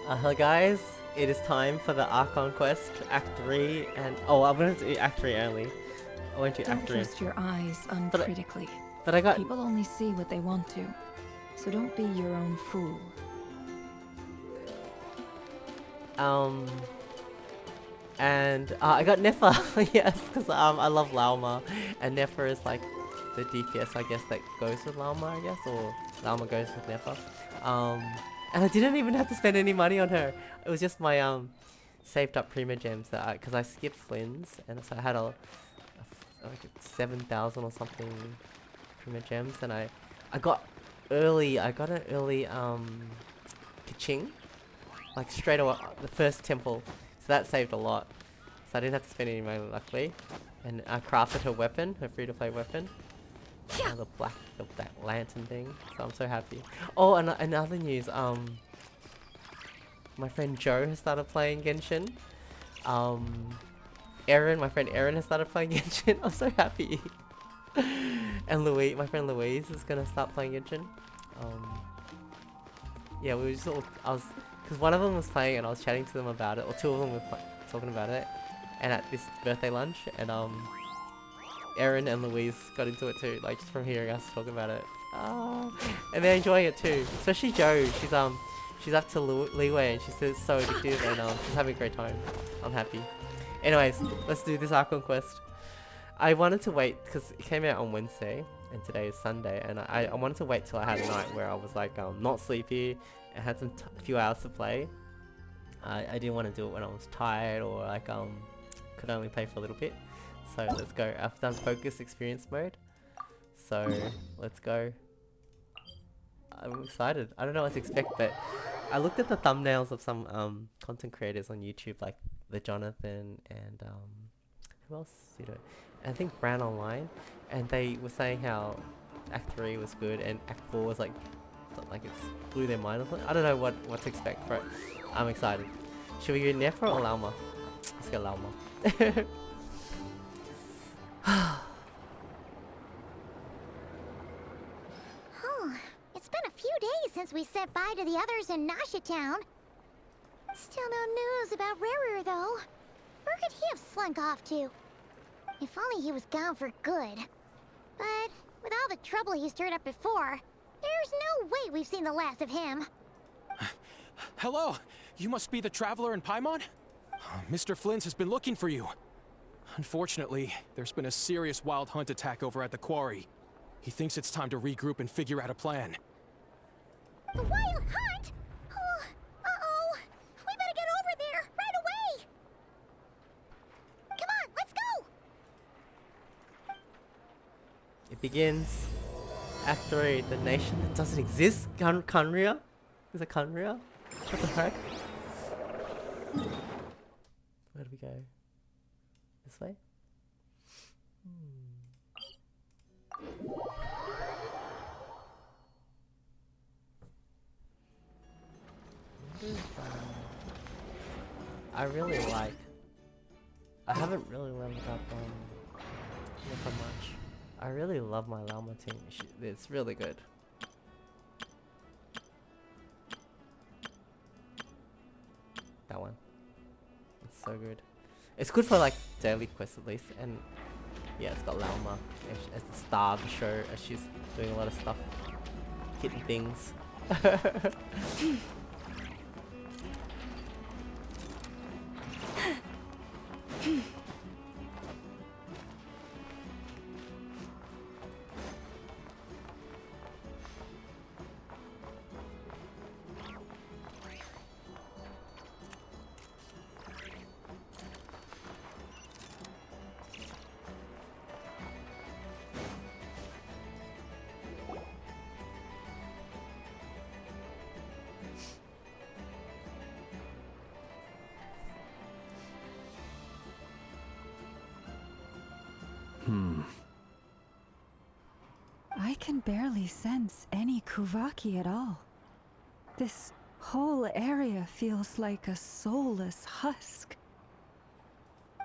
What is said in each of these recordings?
Hello guys, it is time for the Archon quest, Act 3, and I'm gonna do Act 3 only. I won't do Don't Act 3. trust your eyes uncritically. But I got... People only see what they want to, so don't be your own fool. And I got Nefer, yes, because I love Lauma, and Nefer is like the DPS, I guess, that goes with Lauma, I guess, or Lauma goes with Nefer. And I didn't even have to spend any money on her. It was just my saved up Prima Gems that because I skipped Flynn's, and so I had like 7,000 or something Prima Gems, and I got an early Kaching, like straight away the first temple, so that saved a lot. So I didn't have to spend any money, luckily, and I crafted her weapon, her free-to-play weapon. The black lantern thing, so I'm so happy. Oh, and another news, my friend Joe has started playing Genshin. My friend Erin has started playing Genshin. I'm so happy. And my friend Louise is gonna start playing Genshin. Yeah, we were just all, because one of them was playing and I was chatting to them about it, or two of them were talking about it, and at this birthday lunch, and Erin and Louise got into it too, like just from hearing us talk about it. And they're enjoying it too. Especially Jo. She's up to Leeway and she's so addictive, and she's having a great time. I'm happy. Anyways, let's do this Archon quest. I wanted to wait because it came out on Wednesday and today is Sunday, and I wanted to wait till I had a night where I was like not sleepy and had some few hours to play. I didn't want to do it when I was tired or like could only play for a little bit. So let's go. I've done focus experience mode. So let's go. I'm excited. I don't know what to expect, but I looked at the thumbnails of some content creators on YouTube, like the Jonathan and who else did it? I think Brand Online, and they were saying how Act 3 was good and Act 4 was like it's blew their mind or something. I don't know what to expect, but I'm excited. Should we go Nefer or Lauma? Let's go Lauma. It's been a few days since we said bye to the others in Nasha Town. Still no news about Rarer, though. Where could he have slunk off to? If only he was gone for good. But with all the trouble he stirred up before, there's no way we've seen the last of him. Hello! You must be the traveler in Paimon? Mr. Flynn's has been looking for you. Unfortunately, there's been a serious wild hunt attack over at the quarry. He thinks it's time to regroup and figure out a plan. The wild hunt? Oh, uh-oh. We better get over there, right away! Come on, let's go! It begins. Act 3, the nation that doesn't exist? Kunria? Is it Kunria? What the heck? Where do we go? This way? I really like... I haven't really leveled up Nefer much. I really love my Llama team. It's really good. That one. It's so good. It's good for like daily quests at least, and yeah, it's got Llama as the star of the show, as she's doing a lot of stuff, hitting things. I can barely sense any Kuvaki at all. This whole area feels like a soulless husk.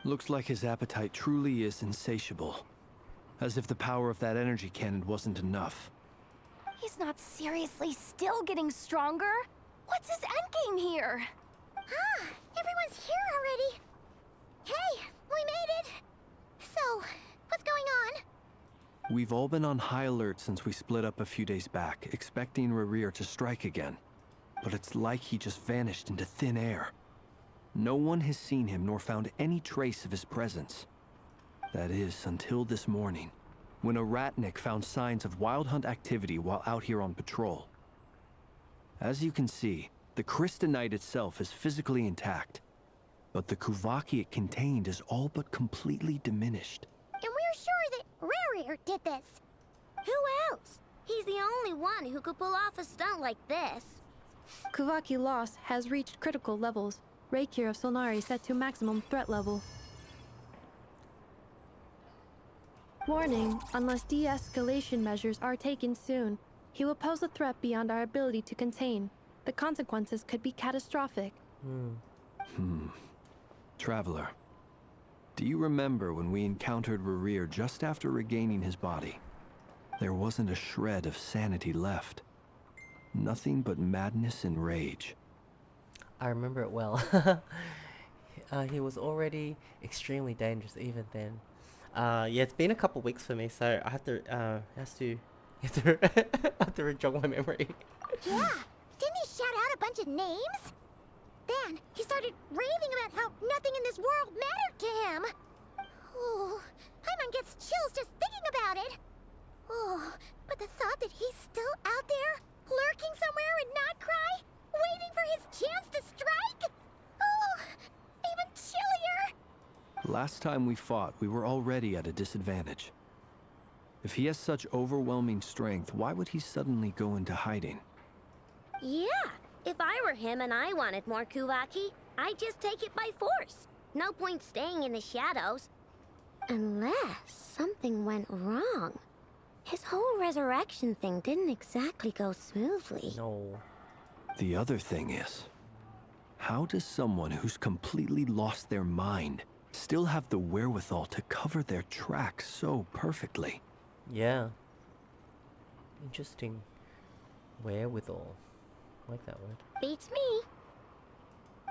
Looks like his appetite truly is insatiable. As if the power of that energy cannon wasn't enough. He's not seriously still getting stronger? What's his endgame here? Ah, everyone's here already. Hey, we made it. So, what's going on? We've all been on high alert since we split up a few days back, expecting Rerir to strike again. But it's like he just vanished into thin air. No one has seen him nor found any trace of his presence. That is, until this morning, when a ratnik found signs of wild hunt activity while out here on patrol. As you can see, the Crystonite itself is physically intact, but the Kuvaki it contained is all but completely diminished. And we're sure that Rarir did this. Who else? He's the only one who could pull off a stunt like this. Kuvaki loss has reached critical levels. Reikir of Solnari set to maximum threat level. Warning, unless de-escalation measures are taken soon, he will pose a threat beyond our ability to contain. The consequences could be catastrophic. Traveler, do you remember when we encountered Rerir just after regaining his body? There wasn't a shred of sanity left. Nothing but madness and rage. I remember it well. He was already extremely dangerous even then. Yeah, it's been a couple weeks for me, so I have to have to jog my memory. Yeah, didn't he shout out a bunch of names? Then he started raving about how nothing in this world mattered to him. Oh, Paimon gets chills just thinking about it. Oh, but the thought that he's still out there, lurking somewhere in Not Krai, waiting for his chance to strike? Oh, even chillier. Last time we fought, we were already at a disadvantage. If he has such overwhelming strength, why would he suddenly go into hiding? Yeah, if I were him and I wanted more Kuvaki, I'd just take it by force. No point staying in the shadows. Unless something went wrong. His whole resurrection thing didn't exactly go smoothly. No. The other thing is, how does someone who's completely lost their mind still have the wherewithal to cover their tracks so perfectly? Yeah. Interesting. Wherewithal. I like that word. Beats me.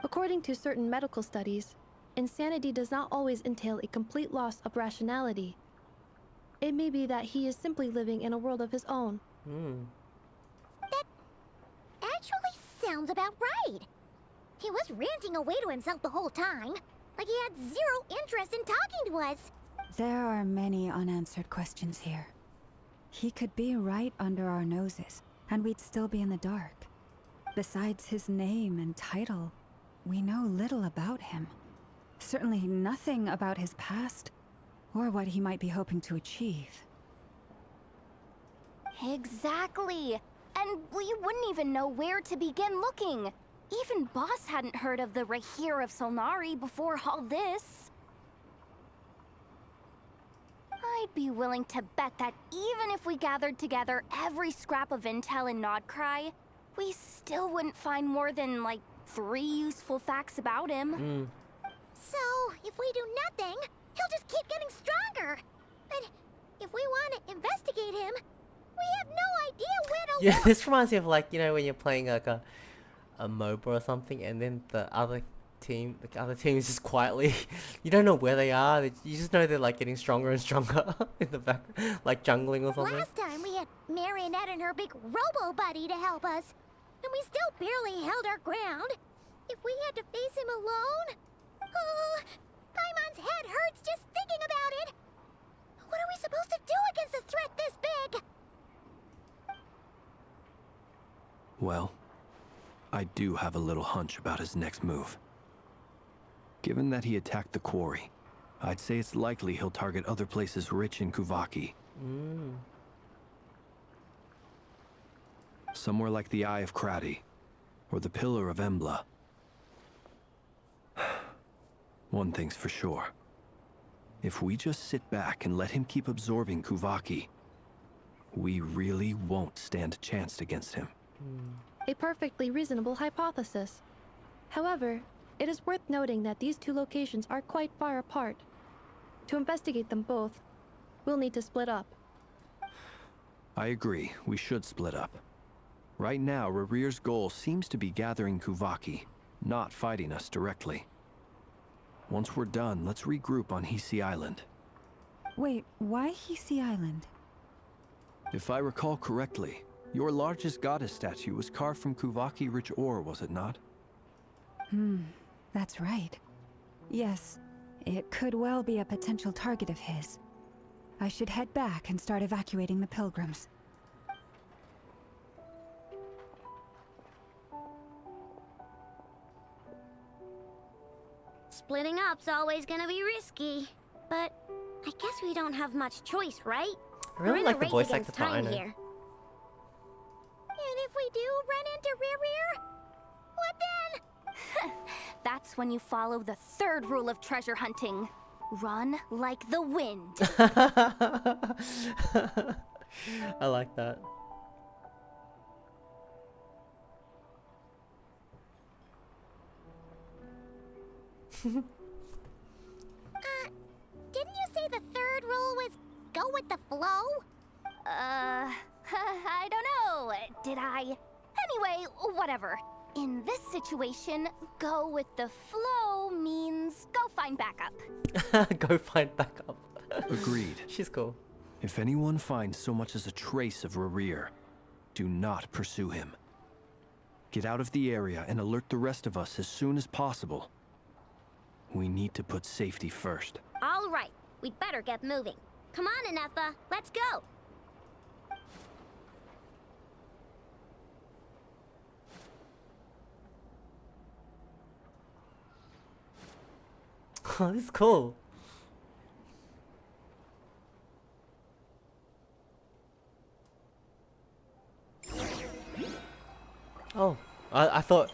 According to certain medical studies, insanity does not always entail a complete loss of rationality. It may be that he is simply living in a world of his own. That actually sounds about right. He was ranting away to himself the whole time, like he had zero interest in talking to us. There are many unanswered questions here. He could be right under our noses, and we'd still be in the dark. Besides his name and title, we know little about him. Certainly nothing about his past, or what he might be hoping to achieve. Exactly. And we wouldn't even know where to begin looking. Even Boss hadn't heard of the Rahir of Solnari before all this. I'd be willing to bet that even if we gathered together every scrap of intel in Nodcry, we still wouldn't find more than, like, 3 useful facts about him. So, if we do nothing, he'll just keep getting stronger. But if we want to investigate him, we have no idea where to Yeah, look. this reminds me of, like, you know, when you're playing like a MOBA or something, and then the other team is just quietly, you don't know where they are. You just know they're like getting stronger and stronger in the back, like jungling or something. Last time we had Marionette and her big robo buddy to help us, and we still barely held our ground. If we had to face him alone, oh, Paimon's head hurts just thinking about it. What are we supposed to do against a threat this big? Well, I do have a little hunch about his next move. Given that he attacked the quarry, I'd say it's likely he'll target other places rich in Kuvaki. Somewhere like the Eye of Krati, or the Pillar of Embla. One thing's for sure. If we just sit back and let him keep absorbing Kuvaki, we really won't stand a chance against him. A perfectly reasonable hypothesis. However, it is worth noting that these 2 locations are quite far apart. To investigate them both, we'll need to split up. I agree, we should split up. Right now, Rarir's goal seems to be gathering Kuvaki, not fighting us directly. Once we're done, let's regroup on Hisi Island. Wait, why Hisi Island? If I recall correctly, your largest goddess statue was carved from Kuvaki-rich ore, was it not? That's right. Yes, it could well be a potential target of his. I should head back and start evacuating the pilgrims. Splitting up's always gonna be risky. But I guess we don't have much choice, right? I really We're in like a the race voice against actor for time Aino. here. And if we do run into Rear, what then? That's when you follow the third rule of treasure hunting. Run like the wind. I like that. Didn't you say the third rule was go with the flow? I don't know. Did I? Anyway, whatever. In this situation, go with the flow means go find backup. Go find backup. Agreed. She's cool. If anyone finds so much as a trace of Rarir, do not pursue him. Get out of the area and alert the rest of us as soon as possible. We need to put safety first. All right, we'd better get moving. Come on, Anetha, let's go. Oh, this is cool. Oh, I thought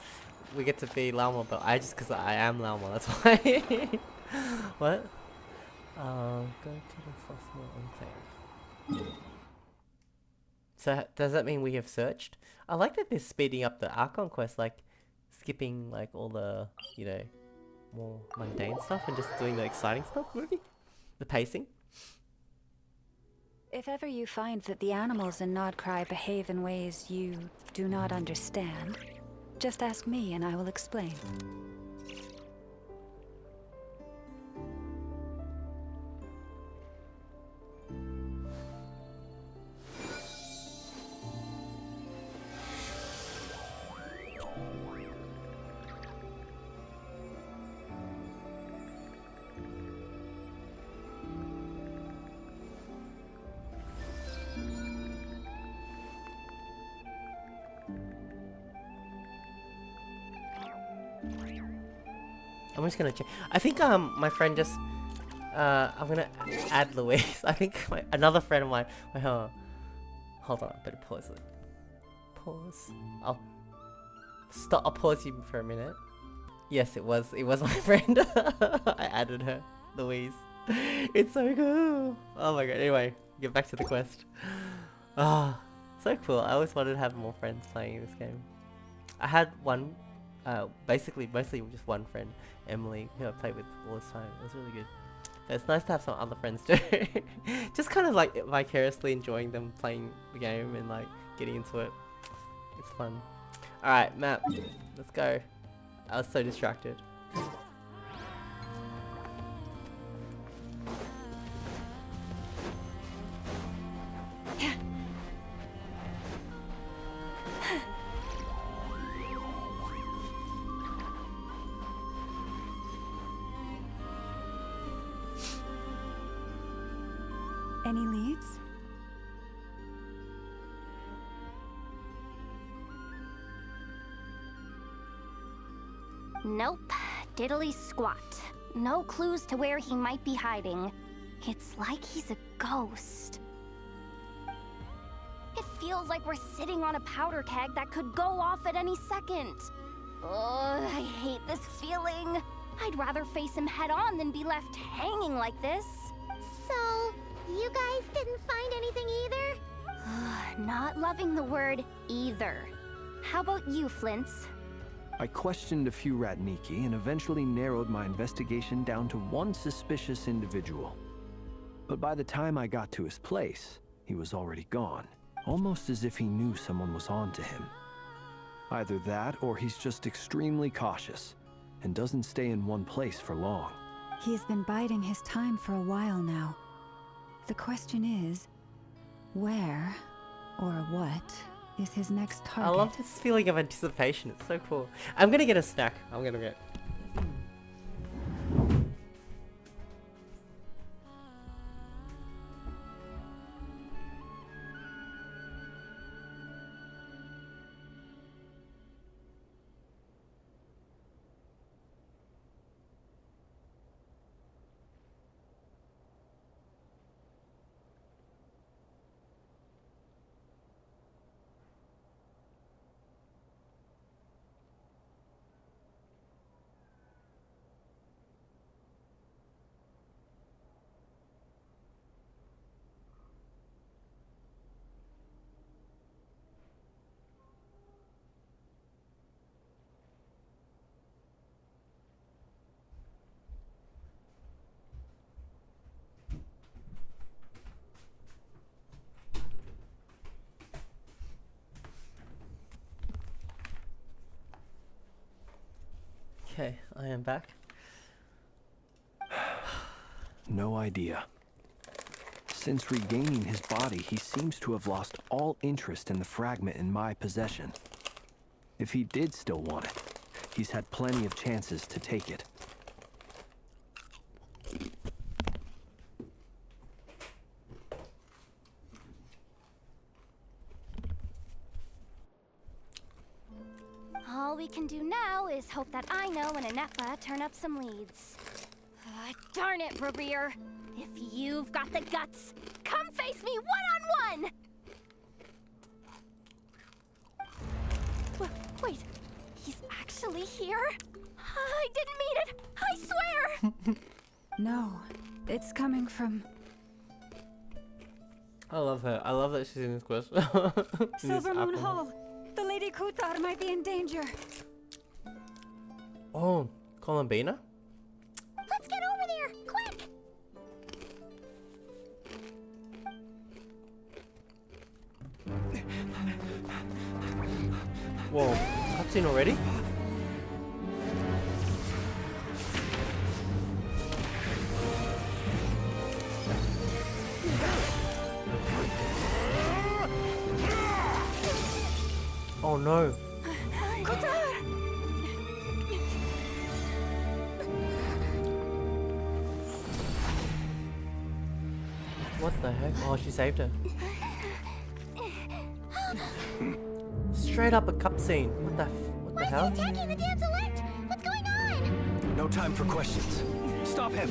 we get to be Lauma, but because I am Lauma, that's why. What? Go to the fossil enclave. So does that mean we have searched? I like that they're speeding up the Archon quest, like skipping like all the, you know, more mundane stuff and just doing the exciting stuff, maybe? The pacing. If ever you find that the animals in Nodkrai behave in ways you do not understand, just ask me and I will explain. I'm just gonna check. I think my friend just I'm gonna add Louise. I think another friend of mine. Wait, hold on, I better pause it. Pause. I'll stop. I'll pause you for a minute. Yes, it was my friend. I added her, Louise. It's so cool. Oh my god. Anyway, get back to the quest. Ah, so cool. I always wanted to have more friends playing this game. I had one. Basically, mostly just one friend, Emily, who I played with all this time. It was really good. But it's nice to have some other friends too. Just kind of like vicariously enjoying them playing the game and like getting into it. It's fun. Alright, map. Let's go. I was so distracted. Any leads? Nope. Diddly squat. No clues to where he might be hiding. It's like he's a ghost. It feels like we're sitting on a powder keg that could go off at any second. Ugh, I hate this feeling. I'd rather face him head on than be left hanging like this. So, you guys didn't find anything either? Not loving the word either. How about you, Flint's? I questioned a few Ratniki and eventually narrowed my investigation down to one suspicious individual. But by the time I got to his place, he was already gone, almost as if he knew someone was on to him. Either that, or he's just extremely cautious, and doesn't stay in one place for long. He's been biding his time for a while now. The question is, where or what is his next target? I love this feeling of anticipation. It's so cool. I'm gonna get a snack. I'm gonna get. Okay, I am back. No idea. Since regaining his body, he seems to have lost all interest in the fragment in my possession. If he did still want it, he's had plenty of chances to take it. All we can do now is hope that Ino and Anefa turn up some leads. Darn it, Rerir. If you've got the guts, come face me one-on-one! Wait, he's actually here? I didn't mean it, I swear! No, it's coming from... I love her. I love that she's in this quest. Silver Moon Hall. The Lady Kutar might be in danger. Oh, Columbina? Let's get over there, quick! Whoa, cutscene already? Oh no. What the heck? Oh, she saved her. Straight up a cutscene. What the hell? Why is he attacking the damn select? What's going on? No time for questions. Stop him!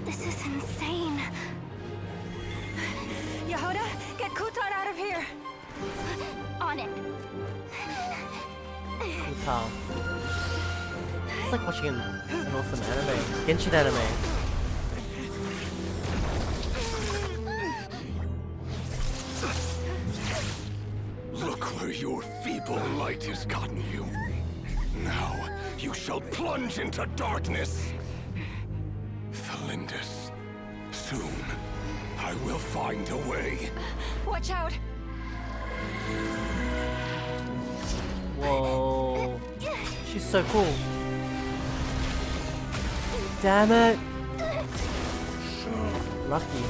This is insane. Yehuda, get Kutar out of here! On it. Brutal. It's like watching an awesome anime. Genshin anime. Look where your feeble light has gotten you. Now, you shall plunge into darkness. Thalindus, soon, I will find a way. Watch out! Whoa. She's so cool. Damn it. Lucky.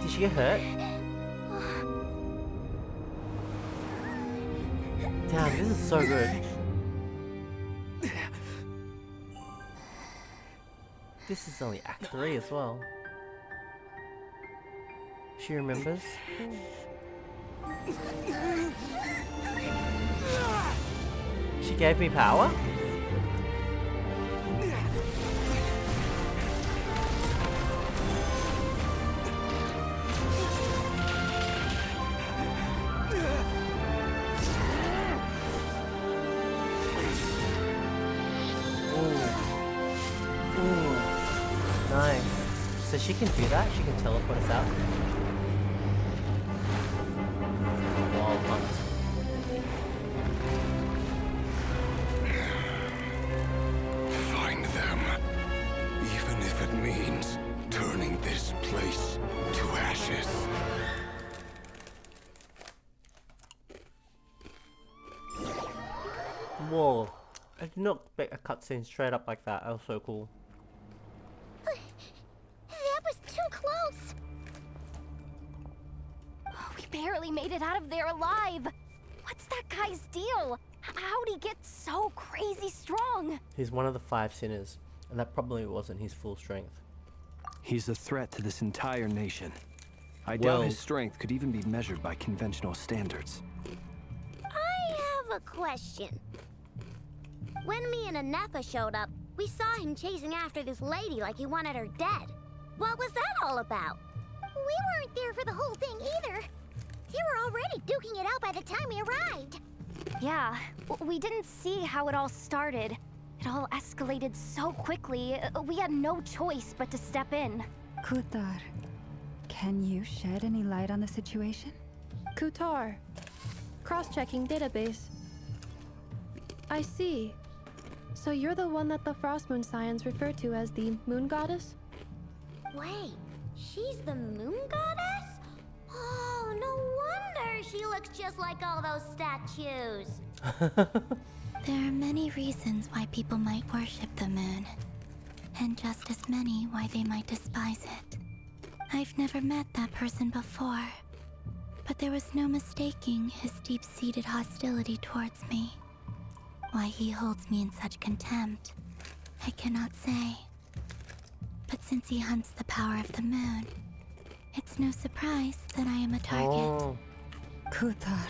Did she get hurt? Damn, this is so good. This is only Act 3 as well. She remembers. She gave me power? Ooh. Ooh. Nice. So So she can do that? She can teleport us out? Wild hunt. Find them. Even if it means turning this place to ashes. Whoa. I did not expect a cutscene straight up like that. That was so cool. That was too close. Oh, we barely made it out of there alive. What's that guy's deal? How'd he get so crazy strong? He's one of the 5 sinners, and that probably wasn't his full strength. He's a threat to this entire nation. I Well- doubt his strength could even be measured by conventional standards. I have a question. When me and Anefa showed up, we saw him chasing after this lady like he wanted her dead. What was that all about? We weren't there for the whole thing either. They were already duking it out by the time we arrived. Yeah, we didn't see how it all started. It all escalated so quickly, we had no choice but to step in. Kutar, can you shed any light on the situation? Kutar. Cross-checking database. I see. So you're the one that the Frost Moon Scions refer to as the Moon Goddess? Wait, she's the moon goddess? Oh, no wonder she looks just like all those statues. There are many reasons why people might worship the moon, and just as many why they might despise it. I've never met that person before, but there was no mistaking his deep-seated hostility towards me. Why he holds me in such contempt, I cannot say. But since he hunts the power of the moon, it's no surprise that I am a target. Oh. Kutar,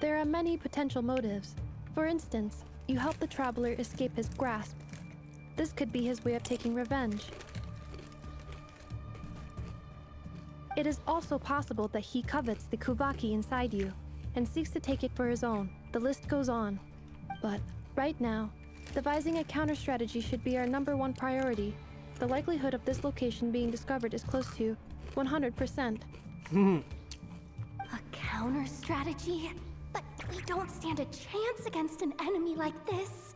There are many potential motives. For instance, you help the traveler escape his grasp. This could be his way of taking revenge. It is also possible that he covets the Kuvaki inside you and seeks to take it for his own. The list goes on. But right now, devising a counter strategy should be our #1 priority. The likelihood of this location being discovered is close to 100%. A counter strategy? But we don't stand a chance against an enemy like this.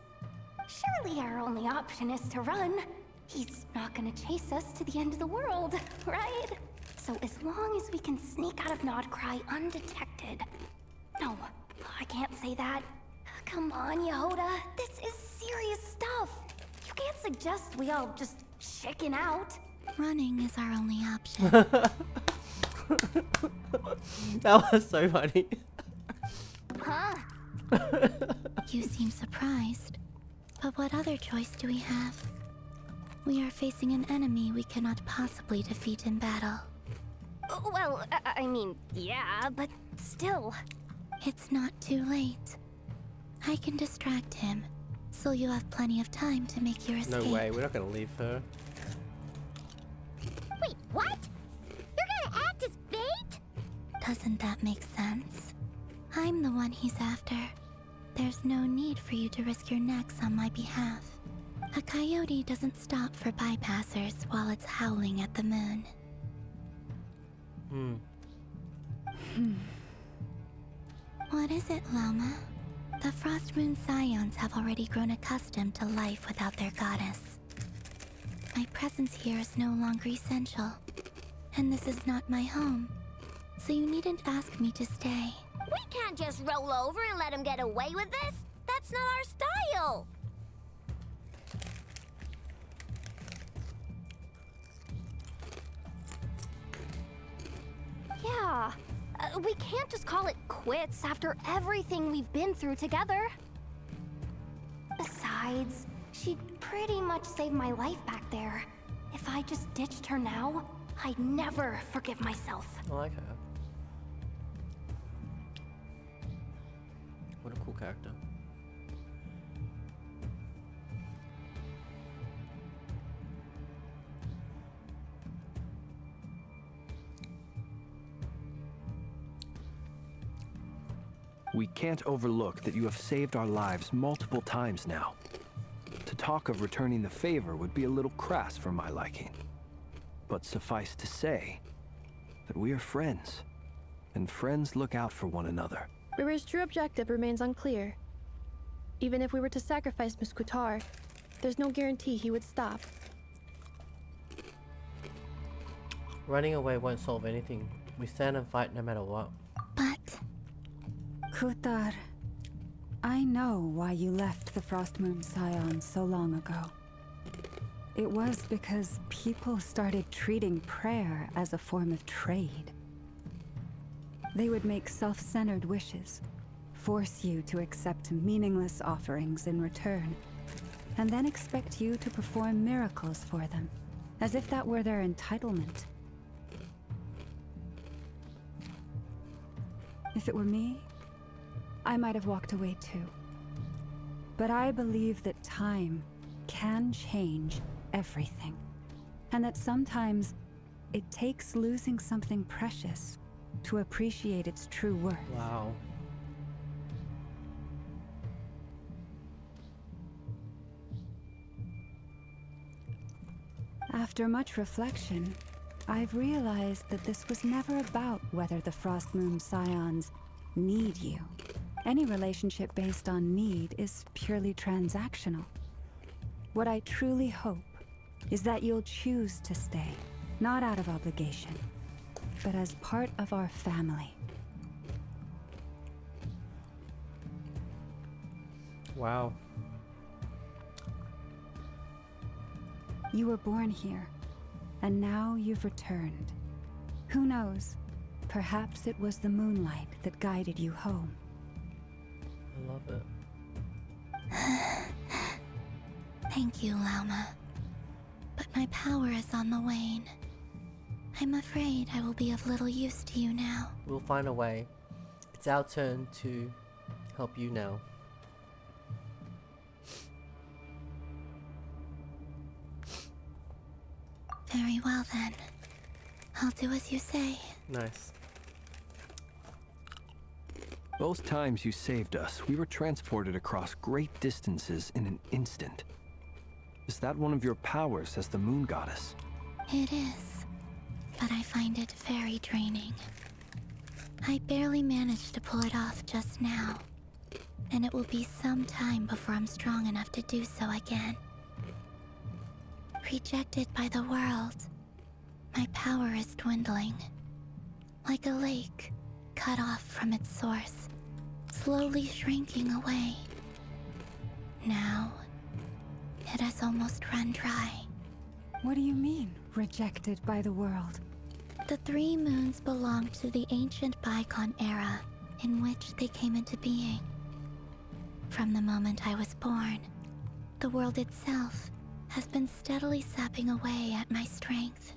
Surely our only option is to run. He's not gonna chase us to the end of the world, right? So as long as we can sneak out of Nodcry undetected. No, I can't say that. Come on, Yehoda. This is serious stuff. You can't suggest we all just chicken out. Running is our only option. That was so funny. Huh? You seem surprised. But what other choice do we have? We are facing an enemy we cannot possibly defeat in battle. Well, I mean, yeah, but still. It's not too late. I can distract him, so you have plenty of time to make your No escape. way, we're not gonna leave her. Wait, what? You're gonna act as bait? Doesn't that make sense? I'm the one he's after. There's no need for you to risk your necks on my behalf. A coyote doesn't stop for bypassers while it's howling at the moon. What is it, Loma? The Frost Moon Scions have already grown accustomed to life without their goddess. My presence here is no longer essential, and this is not my home, so you needn't ask me to stay. We can't just roll over and let him get away with this. That's not our style. Yeah, we can't just call it quits after everything we've been through together. Besides, she'd pretty much saved my life back there. If I just ditched her now, I'd never forgive myself. I like her. What a cool character. We can't overlook that you have saved our lives multiple times now. To talk of returning the favor would be a little crass for my liking. But suffice to say that we are friends, and friends look out for one another. River's true objective remains unclear. Even if we were to sacrifice Miss Kutar, there's no guarantee he would stop. Running away won't solve anything. We stand and fight no matter what. But Kutar, I know why you left the Frost Moon Scion so long ago. It was because people started treating prayer as a form of trade. They would make self-centered wishes, force you to accept meaningless offerings in return, and then expect you to perform miracles for them, as if that were their entitlement. If it were me, I might have walked away too. But I believe that time can change everything, and that sometimes it takes losing something precious to appreciate its true worth. Wow. After much reflection, I've realized that this was never about whether the Frost Moon Scions need you. Any relationship based on need is purely transactional. What I truly hope is that you'll choose to stay, not out of obligation, but as part of our family. Wow. You were born here, and now you've returned. Who knows? Perhaps it was the moonlight that guided you home. I love it. thank you, Lauma. But my power is on the wane. I'm afraid I will be of little use to you now. We'll find a way. It's our turn to help you now. Very well then. I'll do as you say. Nice. Both times you saved us, we were transported across great distances in an instant. Is that one of your powers as the moon goddess? It is, but I find it very draining. I barely managed to pull it off just now, and it will be some time before I'm strong enough to do so again. Rejected by the world, my power is dwindling. Like a lake cut off from its source, slowly shrinking away. Now, it has almost run dry. What do you mean, rejected by the world? The three moons belong to the ancient bygone era in which they came into being. From the moment I was born, the world itself has been steadily sapping away at my strength.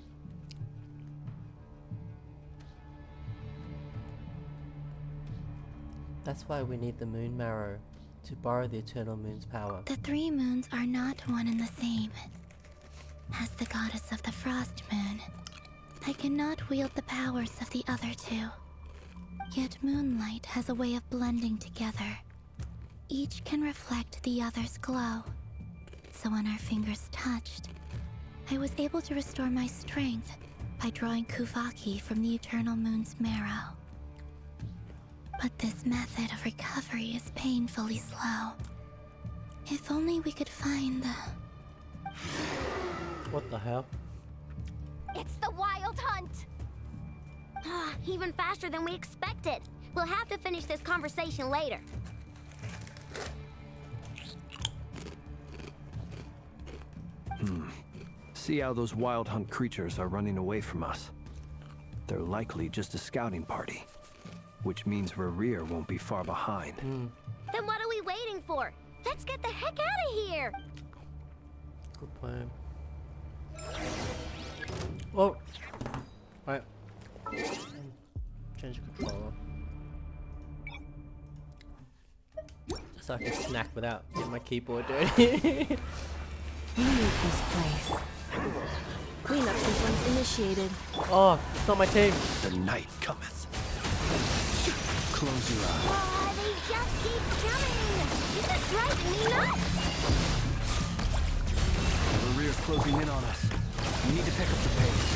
That's why we need the moon marrow, to borrow the eternal moon's power. The three moons are not one and the same. As the goddess of the frost moon, I cannot wield the powers of the other two. Yet moonlight has a way of blending together. Each can reflect the other's glow. So when our fingers touched, I was able to restore my strength by drawing Kuvaki from the eternal moon's marrow. But this method of recovery is painfully slow. If only we could find the... What the hell? It's the Wild Hunt! Even faster than we expected. We'll have to finish this conversation later. See how those wild hunt creatures are running away from us. They're likely just a scouting party, which means Rerir won't be far behind. Then what are we waiting for? Let's get the heck out of here! Good plan. Oh! Right. Change the controller. So I can snack without getting my keyboard dirty. Leave this place. Cleanup sequence initiated. Oh, it's not my team. The night cometh. Close your eyes. Oh, they just keep coming! This is driving me nuts! Rerir's closing in on us. You need to pick up the pace.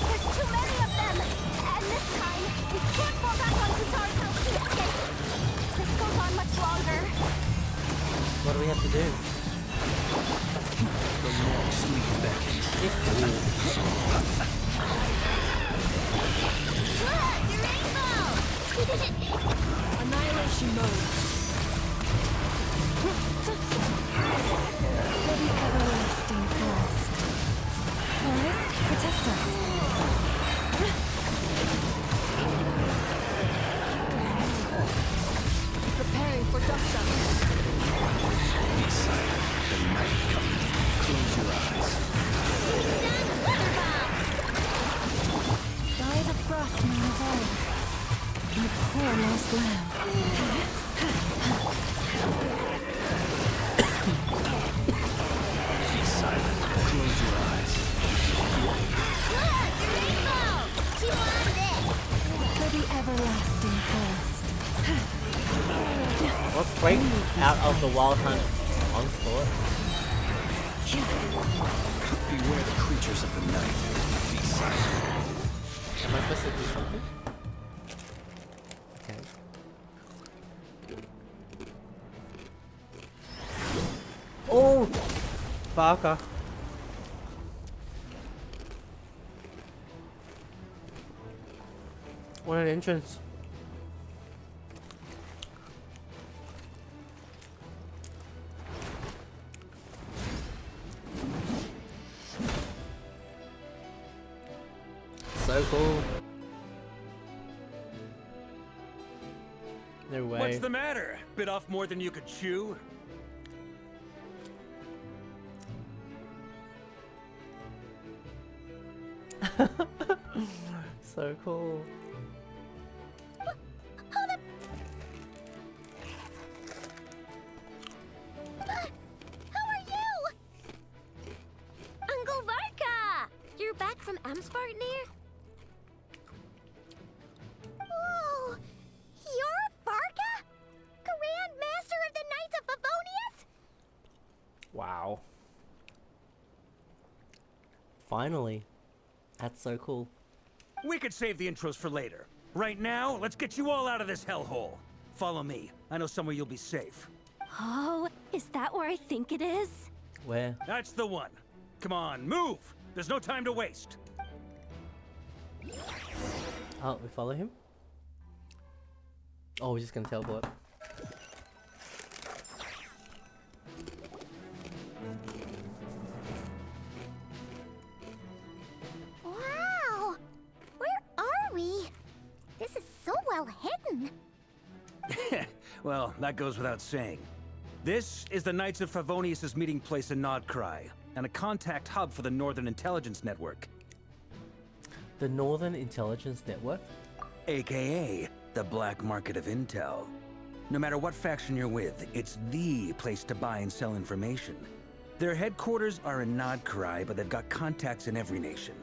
There's too many of them! And this time, we can't fall back on Kutar's house to escape! This goes on much longer. What do we have to do? The long sleep beckons. Look, the rainbow! Annihilation mode. For the everlasting forest. Forest, protect us. Preparing for dust up. Be silent. The night comes. Close your eyes. By the frost moon of old. The poor lost lamb. Be silent. Close your eyes. Look, the rainbow! She wanted it! For the everlasting forest. Let's break out of the wild hunt onslaught. Beware the creatures of the night. Be silent. Am I supposed to do something? Okay. Oh! Barker. What an entrance. So cool. No way. What's the matter? Bit off more than you could chew? So cool. Who are you? Uncle Varka! You're back from Amspartnir? Whoa! You're Varka? Grand Master of the Knights of Favonius? Wow. Finally. That's so cool. We could save the intros for later. Right now, let's get you all out of this hellhole. Follow me. I know somewhere you'll be safe. Oh, is that where I think it is? Where? That's the one. Come on, move! There's no time to waste. Oh, we follow him? Oh, we're just gonna teleport. Wow! Where are we? This is so well hidden. Well, that goes without saying. This is the Knights of Favonius' meeting place in Krai, and a contact hub for the Northern Intelligence Network. The Northern Intelligence Network? AKA, the black market of intel. No matter what faction you're with, it's the place to buy and sell information. Their headquarters are in Krai, but they've got contacts in every nation.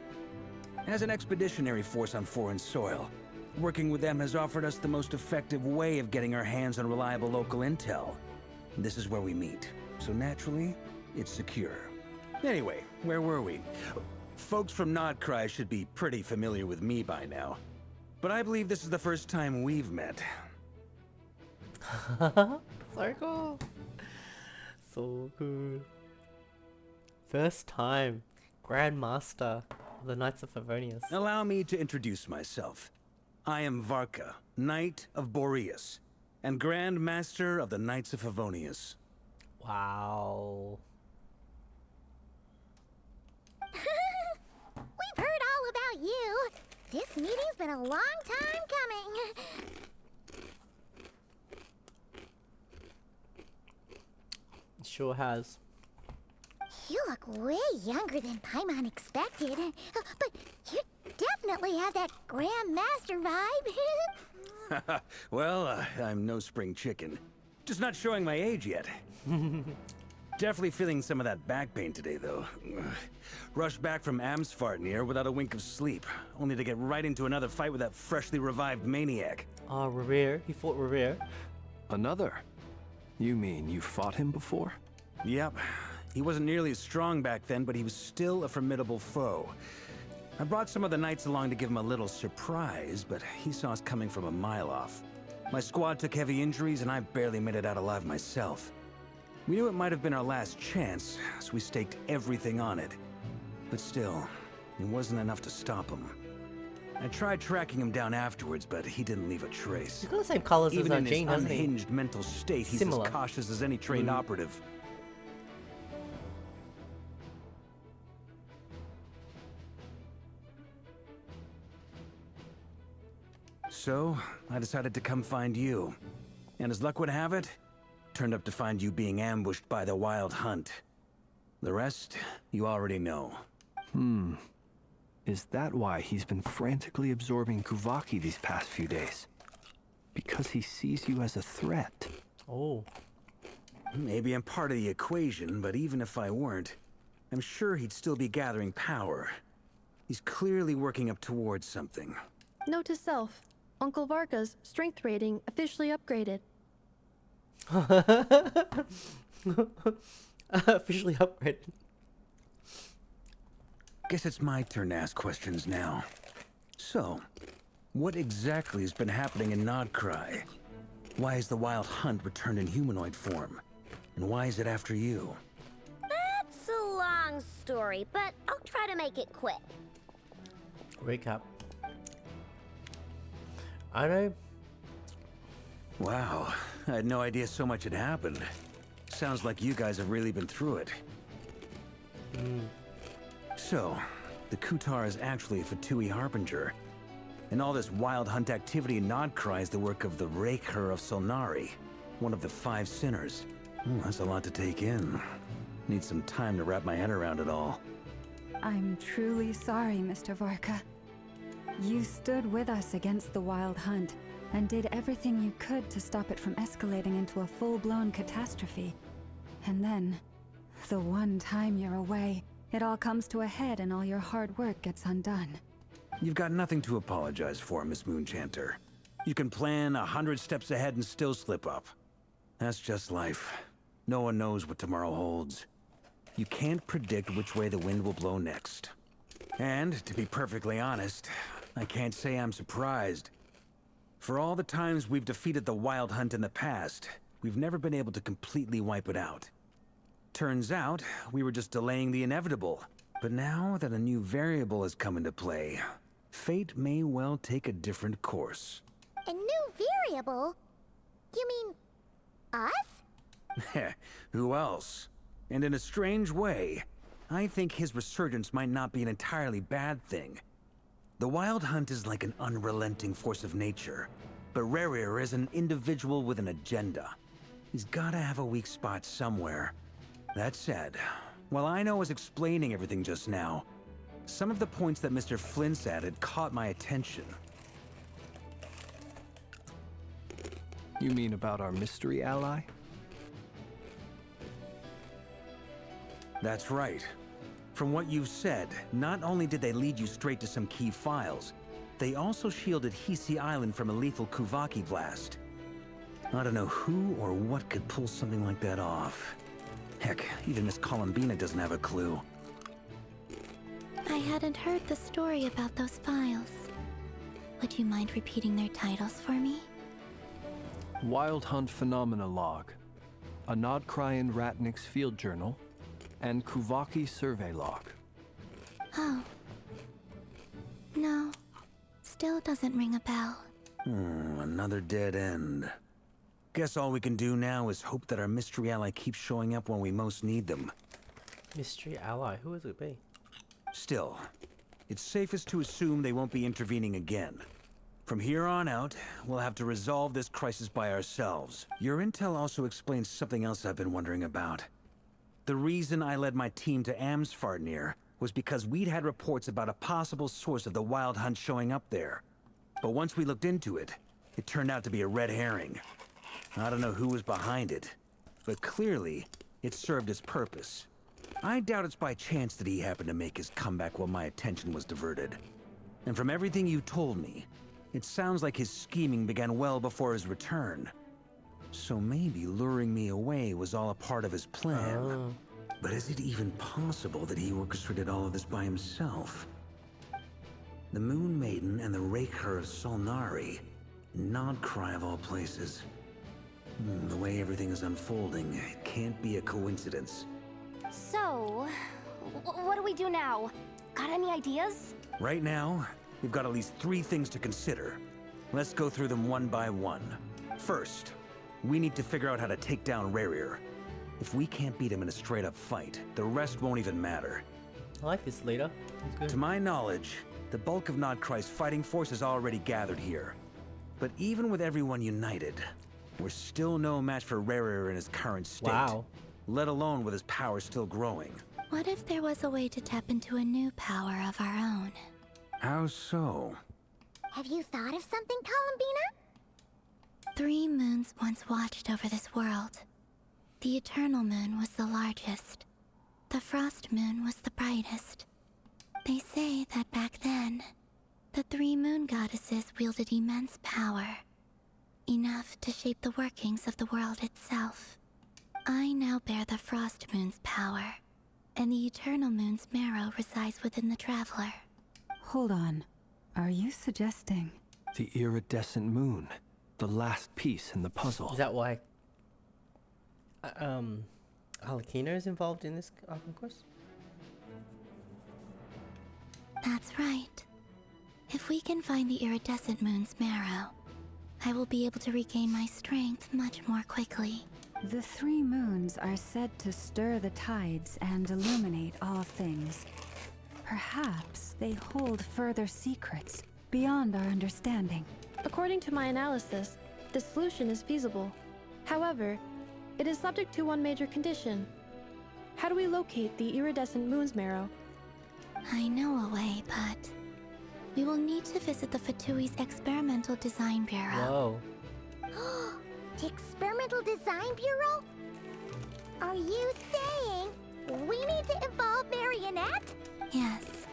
As an expeditionary force on foreign soil, working with them has offered us the most effective way of getting our hands on reliable local intel. This is where we meet, so naturally, it's secure. Anyway, where were we? Folks from Krai should be pretty familiar with me by now. But I believe this is the first time we've met. So cool. So cool. First time. Grand Master of the Knights of Favonius. Allow me to introduce myself. I am Varka, Knight of Boreas, and Grand Master of the Knights of Favonius. Wow. We've heard all about you. This meeting's been a long time coming. Sure has. You look way younger than Paimon expected. But you definitely have that Grand Master vibe. Well, I'm no spring chicken. Just not showing my age yet. Definitely feeling some of that back pain today, though. Rushed back from Amsfartnir without a wink of sleep, only to get right into another fight with that freshly revived maniac. Ah, Revere. He fought Revere. Another? You mean you fought him before? Yep. He wasn't nearly as strong back then, but he was still a formidable foe. I brought some of the knights along to give him a little surprise, but he saw us coming from a mile off. My squad took heavy injuries, and I barely made it out alive myself. We knew it might have been our last chance, so we staked everything on it. But still, it wasn't enough to stop him. I tried tracking him down afterwards, but he didn't leave a trace. He's got the same colors Even as in his Jean, hasn't he? unhinged mental state, he's Similar. as cautious as any trained operative. So, I decided to come find you. And as luck would have it, turned up to find you being ambushed by the Wild Hunt. The rest, you already know. Is that why he's been frantically absorbing Kuvaki these past few days? Because he sees you as a threat? Oh. Maybe I'm part of the equation, but even if I weren't, I'm sure he'd still be gathering power. He's clearly working up towards something. Note to self, Uncle Varka's strength rating officially upgraded. Officially upgraded. Guess it's my turn to ask questions now. So, what exactly has been happening in Krai? Why is the Wild Hunt returned in humanoid form? And why is it after you? That's a long story, but I'll try to make it quick. Recap. I know. Wow, I had no idea so much had happened. Sounds like you guys have really been through it. So, the Kutar is actually a Fatui Harbinger. And all this Wild Hunt activity in Krai is the work of the Raker of Solnari, one of the 5 sinners. That's a lot to take in. Need some time to wrap my head around it all. I'm truly sorry, Mr. Varka. You stood with us against the Wild Hunt and did everything you could to stop it from escalating into a full-blown catastrophe. And then, the one time you're away, it all comes to a head and all your hard work gets undone. You've got nothing to apologize for, Miss Moonchanter. You can plan 100 steps ahead and still slip up. That's just life. No one knows what tomorrow holds. You can't predict which way the wind will blow next. And, to be perfectly honest, I can't say I'm surprised. For all the times we've defeated the Wild Hunt in the past, we've never been able to completely wipe it out. Turns out, we were just delaying the inevitable. But now that a new variable has come into play, fate may well take a different course. A new variable? You mean... us? Who else? And in a strange way, I think his resurgence might not be an entirely bad thing. The Wild Hunt is like an unrelenting force of nature, but Rerir is an individual with an agenda. He's gotta have a weak spot somewhere. That said, while I was explaining everything just now, some of the points that Mr. Flint's added caught my attention. You mean about our mystery ally? That's right. From what you've said, not only did they lead you straight to some key files, they also shielded Hisi Island from a lethal Kuvaki blast. I don't know who or what could pull something like that off. Heck, even Miss Columbina doesn't have a clue. I hadn't heard the story about those files. Would you mind repeating their titles for me? Wild Hunt Phenomena Log, a Nodkrayan Ratnik's Field Journal, and Kuvaki Survey Log. Oh. No. Still doesn't ring a bell. Another dead end. Guess all we can do now is hope that our mystery ally keeps showing up when we most need them. Mystery ally? Who would it be? Still, it's safest to assume they won't be intervening again. From here on out, we'll have to resolve this crisis by ourselves. Your intel also explains something else I've been wondering about. The reason I led my team to Amsfarnir was because we'd had reports about a possible source of the Wild Hunt showing up there. But once we looked into it, it turned out to be a red herring. I don't know who was behind it, but clearly, it served its purpose. I doubt it's by chance that he happened to make his comeback while my attention was diverted. And from everything you told me, it sounds like his scheming began well before his return. So maybe luring me away was all a part of his plan. But is it even possible that he orchestrated all of this by himself? The Moon Maiden and the Raker of Solnari. Not Krai of all places. The way everything is unfolding, it can't be a coincidence. So, what do we do now? Got any ideas? Right now, we've got at least 3 things to consider. Let's go through them one by one. First, we need to figure out how to take down Rerir. If we can't beat him in a straight-up fight, the rest won't even matter. I like this leader. He's good. To my knowledge, the bulk of Nodkrai's fighting force is already gathered here. But even with everyone united, we're still no match for Rerir in his current state. Wow. Let alone with his power still growing. What if there was a way to tap into a new power of our own? How so? Have you thought of something, Columbina? 3 moons once watched over this world. The Eternal Moon was the largest. The Frost Moon was the brightest. They say that back then, the 3 moon goddesses wielded immense power. Enough to shape the workings of the world itself. I now bear the Frost Moon's power, and the Eternal Moon's marrow resides within the Traveler. Hold on. Are you suggesting? The iridescent moon. The last piece in the puzzle. Is that why Alakino is involved in this quest? That's right. If we can find the iridescent moon's marrow, I will be able to regain my strength much more quickly. The 3 moons are said to stir the tides and illuminate all things. Perhaps they hold further secrets beyond our understanding. According to my analysis, the solution is feasible. However, it is subject to one major condition. How do we locate the iridescent moon's marrow? I know a way, but we will need to visit the Fatui's Experimental Design Bureau. Whoa. The Experimental Design Bureau? Are you saying we need to involve Marionette? Yes.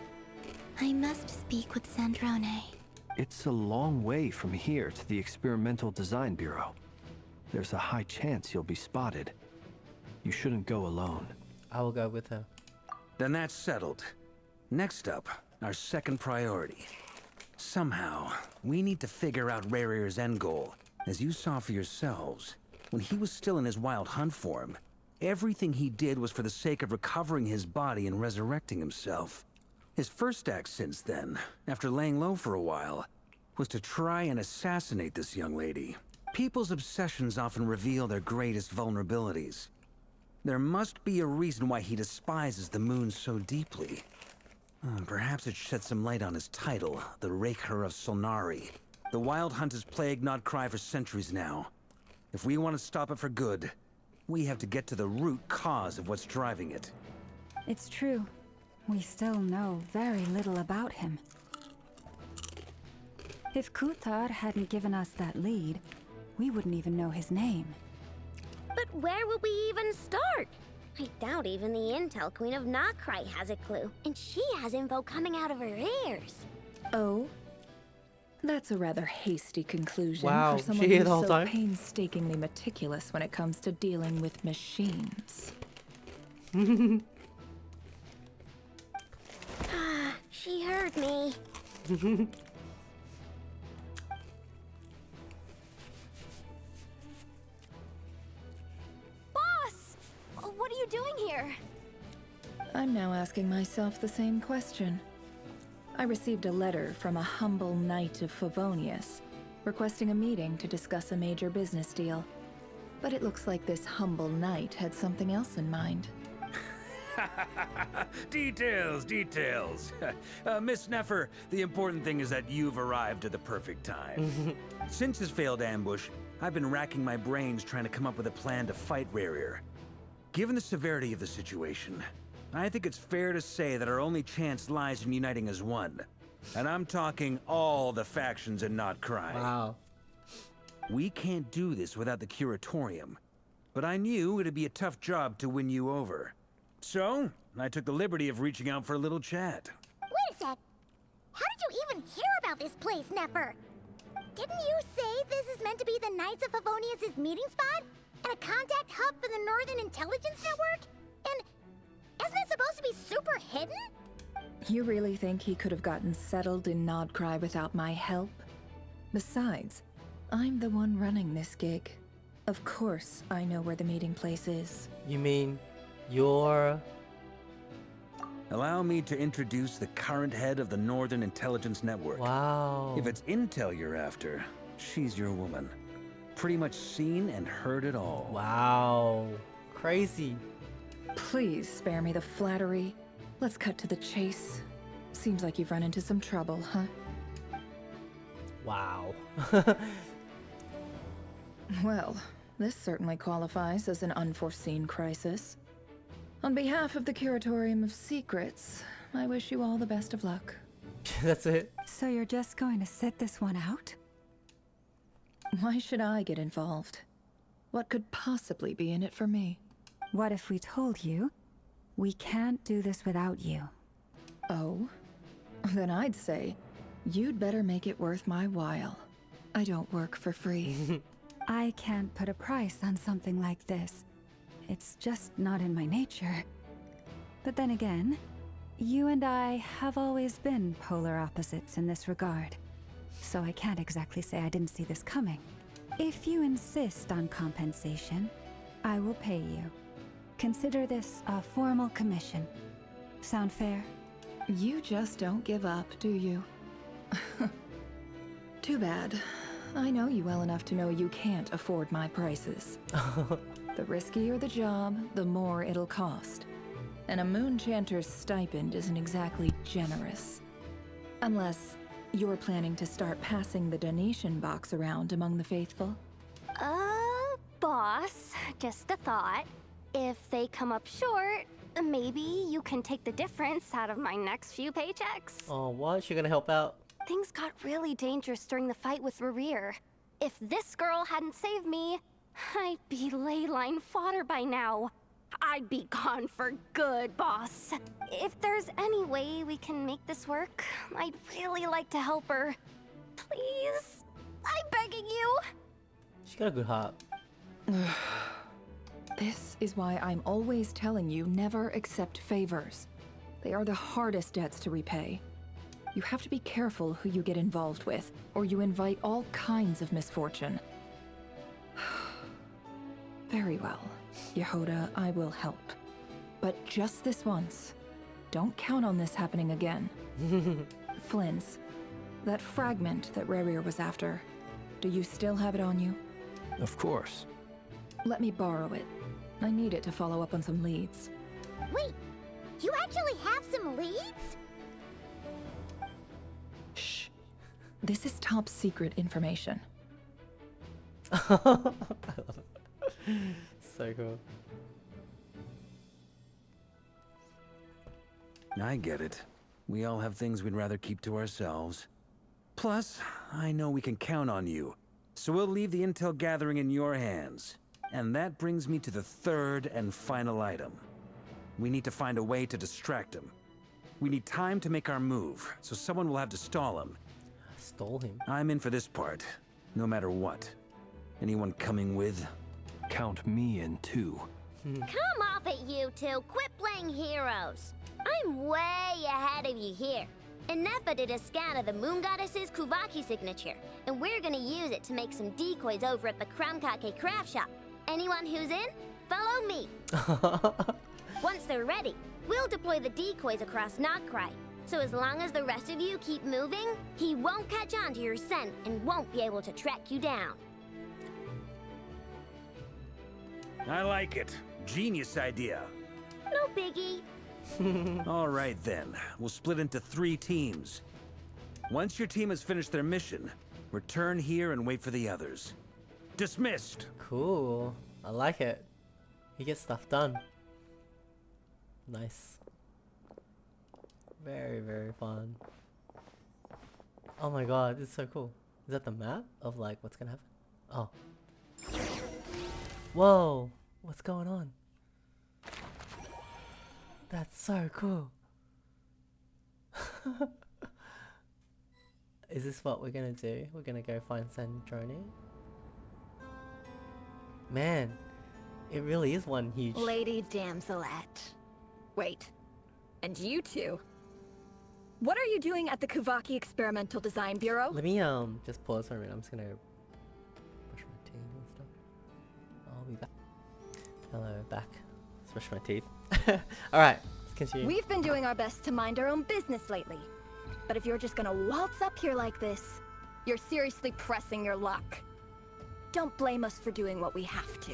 I must speak with Sandrone. It's a long way from here to the Experimental Design Bureau. There's a high chance you'll be spotted. You shouldn't go alone. I will go with her. Then that's settled. Next up, our second priority. Somehow, we need to figure out Rerir's end goal. As you saw for yourselves, when he was still in his wild hunt form, everything he did was for the sake of recovering his body and resurrecting himself. His first act since then, after laying low for a while, was to try and assassinate this young lady. People's obsessions often reveal their greatest vulnerabilities. There must be a reason why he despises the moon so deeply. Perhaps it sheds some light on his title, the Raker of Solnari. The Wild Hunt has plagued Nodkrai for centuries now. If we want to stop it for good, we have to get to the root cause of what's driving it. It's true. We still know very little about him. If Kuthar hadn't given us that lead, we wouldn't even know his name. But where would we even start? I doubt even the Intel Queen of Nodkrai has a clue, and she has info coming out of her ears. Oh? That's a rather hasty conclusion Wow, for someone she here the who's whole so time? painstakingly meticulous when it comes to dealing with machines. Ah, she heard me. Boss! What are you doing here? I'm now asking myself the same question. I received a letter from a humble knight of Favonius, requesting a meeting to discuss a major business deal. But it looks like this humble knight had something else in mind. Details, details. Miss Neffer, the important thing is that you've arrived at the perfect time. Since his failed ambush, I've been racking my brains trying to come up with a plan to fight Rerir. Given the severity of the situation, I think it's fair to say that our only chance lies in uniting as one. And I'm talking all the factions in Nodkrai. Wow. We can't do this without the Curatorium, but I knew it'd be a tough job to win you over. So, I took the liberty of reaching out for a little chat. Wait a sec. How did you even hear about this place, Neffer? Didn't you say this is meant to be the Knights of Favonius' meeting spot? And a contact hub for the Northern Intelligence Network? And to be super hidden? You really think he could have gotten settled in Nodcry without my help? Besides, I'm the one running this gig. Of course I know where the meeting place is. You mean you're... Allow me to introduce the current head of the Northern Intelligence Network. Wow. If it's intel you're after, she's your woman. Pretty much seen and heard it all. Wow. Crazy. Please spare me the flattery. Let's cut to the chase. Seems like you've run into some trouble, huh? Wow. Well, this certainly qualifies as an unforeseen crisis. On behalf of the Curatorium of Secrets, I wish you all the best of luck. That's it. So you're just going to sit this one out? Why should I get involved? What could possibly be in it for me? What if we told you we can't do this without you? Oh? Then I'd say you'd better make it worth my while. I don't work for free. I can't put a price on something like this. It's just not in my nature. But then again, you and I have always been polar opposites in this regard. So I can't exactly say I didn't see this coming. If you insist on compensation, I will pay you. Consider this a formal commission. Sound fair? You just don't give up, do you? Too bad. I know you well enough to know you can't afford my prices. The riskier the job, the more it'll cost. And a moon chanter's stipend isn't exactly generous. Unless you're planning to start passing the donation box around among the faithful. Boss, just a thought. If they come up short, maybe you can take the difference out of my next few paychecks. Oh, what? She gonna help out? Things got really dangerous during the fight with Rerir. If this girl hadn't saved me, I'd be ley line fodder by now. I'd be gone for good, boss. If there's any way we can make this work, I'd really like to help her. Please? I'm begging you. She got a good heart. This is why I'm always telling you never accept favors. They are the hardest debts to repay. You have to be careful who you get involved with, or you invite all kinds of misfortune. Very well, Yehoda, I will help. But just this once. Don't count on this happening again. Flynn's, that fragment that Rerir was after, do you still have it on you? Of course. Let me borrow it. I need it to follow up on some leads. Wait, you actually have some leads? Shh. This is top secret information. I love it. So cool. I get it. We all have things we'd rather keep to ourselves. Plus, I know we can count on you. So we'll leave the intel gathering in your hands. And that brings me to the third and final item. We need to find a way to distract him. We need time to make our move, so someone will have to stall him. Stole him. I'm in for this part, no matter what. Anyone coming with? Count me in too. Come off it, you two. Quit playing heroes. I'm way ahead of you here. Nefa did a scan of the Moon Goddess's Kuvaki signature, and we're gonna use it to make some decoys over at the Kramkake craft shop. Anyone who's in, follow me. Once they're ready, we'll deploy the decoys across Nodcry. So as long as the rest of you keep moving, he won't catch on to your scent and won't be able to track you down. I like it. Genius idea. No biggie. All right then, we'll split into 3 teams. Once your team has finished their mission, return here and wait for the others. Dismissed! Cool. I like it. He gets stuff done. Nice. Very, very fun. Oh my god, this is so cool. Is that the map of like what's gonna happen? Oh. Whoa! What's going on? That's so cool. Is this what we're gonna do? We're gonna go find Sandroni? Man, it really is one huge... Lady Damselette. Wait, And you two. What are you doing at the Kuvaki Experimental Design Bureau? Let me just pause for a minute. I'm just gonna brush my teeth and stuff. I'll be back. Hello, back. Let's brush my teeth. Alright, let's continue. We've been doing our best to mind our own business lately. But if you're just gonna waltz up here like this, you're seriously pressing your luck. Don't blame us for doing what we have to.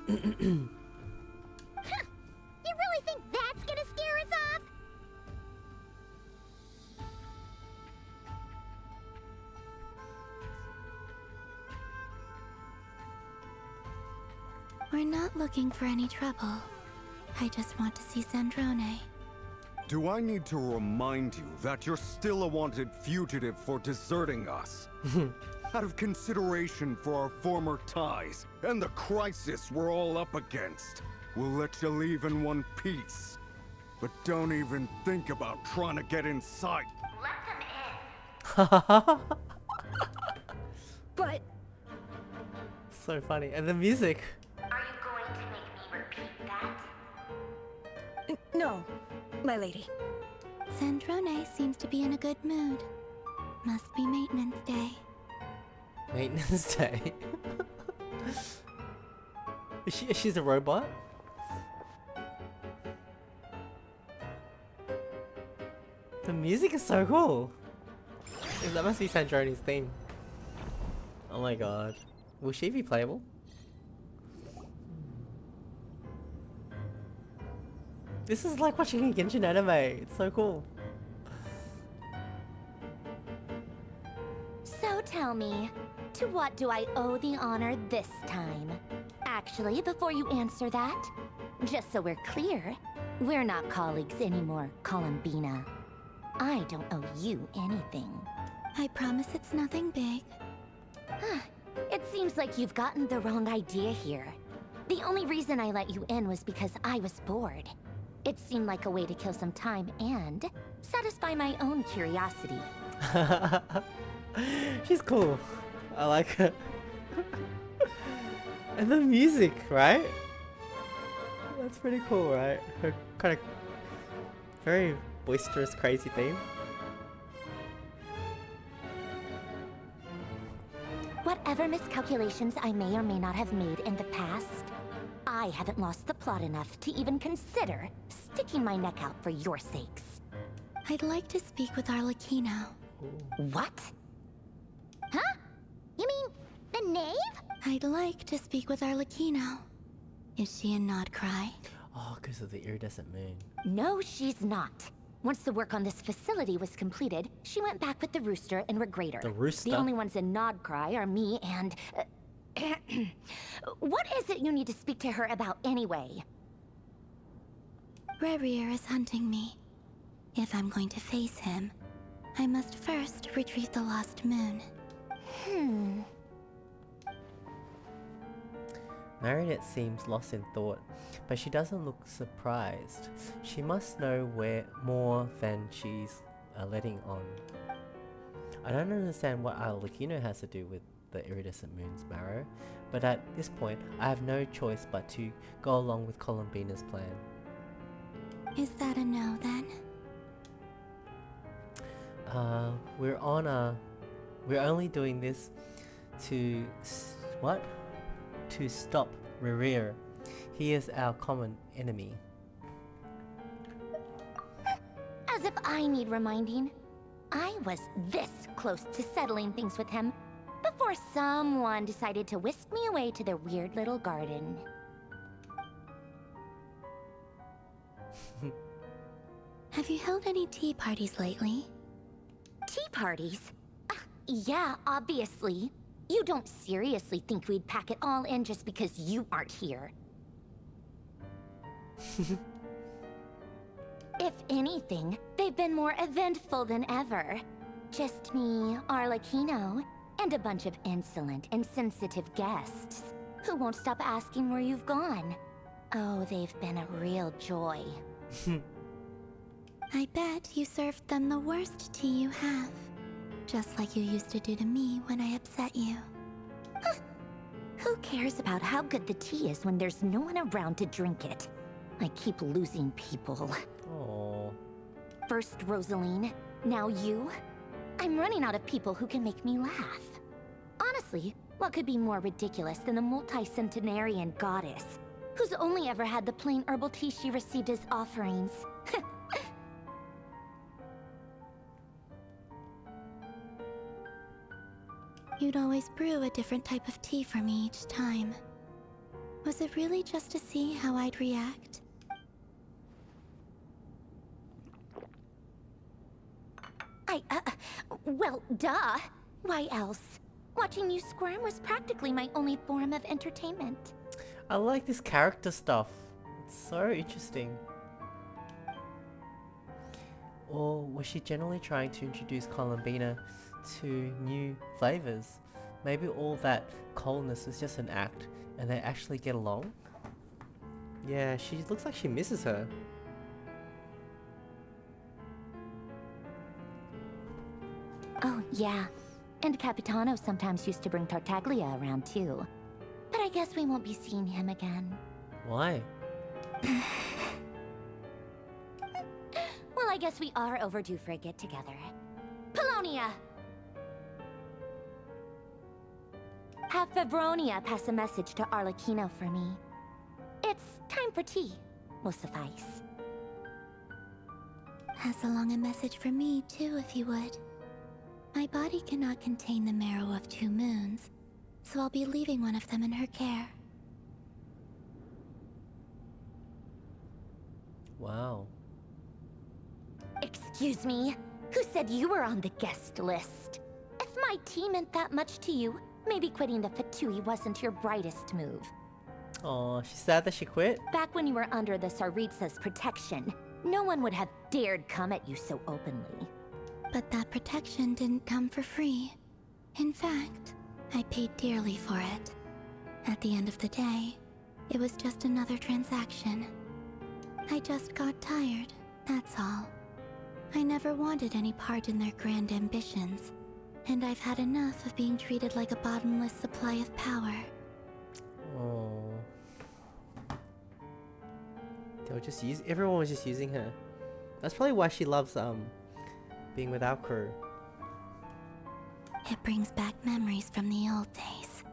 You really think that's gonna scare us off? We're not looking for any trouble. I just want to see Sandrone. Do I need to remind you that you're still a wanted fugitive for deserting us? Out of consideration for our former ties and the crisis we're all up against, we'll let you leave in one piece. But don't even think about trying to get inside. Let them in. But... So funny. And the music. Are you going to make me repeat that? No, my lady. Sandrone seems to be in a good mood. Must be maintenance day. Maintenance day. She's a robot? The music is so cool. That must be Sandrone's theme. Oh my god. Will she be playable? This is like watching a Genshin anime. It's so cool. So tell me, to what do I owe the honor this time? Actually, before you answer that, just so we're clear, we're not colleagues anymore, Columbina. I don't owe you anything. I promise it's nothing big. It seems like you've gotten the wrong idea here. The only reason I let you in was because I was bored. It seemed like a way to kill some time and satisfy my own curiosity. She's cool. I like her. And the music, right? That's pretty cool, right? Her kind of very boisterous, crazy theme. Whatever miscalculations I may or may not have made in the past, I haven't lost the plot enough to even consider sticking my neck out for your sakes. I'd like to speak with Arlecchino. What? Huh? You mean the knave? I'd like to speak with Arlecchino. Is she in Nodcry? Oh, because of the iridescent moon. No, she's not. Once the work on this facility was completed, she went back with the Rooster and Regrator. The Rooster? The only ones in Nodcry are me and... what is it you need to speak to her about anyway? Rerir is hunting me. If I'm going to face him, I must first retrieve the lost moon. Marinette seems lost in thought, but she doesn't look surprised. She must know more than she's letting on. I don't understand what Arlecchino has to do with the iridescent moon's marrow, but at this point, I have no choice but to go along with Columbina's plan. Is that a no, then? We're only doing this to... To stop Rerir. He is our common enemy. As if I need reminding. I was this close to settling things with him before someone decided to whisk me away to their weird little garden. Have you held any tea parties lately? Tea parties? Yeah, obviously. You don't seriously think we'd pack it all in just because you aren't here. If anything, they've been more eventful than ever. Just me, Arlecchino, and a bunch of insolent and sensitive guests who won't stop asking where you've gone. Oh, they've been a real joy. I bet you served them the worst tea you have. Just like you used to do to me when I upset you. Who cares about how good the tea is when there's no one around to drink it? I keep losing people. Oh. First Rosaline, now you. I'm running out of people who can make me laugh. Honestly, what could be more ridiculous than a multi-centenarian goddess who's only ever had the plain herbal tea she received as offerings? You'd always brew a different type of tea for me each time. Was it really just to see how I'd react? Well, duh. Why else? Watching you squirm was practically my only form of entertainment. I like this character stuff. It's so interesting. Or was she generally trying to introduce Columbina to new flavors? Maybe all that coldness was just an act and they actually get along? Yeah, she looks like she misses her. Oh, yeah. And Capitano sometimes used to bring Tartaglia around too. But I guess we won't be seeing him again. Why? Well, I guess we are overdue for a get-together. Polonia! Have Febronia pass a message to Arlecchino for me. It's time for tea. Will suffice. Pass along a message for me, too, if you would. My body cannot contain the marrow of 2 moons, so I'll be leaving one of them in her care. Wow. Excuse me? Who said you were on the guest list? If my tea meant that much to you, maybe quitting the Fatui wasn't your brightest move. Oh, she's sad that she quit? Back when you were under the Tsaritsa's protection, no one would have dared come at you so openly. But that protection didn't come for free. In fact, I paid dearly for it. At the end of the day, it was just another transaction. I just got tired, that's all. I never wanted any part in their grand ambitions, and I've had enough of being treated like a bottomless supply of power. Oh. They were just everyone was just using her. That's probably why she loves being with our crew. It brings back memories from the old days,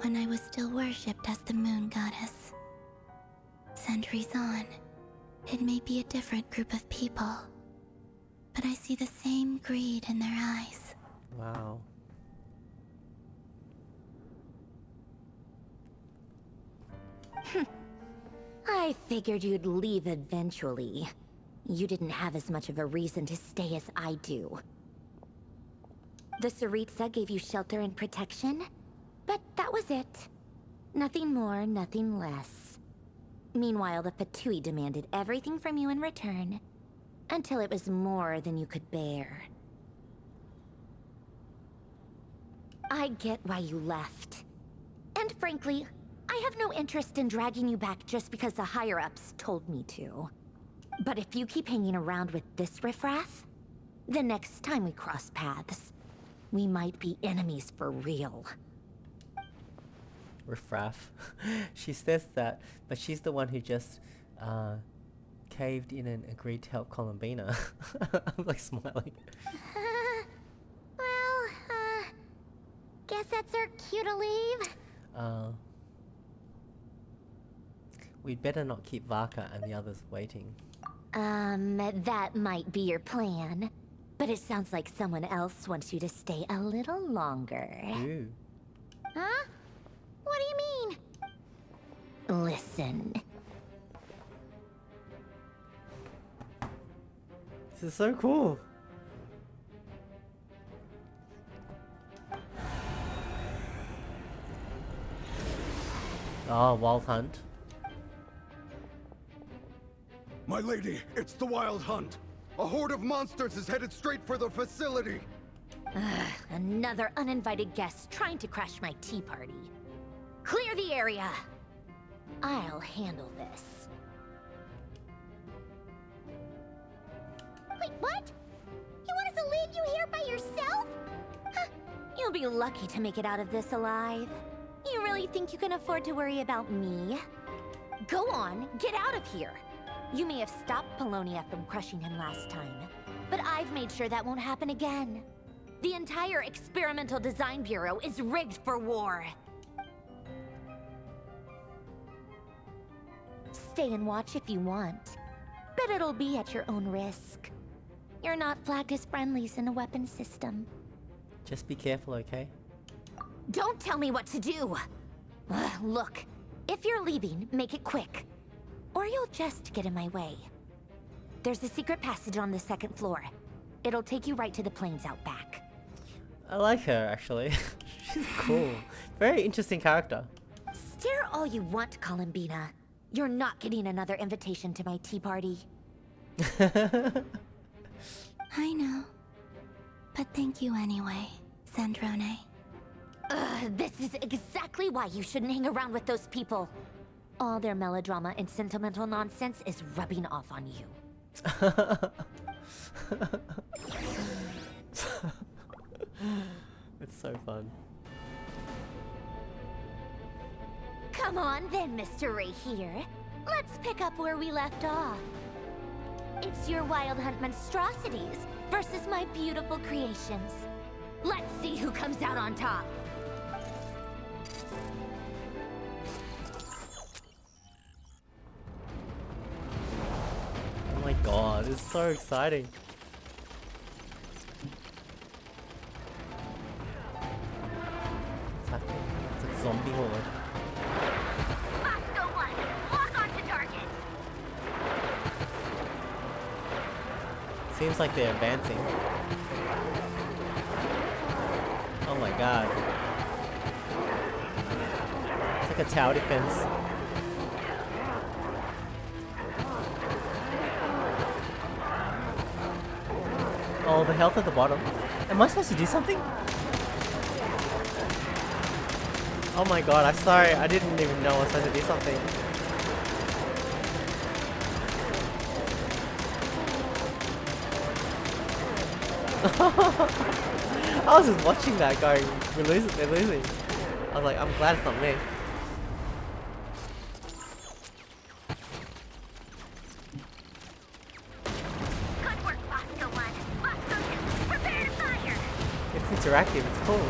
when I was still worshipped as the moon goddess. Centuries on, it may be a different group of people, but I see the same greed in their eyes. Wow. I figured you'd leave eventually. You didn't have as much of a reason to stay as I do. The Tsaritsa gave you shelter and protection, but that was it. Nothing more, nothing less. Meanwhile, the Fatui demanded everything from you in return, until it was more than you could bear. I get why you left. And frankly, I have no interest in dragging you back just because the higher-ups told me to. But if you keep hanging around with this riffraff, the next time we cross paths, we might be enemies for real. Riffraff. She says that, but she's the one who just caved in and agreed to help Columbina. I'm like smiling. Guess that's our cue to leave. We'd better not keep Vaka and the others waiting. That might be your plan. But it sounds like someone else wants you to stay a little longer. Ooh. Huh? What do you mean? Listen. This is so cool. Oh, Wild Hunt. My lady, it's the Wild Hunt. A horde of monsters is headed straight for the facility. Another uninvited guest trying to crash my tea party. Clear the area. I'll handle this. Wait, what? You want us to leave you here by yourself? Huh, you'll be lucky to make it out of this alive. You really think you can afford to worry about me? Go on, get out of here. You may have stopped Polonia from crushing him last time, but I've made sure that won't happen again. The entire Experimental Design Bureau is rigged for war. Stay and watch if you want, but it'll be at your own risk. You're not flagged as friendlies in the weapons system. Just be careful, okay? Don't tell me what to do! Look, if you're leaving, make it quick. Or you'll just get in my way. There's a secret passage on the 2nd floor. It'll take you right to the plains out back. I like her, actually. She's cool. Very interesting character. Stare all you want, Columbina. You're not getting another invitation to my tea party. I know. But thank you anyway, Sandrone. This is exactly why you shouldn't hang around with those people. All their melodrama and sentimental nonsense is rubbing off on you. It's so fun. Come on then, Mr. Ray here. Let's pick up where we left off. It's your Wild Hunt monstrosities versus my beautiful creations. Let's see who comes out on top. Oh my god, it's so exciting. What's happening? It's a zombie horde. Bosco 1, lock onto target. Seems like they're advancing. Oh my god. It's like a tower defense. Oh, the health at the bottom. Am I supposed to do something? Oh my god, I'm sorry. I didn't even know I was supposed to do something. I was just watching that going, we're losing, they're losing. I was like, I'm glad it's not me. Good work, Bosco 1. Bosco 2, prepare to fire. It's interactive, it's cool.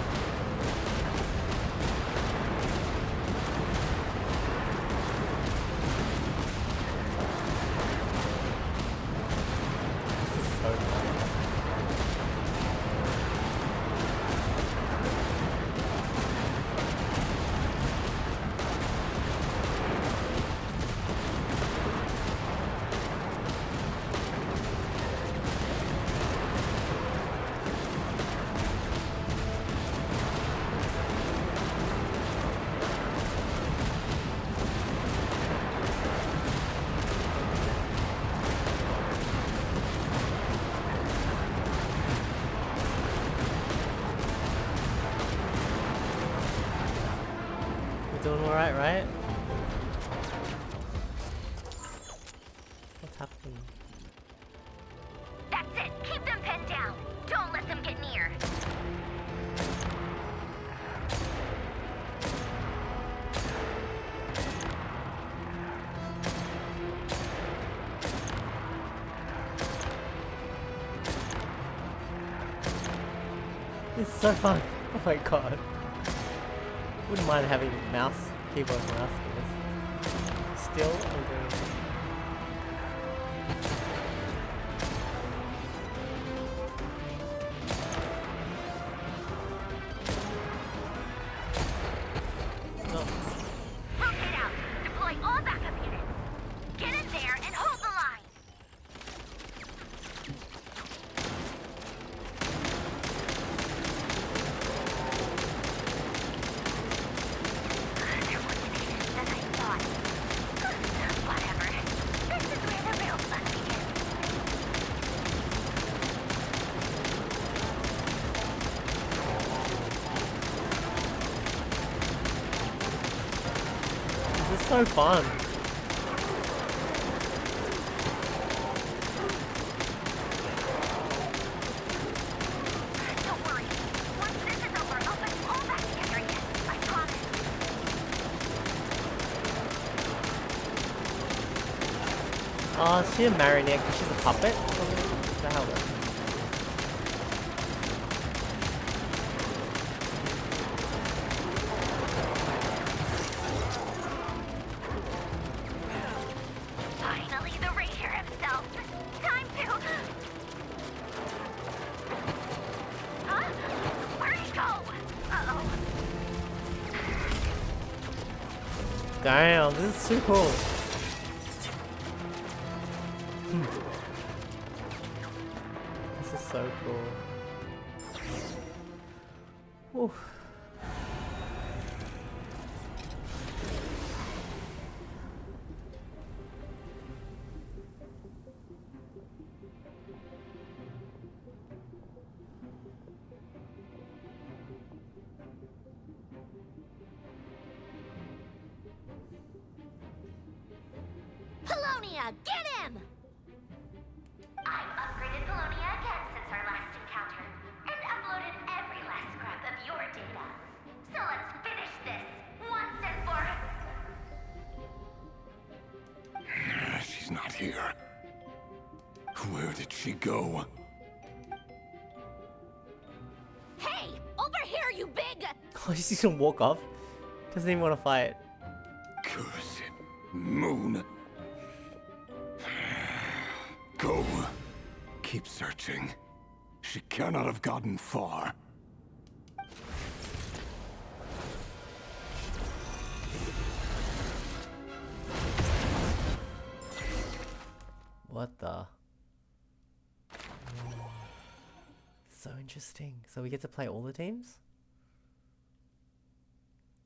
This is so fun. Doing alright, right? What's happening? That's it. Keep them pinned down. Don't let them get near. This is so fun. Oh my god. Wouldn't mind having mouse, keyboard, and mouse for this. Still, I'm doing. Rotate out. Deploy all backup units. Get in there and hold the line. They're more tenacious than I thought. Whatever. This is where the real fun begins. This is so fun. Oh, is she a marionette because she's a puppet? What the hell? Finally, the Ranger himself. Time to. Huh? Where'd he go? Uh-oh. Damn, this is so cool. This is so cool. Oof. Polonia, get him! I've upgraded Polonia again since our last encounter, and uploaded every last scrap of your data. So let's finish this, once and for... She's not here. Where did she go? Hey! Over here, you big! Oh, she's just gonna walk off? Doesn't even want to fight. Cursed moon. Go. Keep searching. She cannot have gotten far. What the? So interesting. So we get to play all the teams?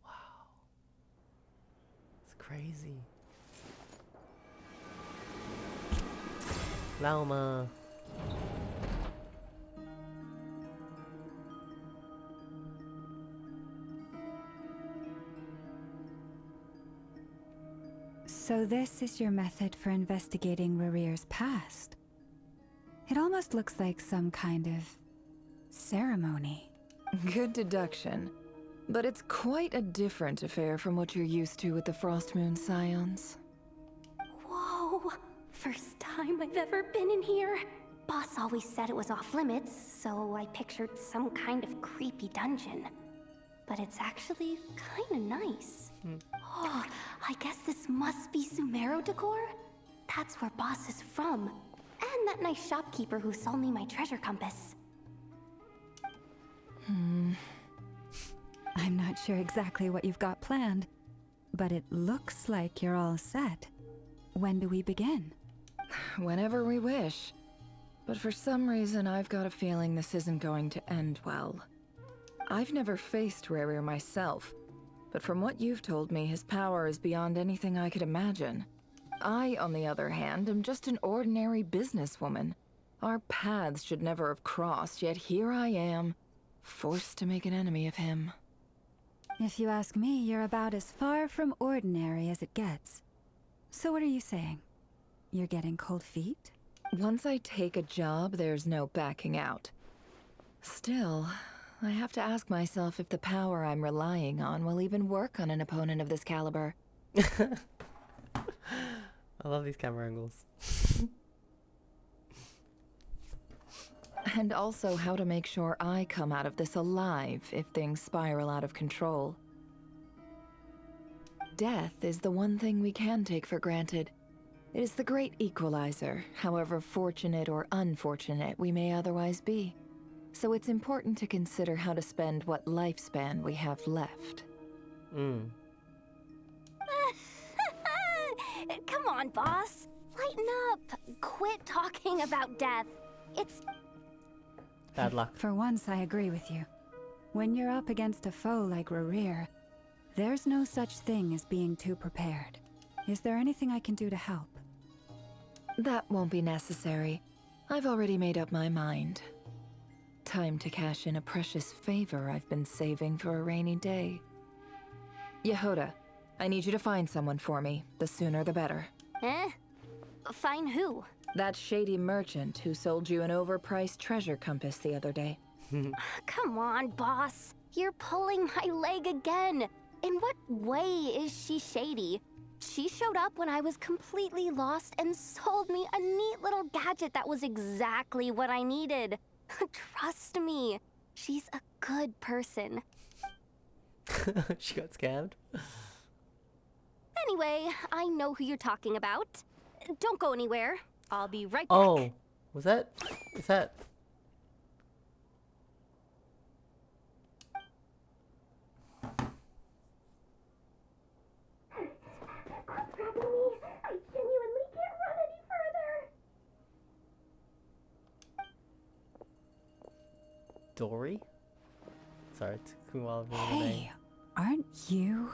Wow. It's crazy. Lauma. So this is your method for investigating Rarir's past. It almost looks like some kind of ceremony. Good deduction. But it's quite a different affair from what you're used to with the Frost Moon Scions. Whoa! First time I've ever been in here. Boss always said it was off limits, so I pictured some kind of creepy dungeon. But it's actually kinda nice. Oh, I guess this must be Sumero decor? That's where Boss is from. And that nice shopkeeper who sold me my treasure compass. I'm not sure exactly what you've got planned, but it looks like you're all set. When do we begin? Whenever we wish. But for some reason, I've got a feeling this isn't going to end well. I've never faced Rarir myself, but from what you've told me, his power is beyond anything I could imagine. I, on the other hand, am just an ordinary businesswoman. Our paths should never have crossed, yet here I am, forced to make an enemy of him. If you ask me, you're about as far from ordinary as it gets. So what are you saying? You're getting cold feet? Once I take a job, there's no backing out. Still, I have to ask myself if the power I'm relying on will even work on an opponent of this caliber. I love these camera angles. And also how to make sure I come out of this alive if things spiral out of control. Death is the one thing we can take for granted. It is the great equalizer, however fortunate or unfortunate we may otherwise be. So it's important to consider how to spend what lifespan we have left. Come on, boss. Lighten up. Quit talking about death. It's... Bad luck. For once, I agree with you. When you're up against a foe like Rarir, there's no such thing as being too prepared. Is there anything I can do to help? That won't be necessary. I've already made up my mind. Time to cash in a precious favor I've been saving for a rainy day. Yehoda, I need you to find someone for me. The sooner the better. Eh? Find who? That shady merchant who sold you an overpriced treasure compass the other day. Come on, boss. You're pulling my leg again. In what way is she shady? She showed up when I was completely lost and sold me a neat little gadget that was exactly what I needed. Trust me, she's a good person. She got scammed. Anyway, I know who you're talking about. Don't go anywhere. I'll be right back. Oh, was that? Is that? Quit grabbing me. I genuinely can't run any further. Dory? Sorry, it's Kumar. Hey, aren't you?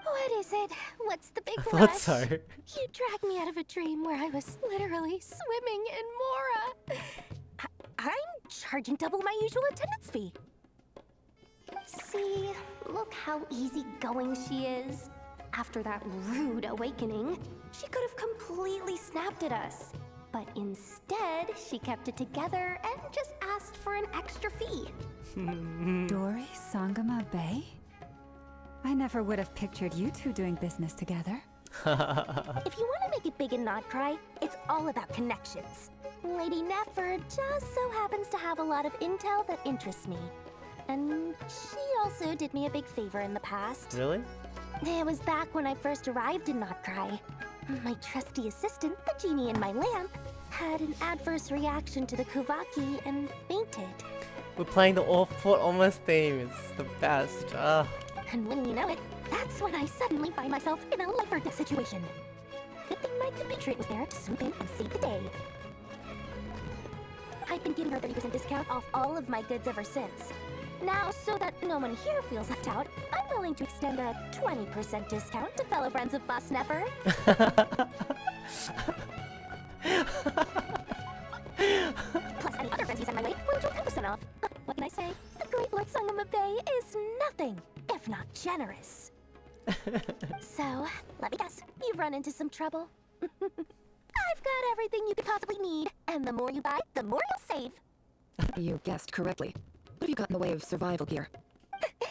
What is it? What's the big I rush? thought so. You dragged me out of a dream where I was literally swimming in Mora. I'm charging double my usual attendance fee. See, look how easygoing she is. After that rude awakening, she could have completely snapped at us. But instead, she kept it together and just asked for an extra fee. Dory Sangama Bay? I never would have pictured you two doing business together. If you want to make it big and not cry, it's all about connections. Lady Nefer just so happens to have a lot of intel that interests me. And she also did me a big favor in the past. Really? It was back when I first arrived in Not Cry. My trusty assistant, the genie in my lamp, had an adverse reaction to the Kuvaki and fainted. We're playing the Fort Almost theme. It's the best. And when you know it, that's when I suddenly find myself in a life or death situation. Good thing my compatriot was there to swoop in and save the day. I've been giving her 30% discount off all of my goods ever since. Now, so that no one here feels left out, I'm willing to extend a 20% discount to fellow friends of Boss Never. Plus any other friends you send my way will enjoy 10% off. What can I say? The Great Lord Sangama Bay is nothing if not generous. So, let me guess, you've run into some trouble? I've got everything you could possibly need, and the more you buy, the more you'll save. You guessed correctly. What have you got in the way of survival gear?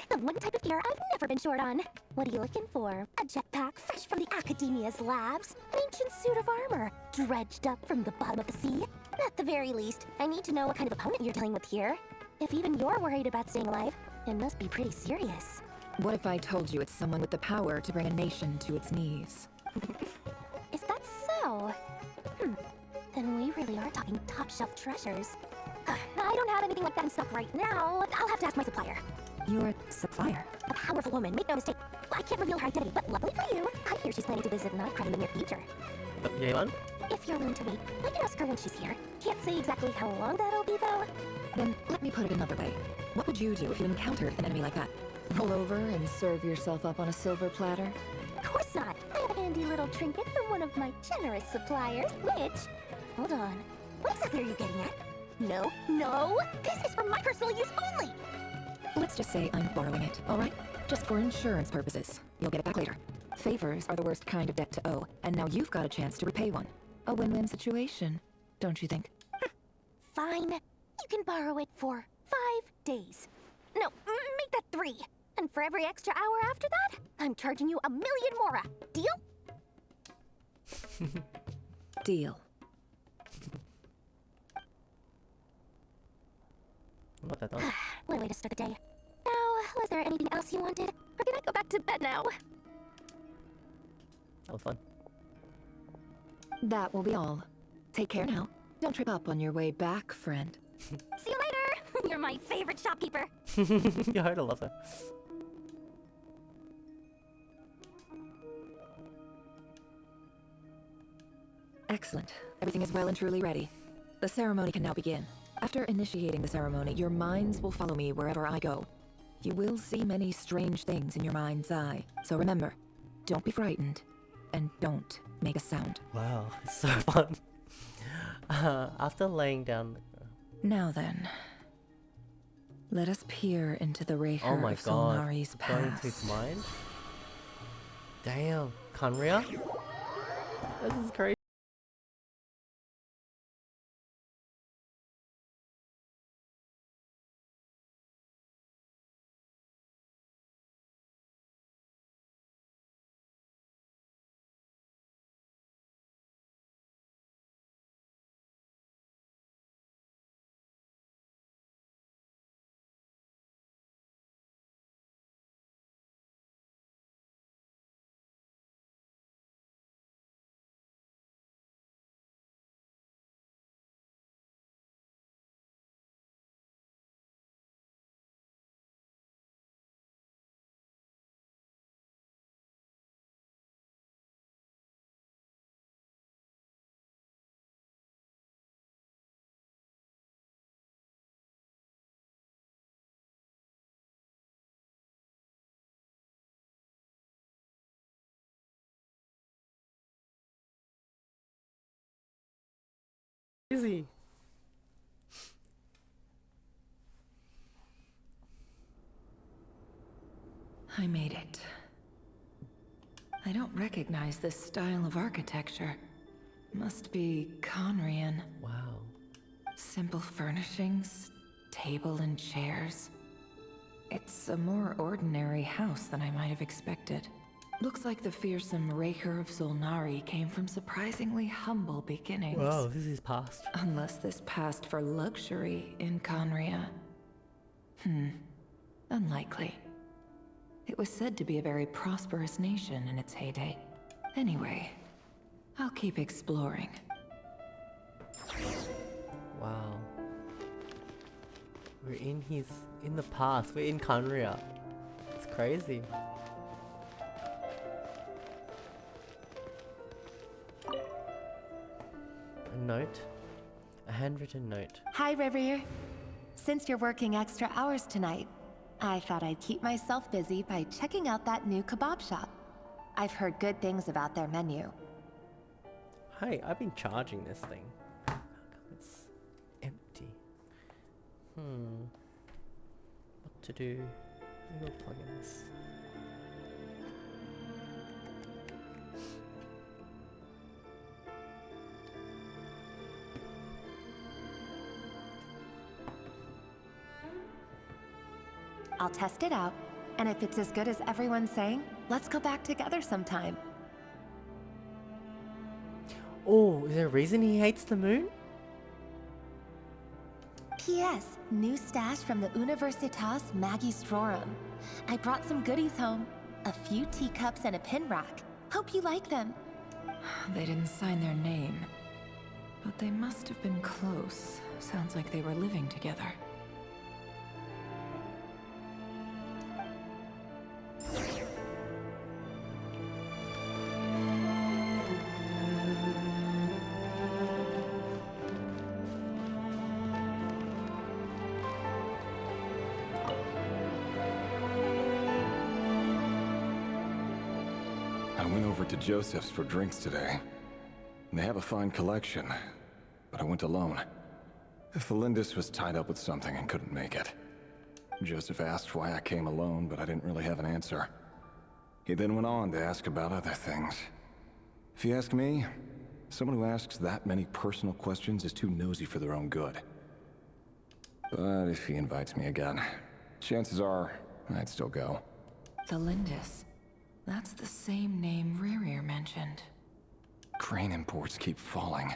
The one type of gear I've never been short on. What are you looking for? A jetpack fresh from the Academia's labs? An ancient suit of armor dredged up from the bottom of the sea? At the very least, I need to know what kind of opponent you're dealing with here. If even you're worried about staying alive, it must be pretty serious. What if I told you it's someone with the power to bring a nation to its knees? Is that so? Then we really are talking top-shelf treasures. I don't have anything like that in stock right now. I'll have to ask my supplier. Your supplier? A powerful woman, make no mistake. I can't reveal her identity, but luckily for you, I hear she's planning to visit Nightcrawler in the near future. Yelan? If you're willing to wait, I can ask her when she's here. Can't say exactly how long that'll be, though. Then let me put it another way. What would you do if you encountered an enemy like that? Roll over and serve yourself up on a silver platter? Of course not. I have a handy little trinket from one of my generous suppliers, which... Hold on. What exactly are you getting at? No, no! This is for my personal use only! Let's just say I'm borrowing it, alright? Just for insurance purposes. You'll get it back later. Favors are the worst kind of debt to owe, and now you've got a chance to repay one. A win-win situation, don't you think? Fine. You can borrow it for 5 days. No, make that 3. And for every extra hour after that, I'm charging you 1,000,000 Mora. Deal? Deal. What that done? What a way to start the day. Now, was there anything else you wanted? Or can I go back to bed now? That was fun. That will be all. Take care now. Don't trip up on your way back, friend. See you later! You're my favorite shopkeeper. Yeah, I love her. Excellent. Everything is well and truly ready. The ceremony can now begin. After initiating the ceremony, your minds will follow me wherever I go. You will see many strange things in your mind's eye. So remember, don't be frightened, and don't make a sound. Wow, it's so fun. After laying down... Now then, let us peer into the Reher Oh my of god, Solnari's going into past. his mind? Damn, Kanria? This is crazy. Easy. I made it. I don't recognize this style of architecture. Must be Conrian. Wow. Simple furnishings, table and chairs. It's a more ordinary house than I might have expected. Looks like the fearsome Raker of Zolnari came from surprisingly humble beginnings. Wow, this is past. Unless this passed for luxury in Conria. Unlikely. It was said to be a very prosperous nation in its heyday. Anyway, I'll keep exploring. Wow. We're in the past. We're in Conria. It's crazy. A note? A handwritten note. Hi, Revere. Since you're working extra hours tonight, I thought I'd keep myself busy by checking out that new kebab shop. I've heard good things about their menu. Hey, I've been charging this thing. How come it's empty? What to do? Maybe we'll plug in this. I'll test it out, and if it's as good as everyone's saying, let's go back together sometime. Oh, is there a reason he hates the moon? P.S. New stash from the Universitas Magistrorum. I brought some goodies home. A few teacups and a pin rack. Hope you like them. They didn't sign their name, but they must have been close. Sounds like they were living together. I went over to Joseph's for drinks today. They have a fine collection, but I went alone. Felindis was tied up with something and couldn't make it. Joseph asked why I came alone, but I didn't really have an answer. He then went on to ask about other things. If you ask me, someone who asks that many personal questions is too nosy for their own good. But if he invites me again, chances are I'd still go. Felindis. That's the same name Rerir mentioned. Crane imports keep falling.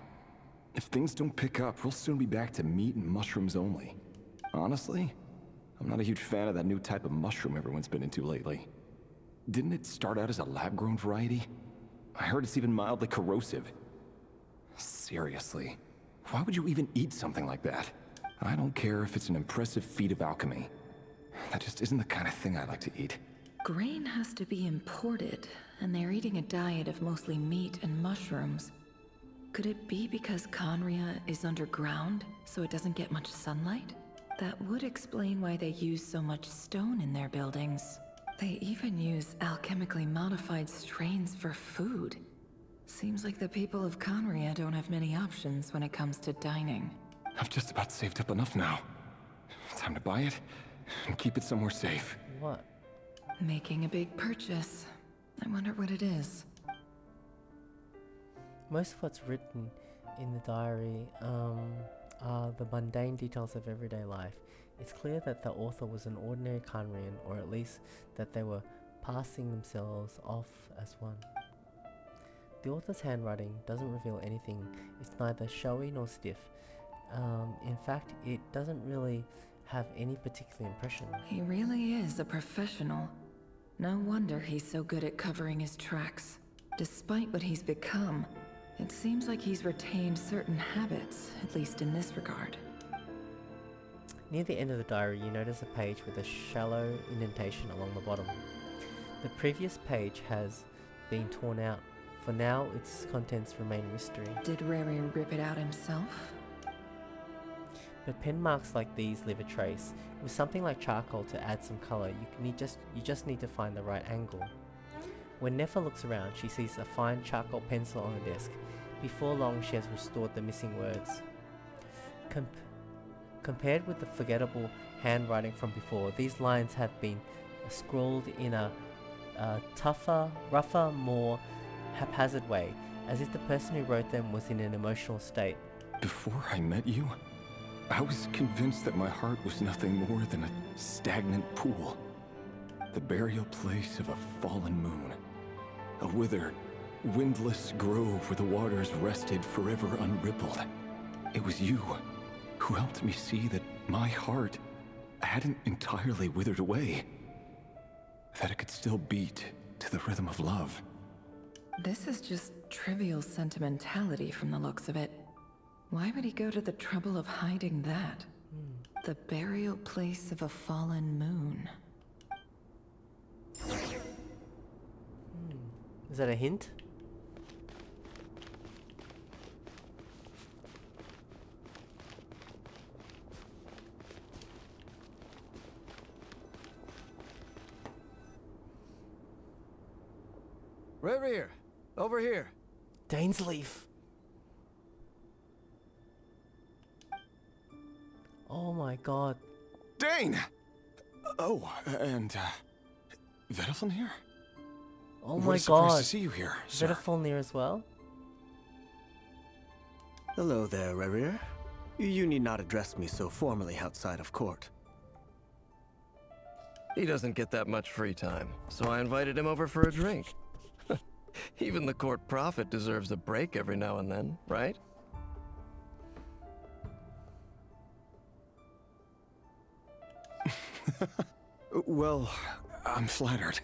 If things don't pick up, we'll soon be back to meat and mushrooms only. Honestly, I'm not a huge fan of that new type of mushroom everyone's been into lately. Didn't it start out as a lab-grown variety? I heard it's even mildly corrosive. Seriously, why would you even eat something like that? I don't care if it's an impressive feat of alchemy. That just isn't the kind of thing I like to eat. Grain has to be imported, and they're eating a diet of mostly meat and mushrooms. Could it be because Conria is underground, so it doesn't get much sunlight? That would explain why they use so much stone in their buildings. They even use alchemically modified strains for food. Seems like the people of Conria don't have many options when it comes to dining. I've just about saved up enough now. Time to buy it and keep it somewhere safe. What? Making a big purchase. I wonder what it is. Most of what's written in the diary are the mundane details of everyday life. It's clear that the author was an ordinary Conrian, or at least that they were passing themselves off as one. The author's handwriting doesn't reveal anything. It's neither showy nor stiff. In fact, it doesn't really have any particular impression. He really is a professional. No wonder he's so good at covering his tracks. Despite what he's become, it seems like he's retained certain habits, at least in this regard. Near the end of the diary, you notice a page with a shallow indentation along the bottom. The previous page has been torn out. For now, its contents remain a mystery. Did Rerir rip it out himself? But pen marks like these leave a trace. With something like charcoal to add some color, you just need to find the right angle. When Nefa looks around, she sees a fine charcoal pencil on the desk. Before long, she has restored the missing words. Compared with the forgettable handwriting from before, these lines have been scrawled in a tougher, rougher, more haphazard way, as if the person who wrote them was in an emotional state. Before I met you, I was convinced that my heart was nothing more than a stagnant pool. The burial place of a fallen moon. A withered, windless grove where the waters rested forever unrippled. It was you who helped me see that my heart hadn't entirely withered away. That it could still beat to the rhythm of love. This is just trivial sentimentality from the looks of it. Why would he go to the trouble of hiding that? The burial place of a fallen moon. Is that a hint? Rear, over here. Dainsleif. Oh my god. Dane! Oh, and, Vedaflin here? Oh What my a surprise god. to see you here, Is sir. that a Fulnir as well? Hello there, Rerir. You need not address me so formally outside of court. He doesn't get that much free time, so I invited him over for a drink. Even the court prophet deserves a break every now and then, right? Well, I'm flattered.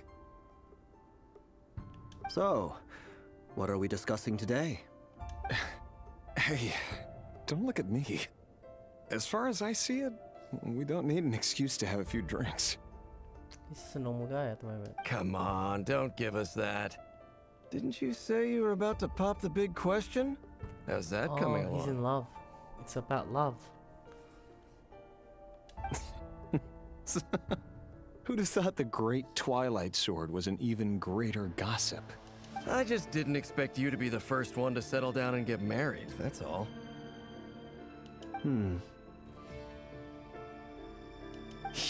So, what are we discussing today? Hey, don't look at me. As far as I see it, we don't need an excuse to have a few drinks. He's just a normal guy at the moment. Come on, don't give us that. Didn't you say you were about to pop the big question? How's that coming along? He's in love. It's about love. Who'd have thought the great Twilight Sword was an even greater gossip? I just didn't expect you to be the first one to settle down and get married, that's all.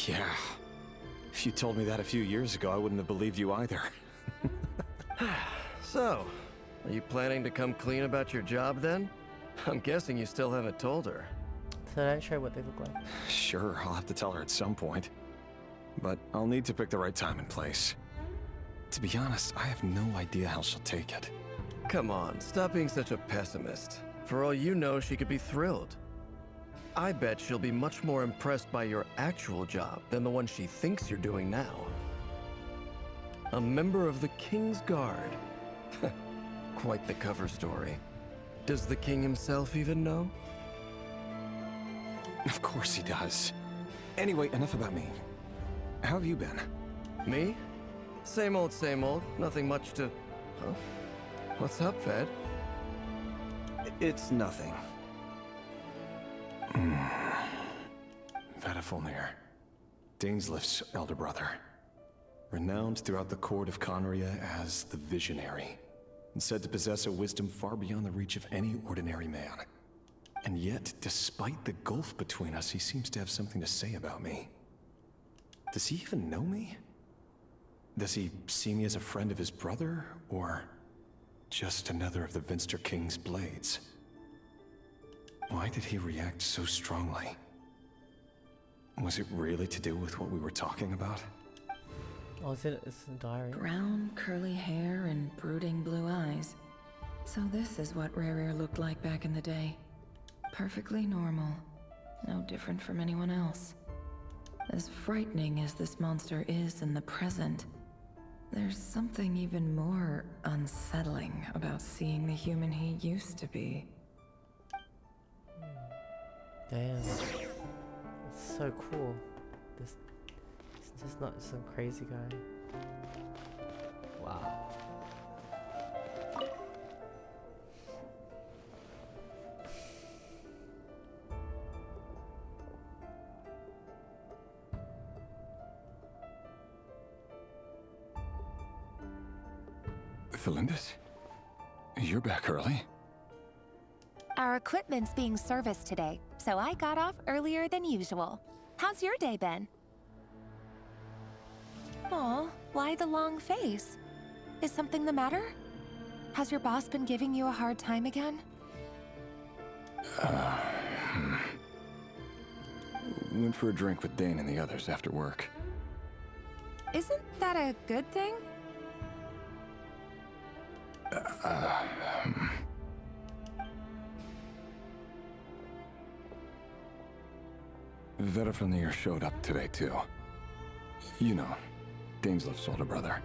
Yeah. If you told me that a few years ago, I wouldn't have believed you either. So, are you planning to come clean about your job then? I'm guessing you still haven't told her. So don't show what they look like. Sure, I'll have to tell her at some point. But I'll need to pick the right time and place. To be honest, I have no idea how she'll take it. Come on, stop being such a pessimist. For all you know, she could be thrilled. I bet she'll be much more impressed by your actual job than the one she thinks you're doing now. A member of the King's Guard. Quite the cover story. Does the king himself even know? Of course he does. Anyway, enough about me. How have you been? Me? Same old, nothing much to... Huh? What's up, Ved? It's nothing. Vedaflin, Dainsleif's elder brother. Renowned throughout the court of Conria as the Visionary, and said to possess a wisdom far beyond the reach of any ordinary man. And yet, despite the gulf between us, he seems to have something to say about me. Does he even know me? Does he see me as a friend of his brother, or just another of the Vinster King's blades? Why did he react so strongly? Was it really to do with what we were talking about? Oh, it's a diary. Brown, curly hair and brooding blue eyes. So this is what Rerir looked like back in the day. Perfectly normal. No different from anyone else. As frightening as this monster is in the present, there's something even more unsettling about seeing the human he used to be. Damn. It's so cool. This it's just not some crazy guy. Wow. Felindis? You're back early? Our Our equipment's being serviced today, so I got off earlier than usual. How's your day been? Aw, why the long face? Is something the matter? Has your boss been giving you a hard time again? Went for a drink with Dane and the others after work. Isn't that a good thing? Vedafilnir showed up today too. You know, Daneslif's older brother.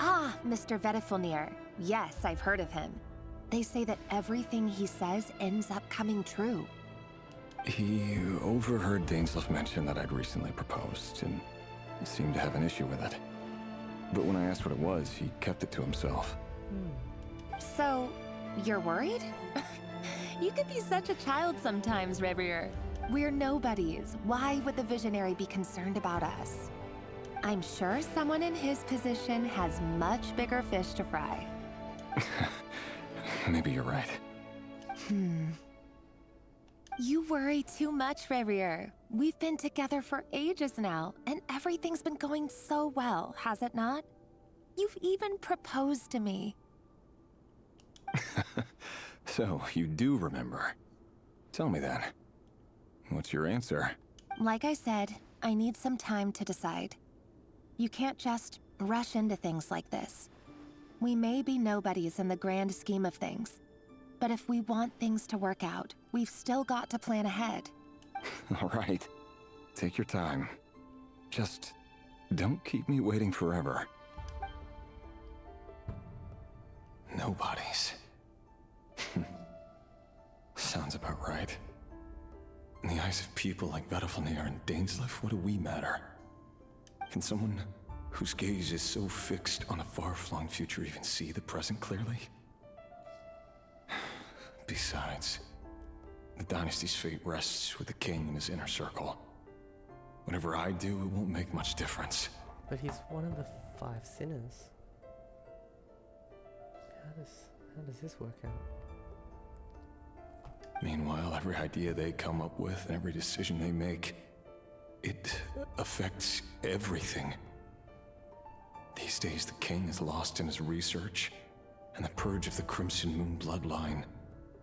Ah, Mr. Vedafilnir. Yes, I've heard of him. They say that everything he says ends up coming true. He overheard Daneslif mention that I'd recently proposed, and seemed to have an issue with it. But when I asked what it was, he kept it to himself. So, you're worried? You could be such a child sometimes, Revier. We're nobodies. Why would the Visionary be concerned about us? I'm sure someone in his position has much bigger fish to fry. Maybe you're right. You worry too much, Revier. We've been together for ages now, and everything's been going so well, has it not? You've even proposed to me. So, you do remember. Tell me then. What's your answer? Like I said, I need some time to decide. You can't just rush into things like this. We may be nobodies in the grand scheme of things, but if we want things to work out, we've still got to plan ahead. All right. Take your time. Just don't keep me waiting forever. Nobodies. Sounds about right. In the eyes of people like Vedafilnir and Daneslif, what do we matter? Can someone whose gaze is so fixed on a far-flung future even see the present clearly? Besides, the dynasty's fate rests with the king and his inner circle. Whatever I do, it won't make much difference. But he's one of the 5 sinners. How does this work out? Meanwhile, every idea they come up with and every decision they make, it affects everything. These days, the king is lost in his research, and the purge of the Crimson Moon bloodline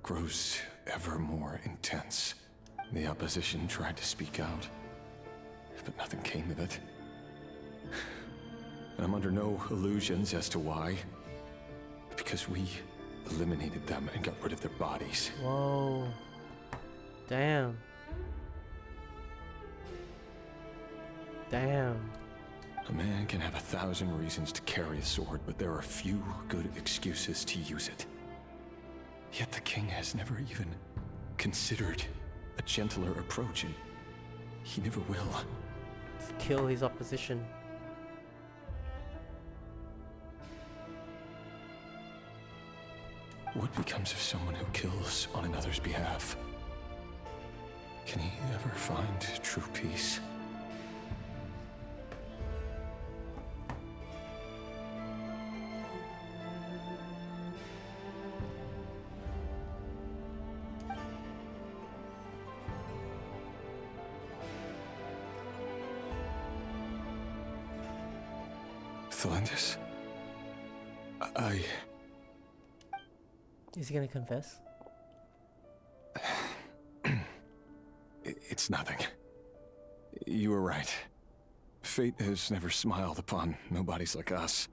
grows ever more intense. The opposition tried to speak out, but nothing came of it. And I'm under no illusions as to why. Because we eliminated them and got rid of their bodies. Whoa. Damn. Damn. A man can have 1,000 reasons to carry a sword, but there are few good excuses to use it. Yet the king has never even considered a gentler approach, and he never will. Just kill his opposition. What becomes of someone who kills on another's behalf? Can he ever find true peace? Thelindis? Is he gonna confess? It's nothing. You were right. Fate has never smiled upon nobodies like us.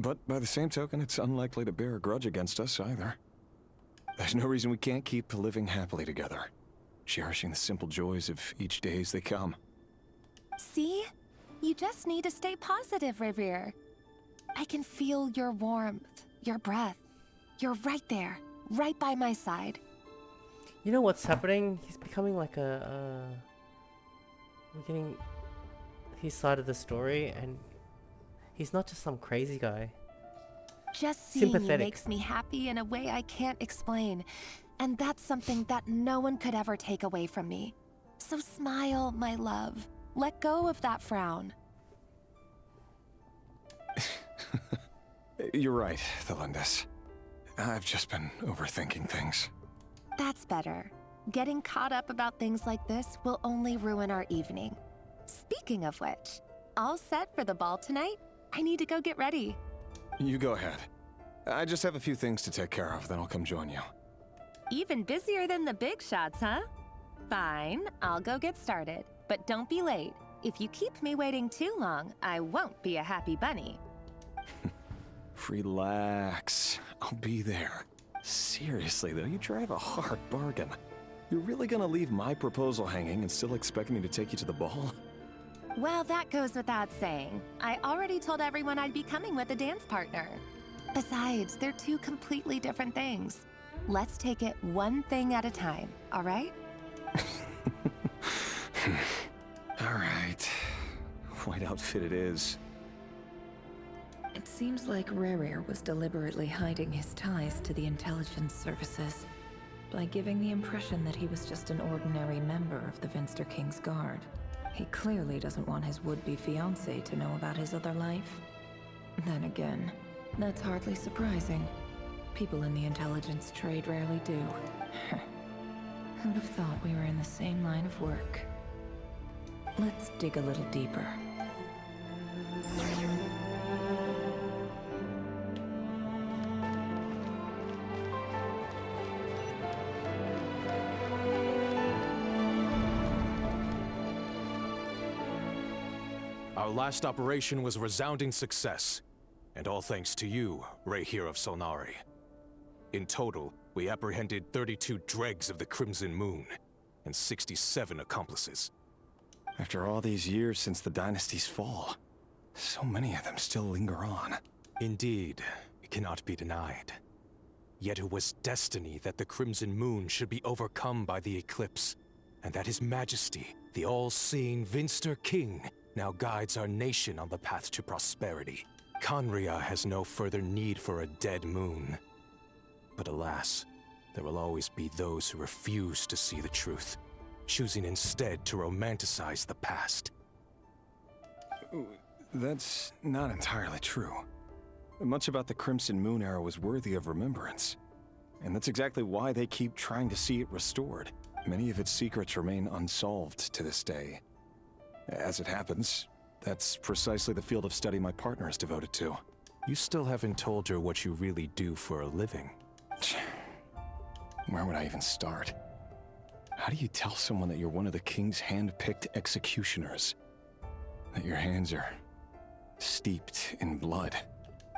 But by the same token, it's unlikely to bear a grudge against us either. There's no reason we can't keep living happily together, cherishing the simple joys of each day as they come. See? You just need to stay positive, Revier. I can feel your warmth, your breath. You're right there, right by my side. You know what's happening? He's becoming like we're getting his side of the story, and he's not just some crazy guy. Just seeing you Sympathetic. makes me happy in a way I can't explain. And that's something that no one could ever take away from me. So smile, my love. Let go of that frown. You're right, Thelindis. I've just been overthinking things. That's better. Getting caught up about things like this will only ruin our evening. Speaking of which, all set for the ball tonight? I need to go get ready. You go ahead. I just have a few things to take care of, then I'll come join you. Even busier than the big shots, huh? Fine, I'll go get started. But don't be late. If you keep me waiting too long, I won't be a happy bunny. Relax. I'll be there. Seriously, though, you drive a hard bargain. You're really gonna leave my proposal hanging and still expect me to take you to the ball? Well, that goes without saying. I already told everyone I'd be coming with a dance partner. Besides, they're two completely different things. Let's take it one thing at a time, all right? All right. White outfit it is. It seems like Rerir was deliberately hiding his ties to the intelligence services by giving the impression that he was just an ordinary member of the Vinster King's Guard. He clearly doesn't want his would-be fiancée to know about his other life. Then again, that's hardly surprising. People in the intelligence trade rarely do. Who'd have thought we were in the same line of work? Let's dig a little deeper. Our last operation was a resounding success, and all thanks to you, Rahier of Solnari. In total, we apprehended 32 dregs of the Crimson Moon, and 67 accomplices. After all these years since the dynasty's fall, so many of them still linger on. Indeed, it cannot be denied. Yet it was destiny that the Crimson Moon should be overcome by the eclipse, and that His Majesty, the all-seeing Vinster King, now guides our nation on the path to prosperity. Khanria has no further need for a dead moon. But alas, there will always be those who refuse to see the truth, choosing instead to romanticize the past. That's not entirely true. Much about the Crimson Moon era was worthy of remembrance. And that's exactly why they keep trying to see it restored. Many of its secrets remain unsolved to this day. As it happens, that's precisely the field of study my partner is devoted to. You still haven't told her what you really do for a living. Where would I even start? How do you tell someone that you're one of the king's hand-picked executioners? That your hands are steeped in blood?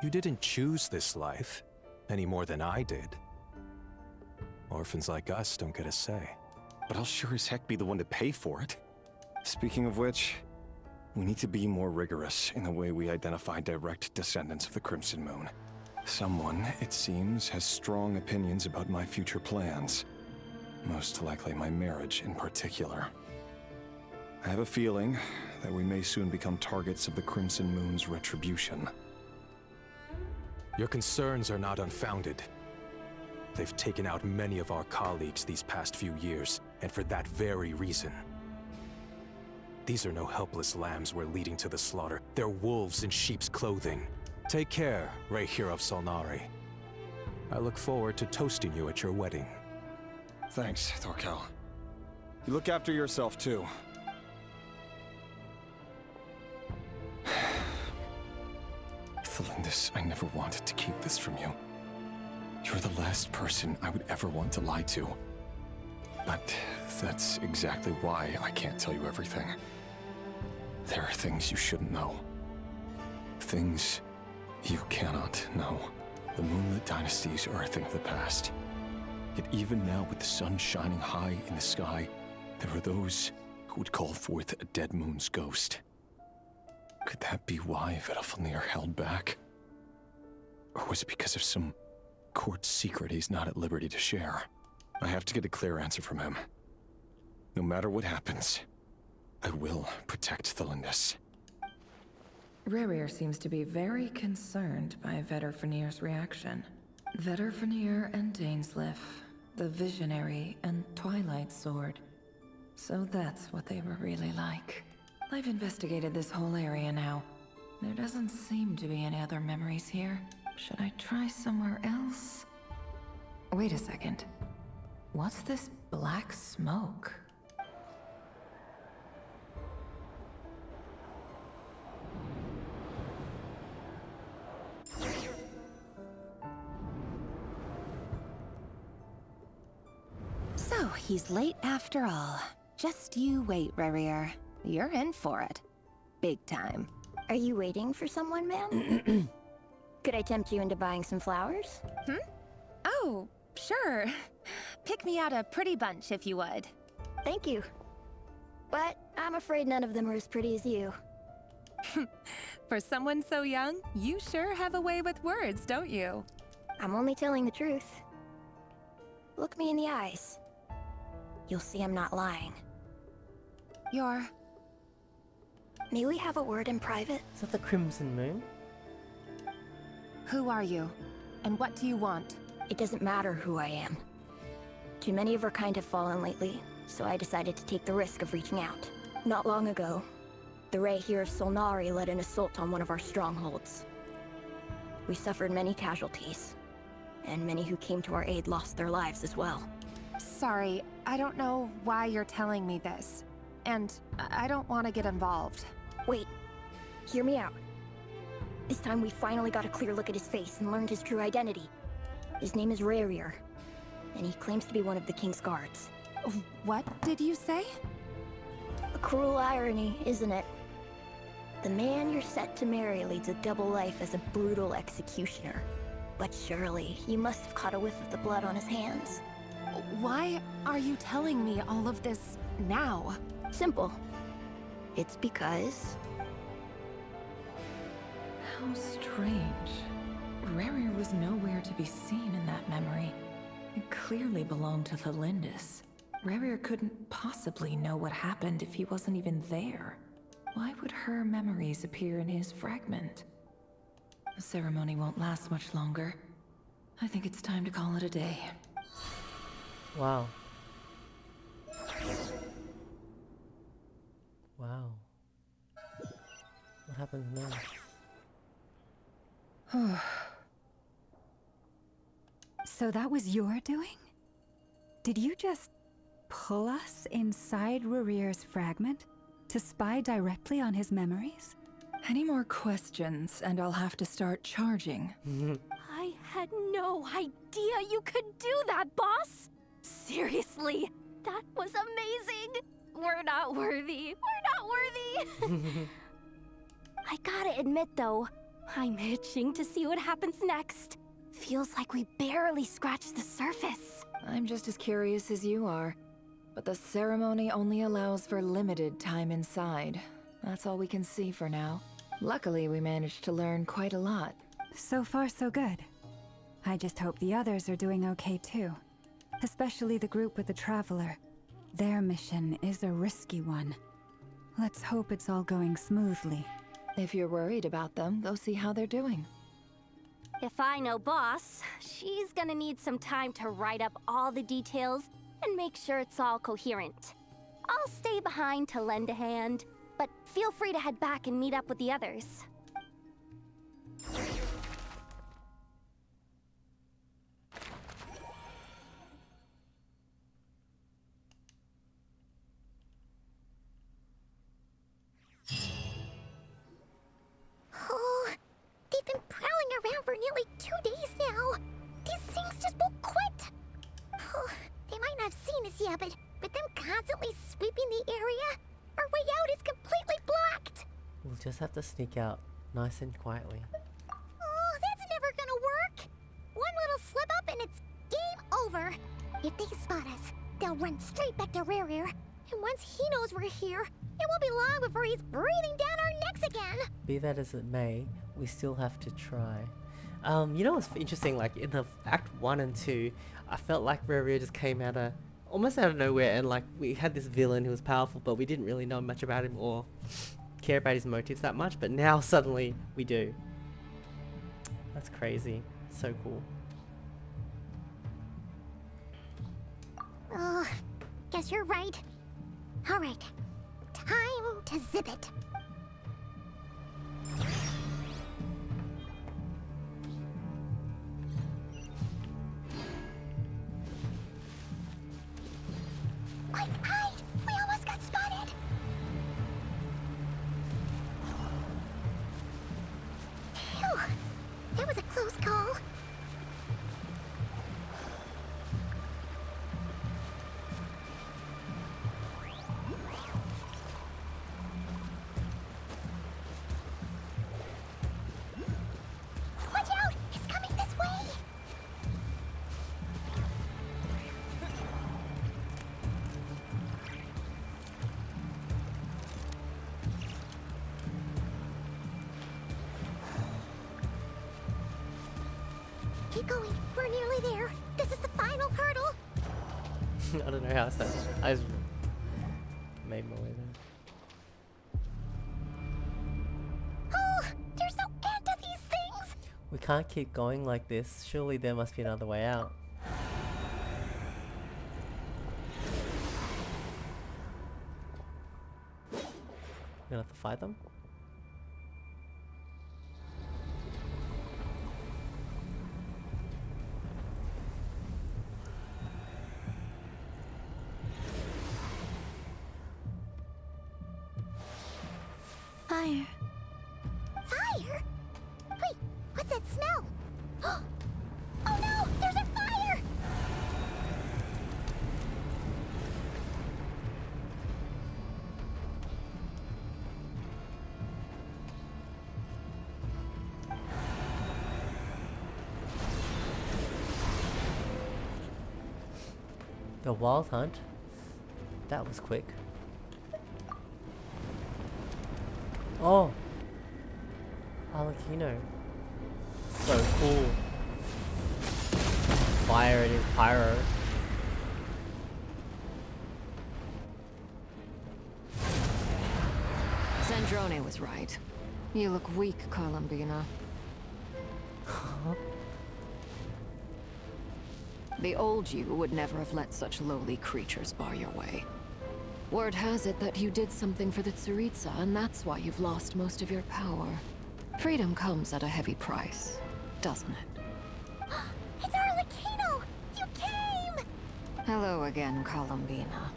You didn't choose this life, any more than I did. Orphans like us don't get a say. But I'll sure as heck be the one to pay for it. Speaking of which, we need to be more rigorous in the way we identify direct descendants of the Crimson Moon. Someone, it seems, has strong opinions about my future plans. Most likely my marriage in particular. I have a feeling that we may soon become targets of the Crimson Moon's retribution. Your concerns are not unfounded. They've taken out many of our colleagues these past few years, and for that very reason. These are no helpless lambs we're leading to the slaughter. They're wolves in sheep's clothing. Take care, Rahier of Solnari. I look forward to toasting you at your wedding. Thanks, Thorkel. You look after yourself, too. Thelindis, I never wanted to keep this from you. You're the last person I would ever want to lie to. But that's exactly why I can't tell you everything. There are things you shouldn't know. Things you cannot know. The moonlit dynasties are a thing of the past. Yet even now, with the sun shining high in the sky, there are those who would call forth a dead moon's ghost. Could that be why Vedalfnir held back? Or was it because of some court secret he's not at liberty to share? I have to get a clear answer from him. No matter what happens, I will protect Thelindis. Rerir seems to be very concerned by Vedalfnir's reaction. Vedalfnir and Dainsleif, the Visionary and Twilight Sword. So that's what they were really like. I've investigated this whole area now. There doesn't seem to be any other memories here. Should I try somewhere else? Wait a second. What's this black smoke? So, he's late after all. Just you wait, Rerir. You're in for it. Big time. Are you waiting for someone, ma'am? Could I tempt you into buying some flowers? Oh, sure. Pick me out a pretty bunch if you would. Thank you. But I'm afraid none of them are as pretty as you. For someone so young, you sure have a way with words, don't you? I'm only telling the truth. Look me in the eyes. You'll see I'm not lying. You're... May we have a word in private? Is that the Crimson Moon? Who are you? And what do you want? It doesn't matter who I am. Too many of our kind have fallen lately, so I decided to take the risk of reaching out. Not long ago, the Ray here of Solnari led an assault on one of our strongholds. We suffered many casualties, and many who came to our aid lost their lives as well. Sorry, I don't know why you're telling me this. And I don't want to get involved. Wait, hear me out. This time we finally got a clear look at his face and learned his true identity. His name is Rerir, and he claims to be one of the King's guards. What did you say? A cruel irony, isn't it? The man you're set to marry leads a double life as a brutal executioner. But surely, you must have caught a whiff of the blood on his hands. Why are you telling me all of this now? Simple. It's because... How strange. Rerir was nowhere to be seen in that memory. It clearly belonged to Felindis. Rerir couldn't possibly know what happened if he wasn't even there. Why would her memories appear in his fragment? The ceremony won't last much longer. I think it's time to call it a day. Wow. Wow. What happens now? So that was your doing? Did you just pull us inside Rerir's fragment to spy directly on his memories? Any more questions, and I'll have to start charging. I had no idea you could do that, boss! Seriously, that was amazing! We're not worthy. We're not worthy! I gotta admit, though, I'm itching to see what happens next. Feels like we barely scratched the surface. I'm just as curious as you are. But the ceremony only allows for limited time inside. That's all we can see for now. Luckily, we managed to learn quite a lot. So far, so good. I just hope the others are doing okay too. Especially the group with the Traveler. Their mission is a risky one. Let's hope it's all going smoothly. If you're worried about them, go see how they're doing. If I know boss, she's gonna need some time to write up all the details and make sure it's all coherent. I'll stay behind to lend a hand, but feel free to head back and meet up with the others. Oh, they've been prowling around for nearly 2 days now. These things just won't quit. Oh, they might not have seen us yet, but them constantly sweeping the area, our way out is completely blocked. We'll just have to sneak out nice and quietly. Oh, that's never gonna work. One little slip up and it's game over. If they spot us, they'll run straight back to Rerir. And once he knows we're here, it won't be long before he's breathing down our necks again. Be that as it may, we still have to try. You know what's interesting? Like in the Act 1 and 2, I felt like Rerir just came almost out of nowhere, and like we had this villain who was powerful, but we didn't really know much about him or care about his motives that much. But now suddenly we do. That's crazy. So cool. Oh, guess you're right. All right, time to zip it. Quick, hide! We almost got spotted! Phew! That was a close call. Watch out! It's coming this way! Keep going. We're nearly there. This is the final hurdle. I don't know how I said it. I just made my way there. Oh, there's no end to these things. We can't keep going like this. Surely there must be another way out. We're gonna have to fight them? Fire. Fire? Wait, what's that smell? Oh no, there's a fire! The wild hunt? That was quick. Oh! Arlecchino. So cool. Fire and his pyro. Zandrone was right. You look weak, Columbina. The old you would never have let such lowly creatures bar your way. Word has it that you did something for the Tsaritsa, and that's why you've lost most of your power. Freedom comes at a heavy price, doesn't it? It's Arlecchino! You came! Hello again, Columbina.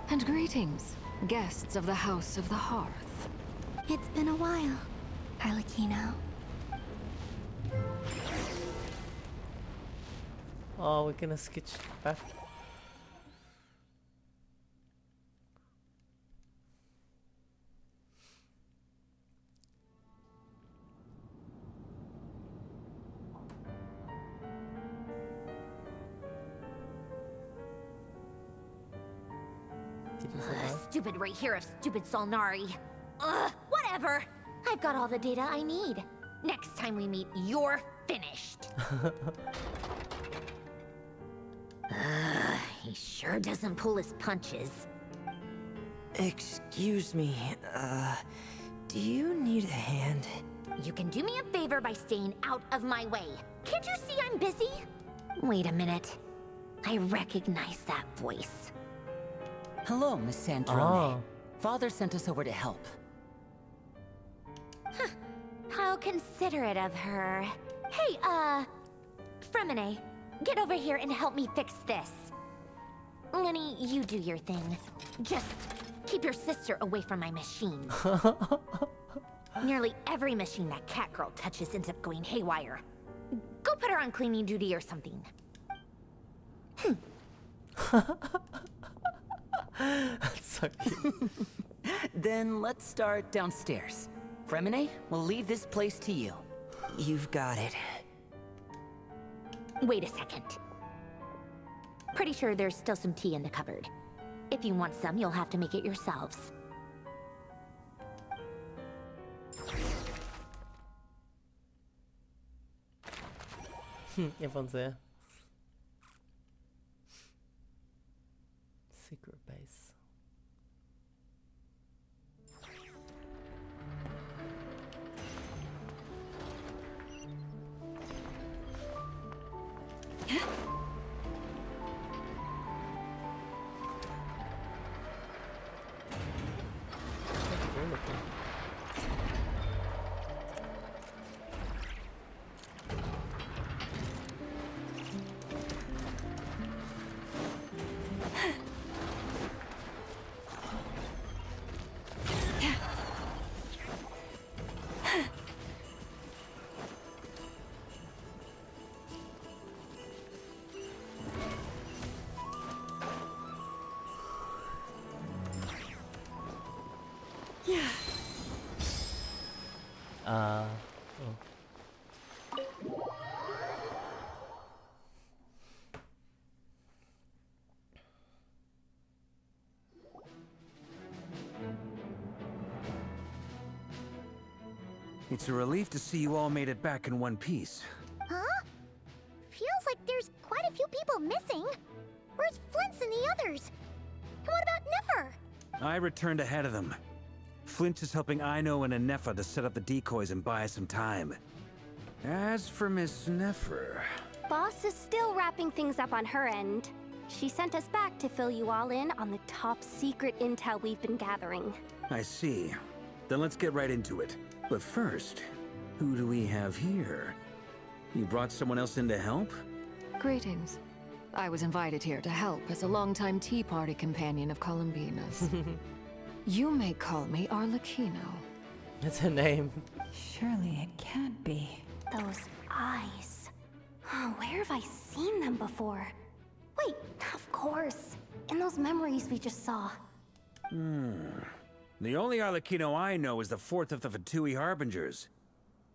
And greetings, guests of the House of the Hearth. It's been a while, Arlecchino. Oh, we're gonna sketch back. Stupid right here of stupid Solnari. Ugh, whatever. I've got all the data I need. Next time we meet, you're finished. He sure doesn't pull his punches. Excuse me, do you need a hand? You can do me a favor by staying out of my way. Can't you see I'm busy? Wait a minute. I recognize that voice. Hello, Miss Sandrone. Father sent us over to help. Huh. How considerate of her. Hey, Fremine, get over here and help me fix this. Lenny, you do your thing. Just keep your sister away from my machines. Nearly every machine that cat girl touches ends up going haywire. Go put her on cleaning duty or something. That's so cute. Then let's start downstairs. Fremine, we'll leave this place to you. You've got it. Wait a second. Pretty sure there's still some tea in the cupboard. If you want some, you'll have to make it yourselves. Everyone's there. Secret base. Oh. It's a relief to see you all made it back in one piece. Huh? Feels like there's quite a few people missing. Where's Flint's and the others? And what about Nefer? I returned ahead of them. Flint is helping Aino and Anefa to set up the decoys and buy us some time. As for Miss Nefer... Boss is still wrapping things up on her end. She sent us back to fill you all in on the top secret intel we've been gathering. I see. Then let's get right into it. But first, who do we have here? You brought someone else in to help? Greetings. I was invited here to help as a longtime Tea Party companion of Columbina's. You may call me Arlecchino. That's her name. Surely it can't be. Those eyes. Oh, where have I seen them before? Wait, of course. In those memories we just saw. The only Arlecchino I know is the fourth of the Fatui Harbingers.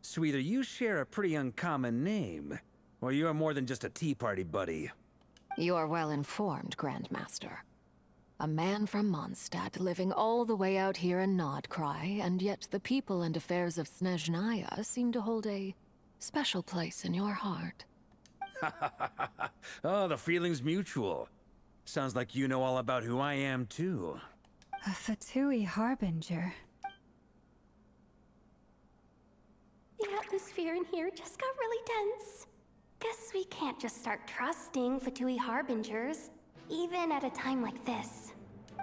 So either you share a pretty uncommon name, or you're more than just a Tea Party buddy. You're well informed, Grandmaster. A man from Mondstadt living all the way out here in Nordkrai, and yet the people and affairs of Snezhnaya seem to hold a special place in your heart. Oh, the feeling's mutual. Sounds like you know all about who I am, too. A Fatui Harbinger. The atmosphere in here just got really tense. Guess we can't just start trusting Fatui Harbingers, even at a time like this.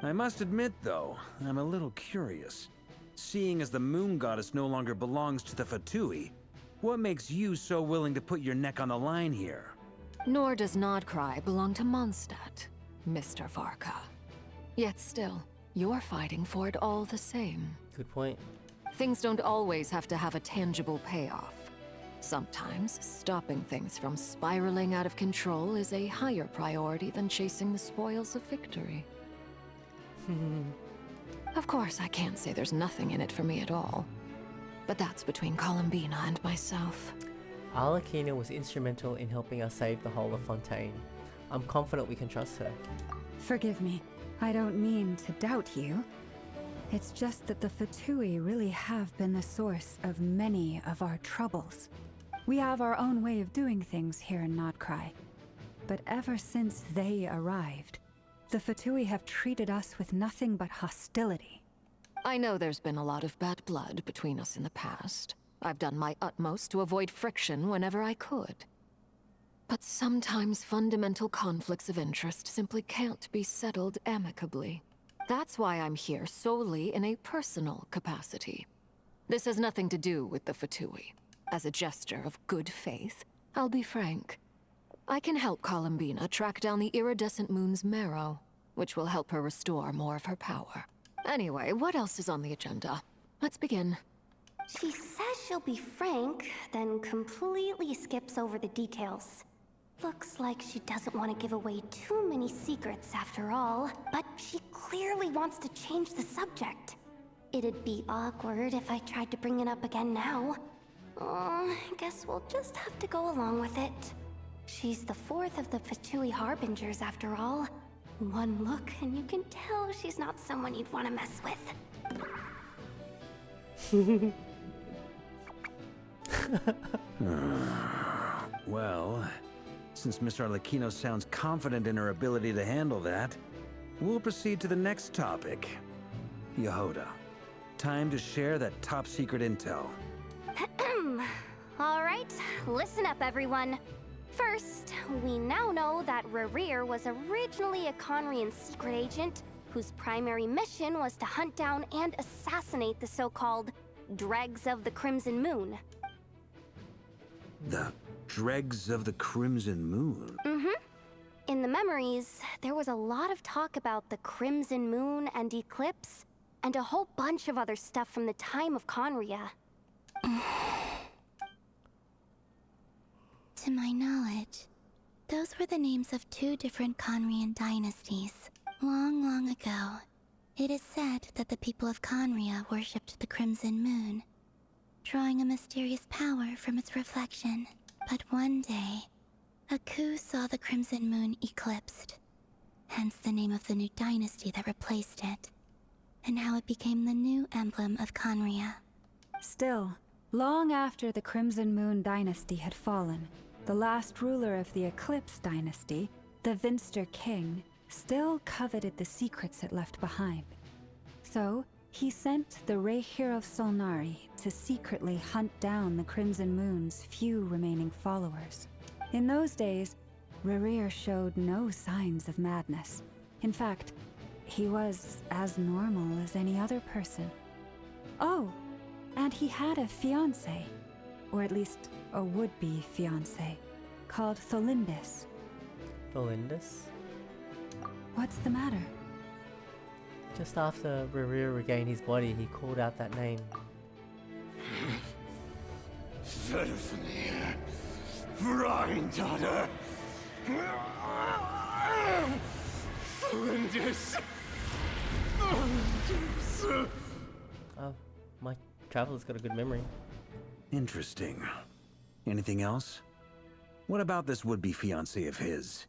I must admit, though, I'm a little curious. Seeing as the Moon Goddess no longer belongs to the Fatui, what makes you so willing to put your neck on the line here? Nor does Nordkrai belong to Mondstadt, Mr. Varka. Yet still, you're fighting for it all the same. Good point. Things don't always have to have a tangible payoff. Sometimes, stopping things from spiraling out of control is a higher priority than chasing the spoils of victory. Of course, I can't say there's nothing in it for me at all. But that's between Columbina and myself. Arlecchino was instrumental in helping us save the whole of Fontaine. I'm confident we can trust her. Forgive me. I don't mean to doubt you. It's just that the Fatui really have been the source of many of our troubles. We have our own way of doing things here in Nordkrai. But ever since they arrived, the Fatui have treated us with nothing but hostility. I know there's been a lot of bad blood between us in the past. I've done my utmost to avoid friction whenever I could. But sometimes fundamental conflicts of interest simply can't be settled amicably. That's why I'm here solely in a personal capacity. This has nothing to do with the Fatui. As a gesture of good faith, I'll be frank. I can help Columbina track down the iridescent moon's marrow, which will help her restore more of her power. Anyway, what else is on the agenda? Let's begin. She says she'll be frank, then completely skips over the details. Looks like she doesn't want to give away too many secrets after all, but she clearly wants to change the subject. It'd be awkward if I tried to bring it up again now. I guess we'll just have to go along with it. She's the fourth of the Fatui Harbingers after all. One look and you can tell she's not someone you'd want to mess with. Well, since Miss Arlecchino sounds confident in her ability to handle that, we'll proceed to the next topic. Yehoda, time to share that top secret intel. Alright, listen up everyone. First, we now know that Rerir was originally a Conrian secret agent whose primary mission was to hunt down and assassinate the so-called Dregs of the Crimson Moon. The Dregs of the Crimson Moon? In the memories, there was a lot of talk about the Crimson Moon and Eclipse, and a whole bunch of other stuff from the time of Conria. To my knowledge, those were the names of two different Conrian dynasties. Long, long ago, It is said that the people of Conria worshipped the Crimson Moon, drawing a mysterious power from its reflection. But one day, a coup saw the Crimson Moon eclipsed, hence the name of the new dynasty that replaced it, and how it became the new emblem of Conria. Still, long after the Crimson Moon dynasty had fallen, the last ruler of the Eclipse dynasty, the Vinster King, still coveted the secrets it left behind. So, he sent the Rehir of Solnari to secretly hunt down the Crimson Moon's few remaining followers. In those days, Rerir showed no signs of madness. In fact, he was as normal as any other person. Oh, and he had a fiancé, or at least a would-be fiancé, called Tholindis. Tholindis? What's the matter? Just after Rerir regained his body, he called out that name. Verfnir, Vreindaughter, Flinders. Oh, my traveler's got a good memory. Interesting. Anything else? What about this would-be fiancé of his?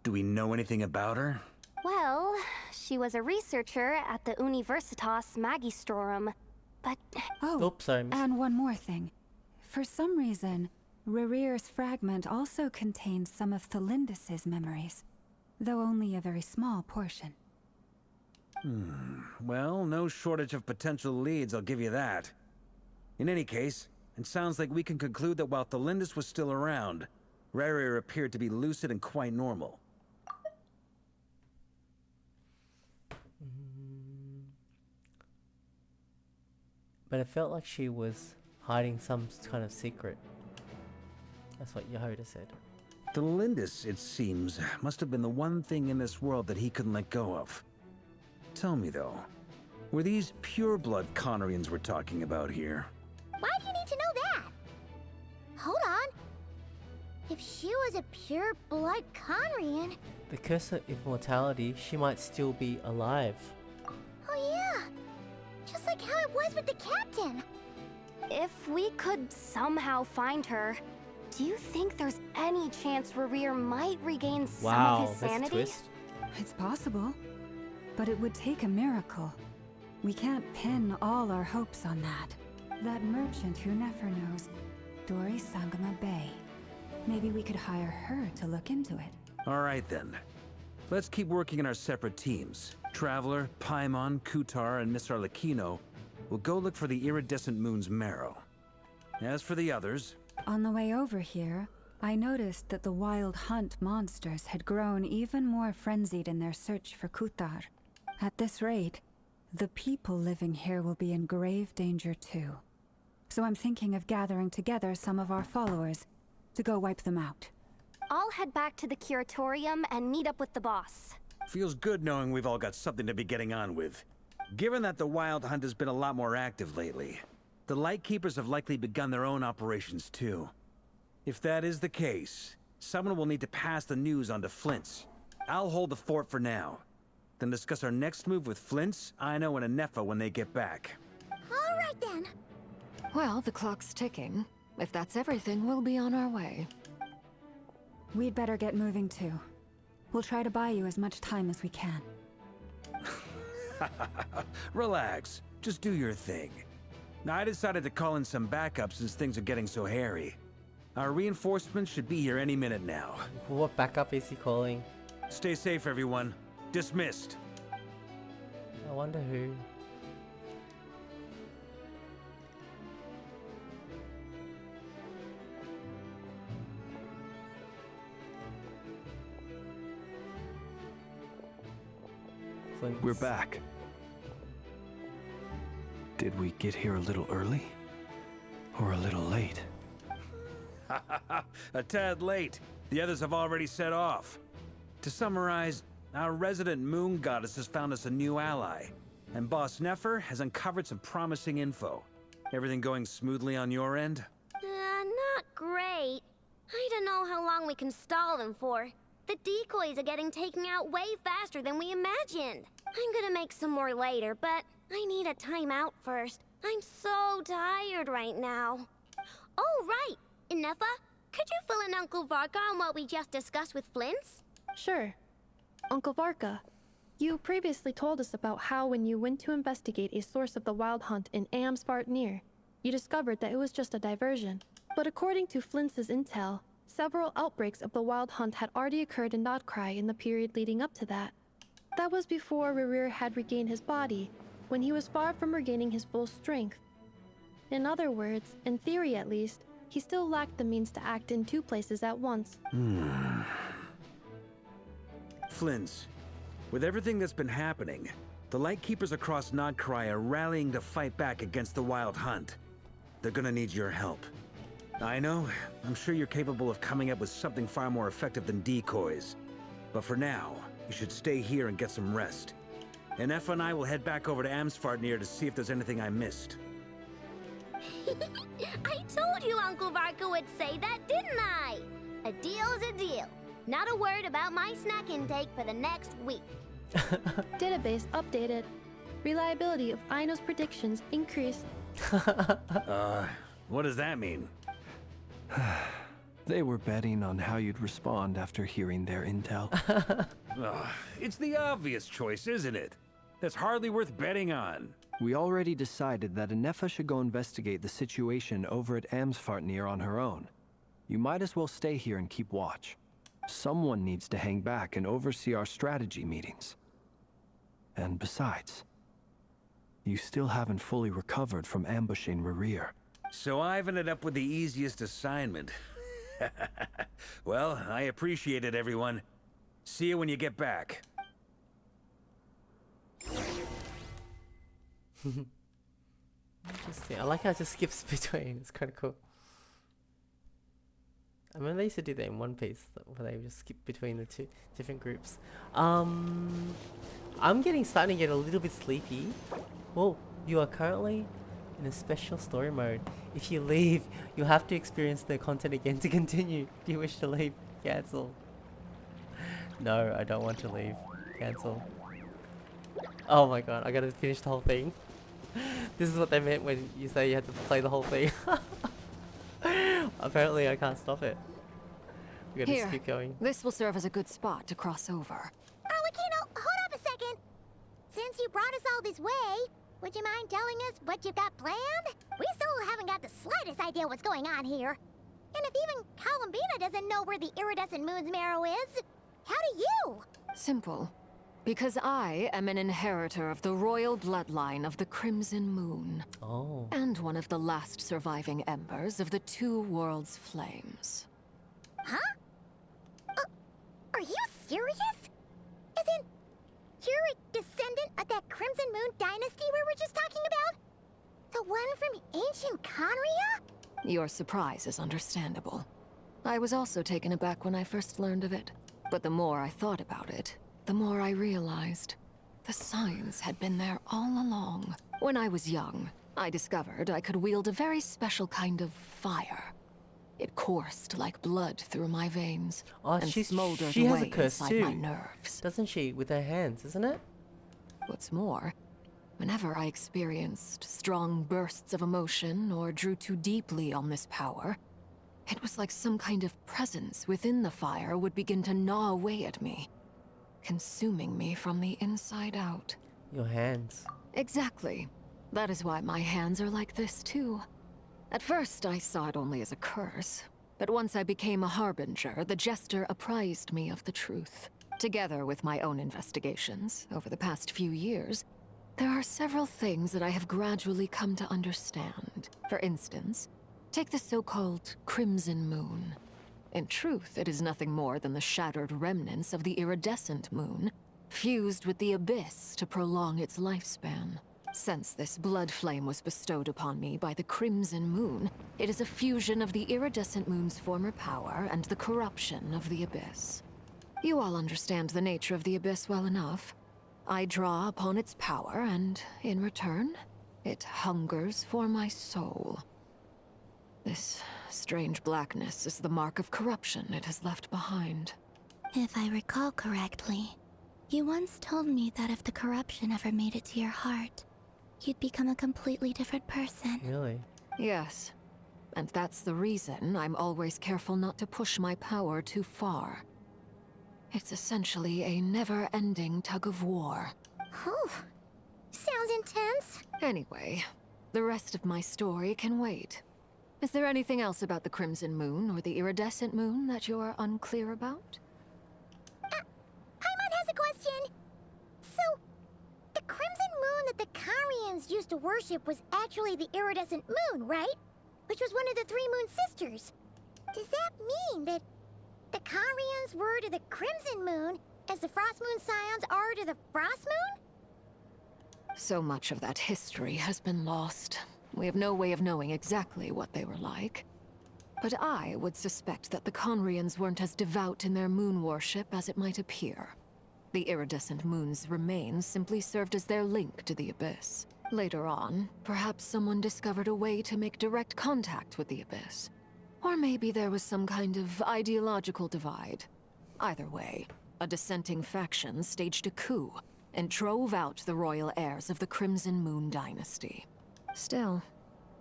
Do we know anything about her? Well, she was a researcher at the Universitas Magistrorum, but... Oh, oops, sorry. And one more thing. For some reason, Rerir's fragment also contains some of Tholindis' memories, though only a very small portion. Well, no shortage of potential leads, I'll give you that. In any case, it sounds like we can conclude that while Tholindis was still around, Rerir appeared to be lucid and quite normal. But it felt like she was hiding some kind of secret. That's what Yehoda said. Tholindis, it seems, must have been the one thing in this world that he couldn't let go of. Tell me though, were these pure-blood Conrians we're talking about here? Why do you need to know that? Hold on. If she was a pure-blood Conrian... The curse of immortality, she might still be alive. Oh yeah! Just like how it was with the captain! if we could somehow find her, do you think there's any chance Rerir might regain some of his sanity? That's a twist. It's possible, but it would take a miracle. We can't pin all our hopes on that. That merchant who never knows, Dori Sangama Bay. Maybe we could hire her to look into it. All right then. Let's keep working in our separate teams. Traveler, Paimon, Kutar, and Miss Arlecchino will go look for the iridescent moon's marrow. As for the others... On the way over here, I noticed that the wild hunt monsters had grown even more frenzied in their search for Kutar. At this rate, the people living here will be in grave danger too. So I'm thinking of gathering together some of our followers to go wipe them out. I'll head back to the curatorium and meet up with the boss. Feels good knowing we've all got something to be getting on with. Given that the Wild Hunt has been a lot more active lately, the Lightkeepers have likely begun their own operations too. If that is the case, someone will need to pass the news on to Flint's. I'll hold the fort for now, then discuss our next move with Flint's, Aino, and Anefa when they get back. All right then. Well, the clock's ticking. If that's everything, we'll be on our way. We'd better get moving too. We'll try to buy you as much time as we can. Relax. Just do your thing. Now, I decided to call in some backup since things are getting so hairy. Our reinforcements should be here any minute now. What backup is he calling? Stay safe, everyone. Dismissed. I wonder who. We're back. Did we get here a little early? Or a little late? A tad late. The others have already set off. To summarize, our resident moon goddess has found us a new ally, and Boss Nefer has uncovered some promising info. Everything going smoothly on your end? Not great. I don't know how long we can stall them for. The decoys are getting taken out way faster than we imagined. I'm gonna make some more later, but I need a timeout first. I'm so tired right now. Oh, right! Inefa, could you fill in Uncle Varka on what we just discussed with Flint's? Sure. Uncle Varka, you previously told us about how when you went to investigate a source of the wild hunt in Amsvartnir, you discovered that it was just a diversion. But according to Flintz's intel, several outbreaks of the wild hunt had already occurred in Nodkrai in the period leading up to that. That was before Rerir had regained his body, when he was far from regaining his full strength. In other words, in theory at least, he still lacked the means to act in two places at once. Flint's, with everything that's been happening, the Lightkeepers across Nodkrai are rallying to fight back against the Wild Hunt. They're gonna need your help. I know, I'm sure you're capable of coming up with something far more effective than decoys. But for now, you should stay here and get some rest. And Effa and I will head back over to Amsvartnir to see if there's anything I missed. I told you Uncle Varka would say that, didn't I? A deal's a deal. Not a word about my snack intake for the next week. Database updated. Reliability of Aino's predictions increased. What does that mean? They were betting on how you'd respond after hearing their intel. It's the obvious choice, isn't it? That's hardly worth betting on. We already decided that Inefa should go investigate the situation over at Amsvartnir on her own. You might as well stay here and keep watch. Someone needs to hang back and oversee our strategy meetings. And besides, you still haven't fully recovered from ambushing Rerir. So I've ended up with the easiest assignment. Well, I appreciate it, everyone. See you when you get back. Interesting. I like how it just skips between. It's kind of cool. I mean, they used to do that in One Piece, where they would just skip between the two different groups. I'm starting to get a little bit sleepy. Well, you are currently in a special story mode. If you leave, you'll have to experience the content again to continue. Do you wish to leave? Cancel. No, I don't want to leave. Cancel. Oh my god, I gotta finish the whole thing. This is what they meant when you say you had to play the whole thing. Apparently I can't stop it. We gotta just keep going. This will serve as a good spot to cross over. Arlecchino, hold up a second. Since you brought us all this way, would you mind telling us what you've got planned? We still haven't got the slightest idea what's going on here. And if even Columbina doesn't know where the iridescent moon's marrow is, how do you? Simple. Because I am an inheritor of the royal bloodline of the Crimson Moon. Oh. And one of the last surviving embers of the Two Worlds' flames. Huh? Are you serious? Isn't you're a descendant of that Crimson Moon dynasty we were just talking about? The one from ancient Conria? Your surprise is understandable. I was also taken aback when I first learned of it. But the more I thought about it, the more I realized the signs had been there all along. When I was young, I discovered I could wield a very special kind of fire. It coursed like blood through my veins and smoldered she has away a curse inside too, my nerves. doesn't she? With her hands, isn't it? What's more, whenever I experienced strong bursts of emotion or drew too deeply on this power, it was like some kind of presence within the fire would begin to gnaw away at me, consuming me from the inside out. Your hands. Exactly. That is why my hands are like this too. At first, I saw it only as a curse, but once I became a harbinger, the jester apprised me of the truth. Together with my own investigations over the past few years, there are several things that I have gradually come to understand. For instance, take the so-called Crimson Moon. In truth, it is nothing more than the shattered remnants of the iridescent moon, fused with the abyss to prolong its lifespan. Since this blood flame was bestowed upon me by the Crimson Moon, it is a fusion of the iridescent moon's former power and the corruption of the abyss. You all understand the nature of the abyss well enough. I draw upon its power, and in return, it hungers for my soul. This strange blackness is the mark of corruption it has left behind. If I recall correctly, You once told me that if the corruption ever made it to your heart, you'd become a completely different person. Really? Yes. And that's the reason I'm always careful not to push my power too far. It's essentially a never-ending tug of war. Oh, sounds intense. Anyway, the rest of my story can wait. Is there anything else about the Crimson Moon or the Iridescent Moon that you're unclear about? Paimon has a question. So, the crimson moon that the Karians used to worship was actually the iridescent moon, right? Which was one of the three moon sisters. Does that mean that the Karians were to the crimson moon as the frost moon scions are to the frost moon? So much of that history has been lost. We have no way of knowing exactly what they were like. But I would suspect that the Conrians weren't as devout in their moon worship as it might appear. The iridescent moon's remains simply served as their link to the Abyss. Later on, perhaps someone discovered a way to make direct contact with the Abyss. Or maybe there was some kind of ideological divide. Either way, a dissenting faction staged a coup and drove out the royal heirs of the Crimson Moon dynasty. Still,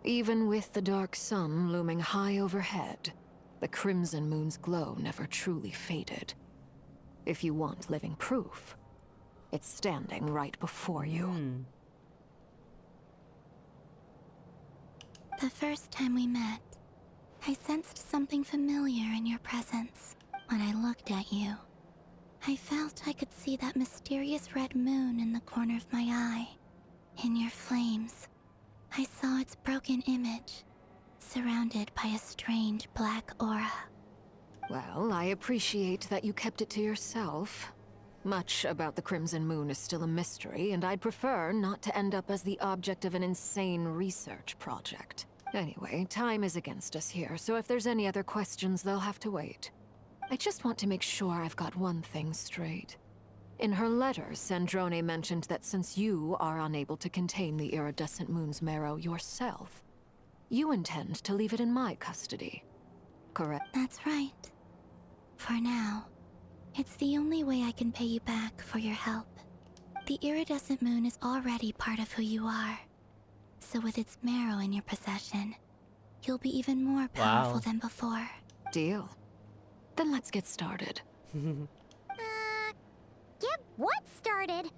even with the dark sun looming high overhead, the Crimson Moon's glow never truly faded. If you want living proof, it's standing right before you. The first time we met, I sensed something familiar in your presence. When I looked at you, I felt I could see that mysterious red moon in the corner of my eye. In your flames, I saw its broken image, surrounded by a strange black aura. Well, I appreciate that you kept it to yourself. Much about the Crimson Moon is still a mystery, and I'd prefer not to end up as the object of an insane research project. Anyway, time is against us here, so if there's any other questions, they'll have to wait. I just want to make sure I've got one thing straight. In her letter, Sandrone mentioned that since you are unable to contain the iridescent moon's marrow yourself, you intend to leave it in my custody. Correct? That's right. For now, it's the only way I can pay you back for your help. The iridescent moon is already part of who you are. So with its marrow in your possession, you'll be even more powerful than before. Deal. Then let's get started. Get what started?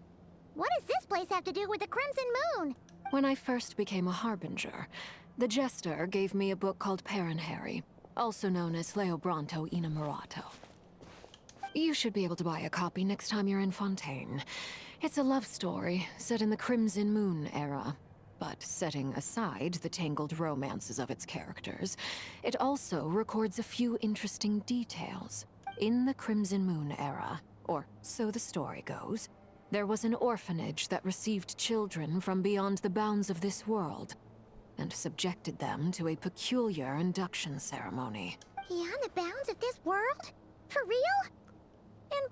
What does this place have to do with the Crimson Moon? When I first became a Harbinger, the Jester gave me a book called Paranhari, also known as Leobranto Innamorato. You should be able to buy a copy next time you're in Fontaine. It's a love story set in the Crimson Moon era. But setting aside the tangled romances of its characters, it also records a few interesting details. In the Crimson Moon era, or so the story goes, there was an orphanage that received children from beyond the bounds of this world, and subjected them to a peculiar induction ceremony. Beyond the bounds of this world? For real? And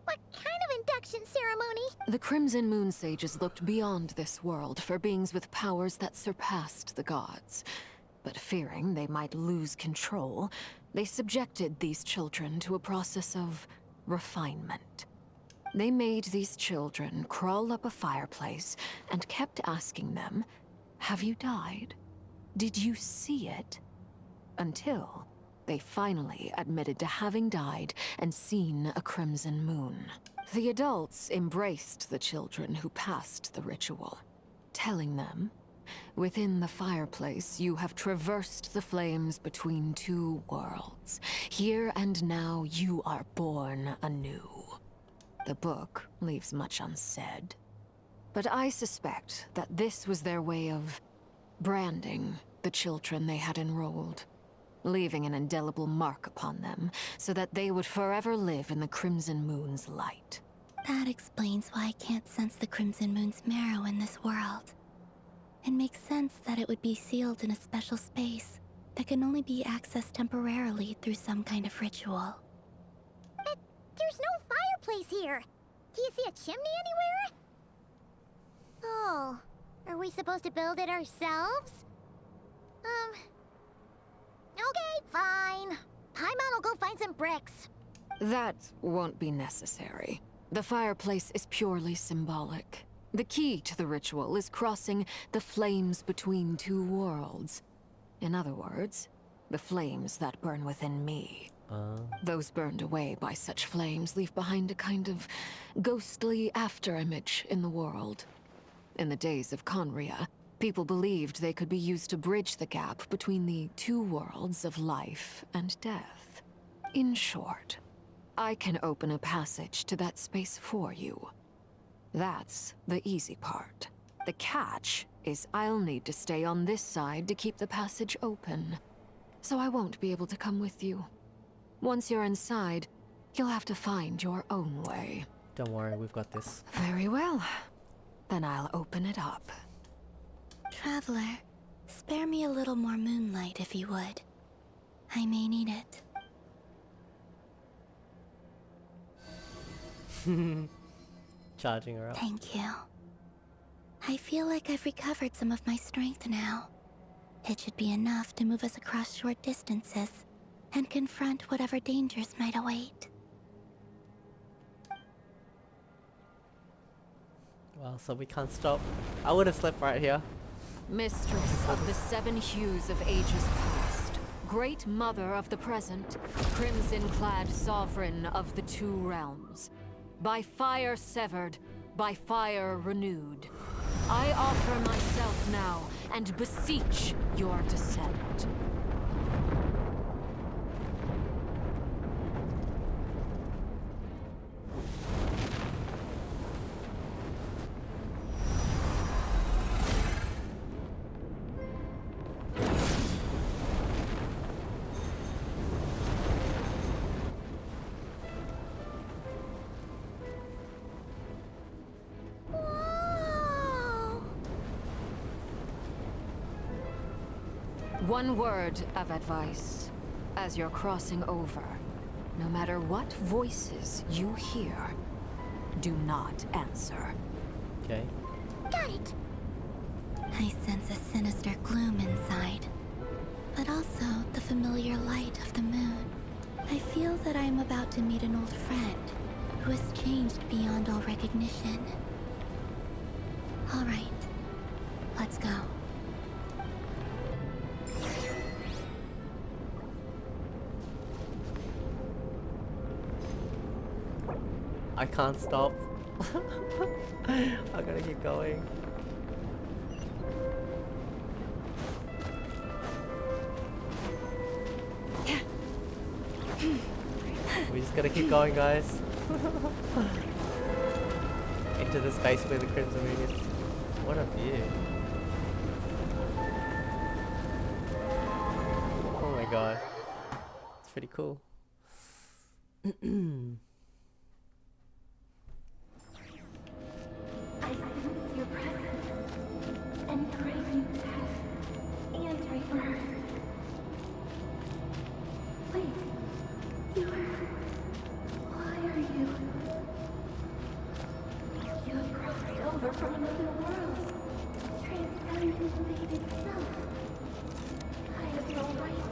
what kind of induction ceremony? The Crimson Moon Sages looked beyond this world for beings with powers that surpassed the gods. But fearing they might lose control, they subjected these children to a process of refinement. They made these children crawl up a fireplace and kept asking them, "Have you died? Did you see it?" Until they finally admitted to having died and seen a crimson moon. The adults embraced the children who passed the ritual, telling them, "Within the fireplace, you have traversed the flames between two worlds. Here and now, you are born anew." The book leaves much unsaid, but I suspect that this was their way of branding the children they had enrolled, leaving an indelible mark upon them so that they would forever live in the Crimson Moon's light. That explains why I can't sense the Crimson Moon's marrow in this world. It makes sense that it would be sealed in a special space that can only be accessed temporarily through some kind of ritual. But there's no fireplace here. Do you see a chimney anywhere? Oh, are we supposed to build it ourselves? Okay, fine. Paimon will go find some bricks. That won't be necessary. The fireplace is purely symbolic. The key to the ritual is crossing the flames between two worlds. In other words, the flames that burn within me. Those burned away by such flames leave behind a kind of ghostly afterimage in the world. In the days of Conria, people believed they could be used to bridge the gap between the two worlds of life and death. In short, I can open a passage to that space for you. That's the easy part. The catch is I'll need to stay on this side to keep the passage open. So I won't be able to come with you. Once you're inside, you'll have to find your own way. Don't worry, we've got this. Very well. Then I'll open it up. Traveler, spare me a little more moonlight if you would. I may need it. Charging her up. Thank you. I feel like I've recovered some of my strength now. It should be enough to move us across short distances and confront whatever dangers might await. Well, so we can't stop. I would have slept right here. Mistress of the seven hues of ages past, great mother of the present, crimson-clad sovereign of the two realms, by fire severed, by fire renewed, I offer myself now and beseech your descent. One word of advice. As you're crossing over, no matter what voices you hear, do not answer. Okay. Got it. I sense a sinister gloom inside, but also the familiar light of the moon. I feel that I am about to meet an old friend who has changed beyond all recognition. All right, let's go. I can't stop. I gotta keep going. We just gotta keep going, guys. Into the space where the Crimson Moon is. What a view. Oh my god. It's pretty cool. I sense your presence and pray you death and rebirth. Wait, why are you? You have crossed over from another world, transcending fate itself. I have no right to.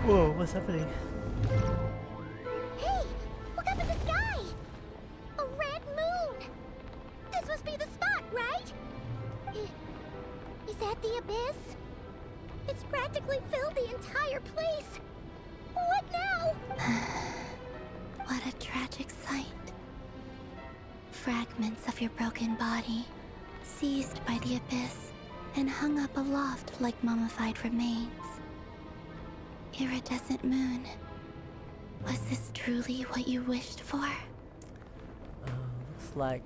Whoa, what's happening? Hey! Look up at the sky! A red moon! This must be the spot, right? Is that the abyss? It's practically filled the entire place! What now? What a tragic sight. Fragments of your broken body, seized by the abyss, and hung up aloft like mummified remains. Iridescent moon. Was this truly what you wished for? Looks like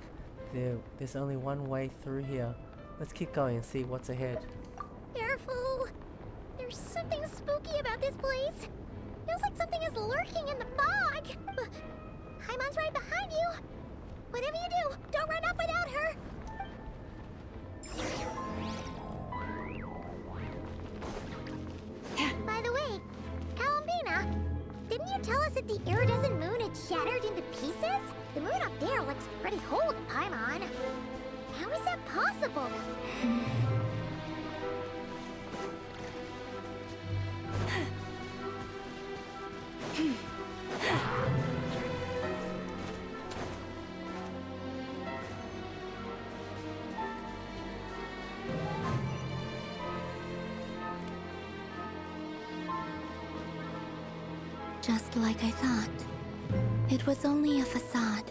there's only one way through here. Let's keep going and see what's ahead. Careful! There's something spooky about this place. Feels like something is lurking in the fog. Haimon's right behind you. Whatever you do, don't run off without her. By the way, Kalambina, didn't you tell us that the iridescent moon had shattered into pieces? The moon up there looks pretty whole to Paimon. How is that possible? Just like I thought. It was only a facade.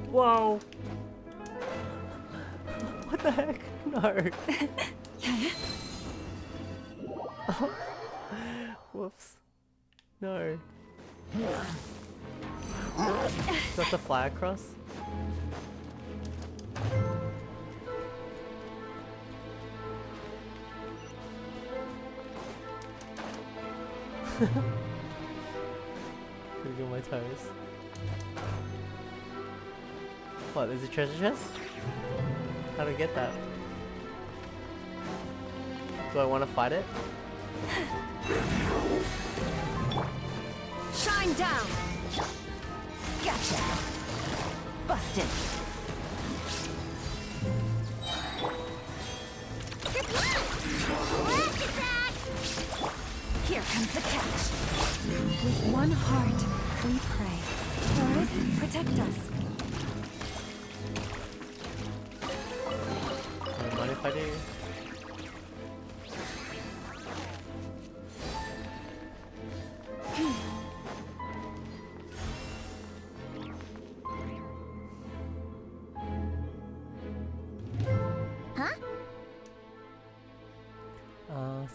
Whoa! What the heck? No. Whoops. No. Got to fly across? Gotta go my toes. What, there's a treasure chest? How do I get that? Do I want to fight it? Shine down! Gotcha! Busted! Here comes the catch! With one heart, we pray. Taurus, protect us. Don't mind if I do.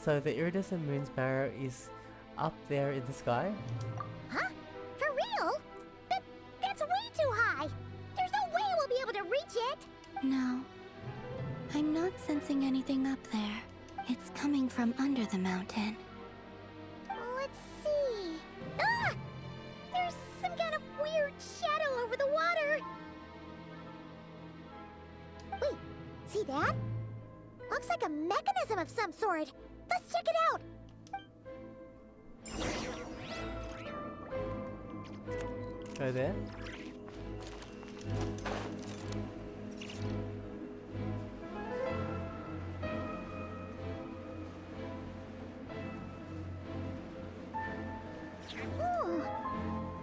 So the iridescent moon's barrow is up there in the sky? Huh? For real? That's way too high! There's no way we'll be able to reach it! No. I'm not sensing anything up there. It's coming from under the mountain. Let's see... Ah! There's some kind of weird shadow over the water! Wait, see that? Looks like a mechanism of some sort. Let's check it out! Go there.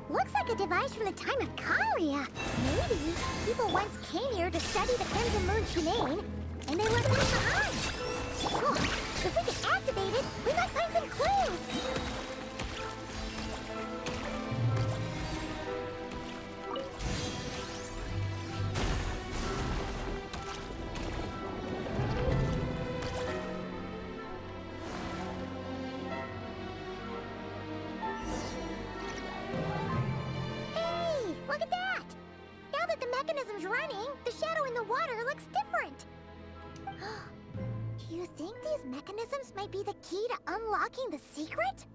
Looks like a device from the time of Krai. Maybe people once came here to study the Crimson Moon's domain, and they left it behind. Oh, if we can activate it, we might find some clues. Hey, look at that! Now that the mechanism's running, the shadow in the water looks different. Do you think these mechanisms might be the key to unlocking the secret?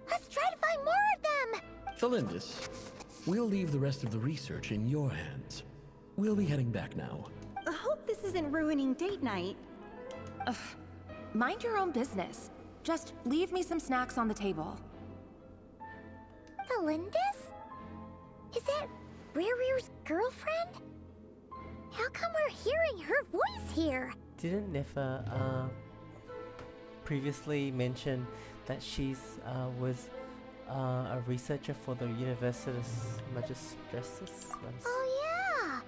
Let's try to find more of them! Felindis, we'll leave the rest of the research in your hands. We'll be heading back now. I hope this isn't ruining date night. Ugh. Mind your own business. Just leave me some snacks on the table. Felindis? Is that Rear's girlfriend? How come we're hearing her voice here? Didn't Nefa previously mention that she's was a researcher for the Universitas Magistresses? Oh yeah!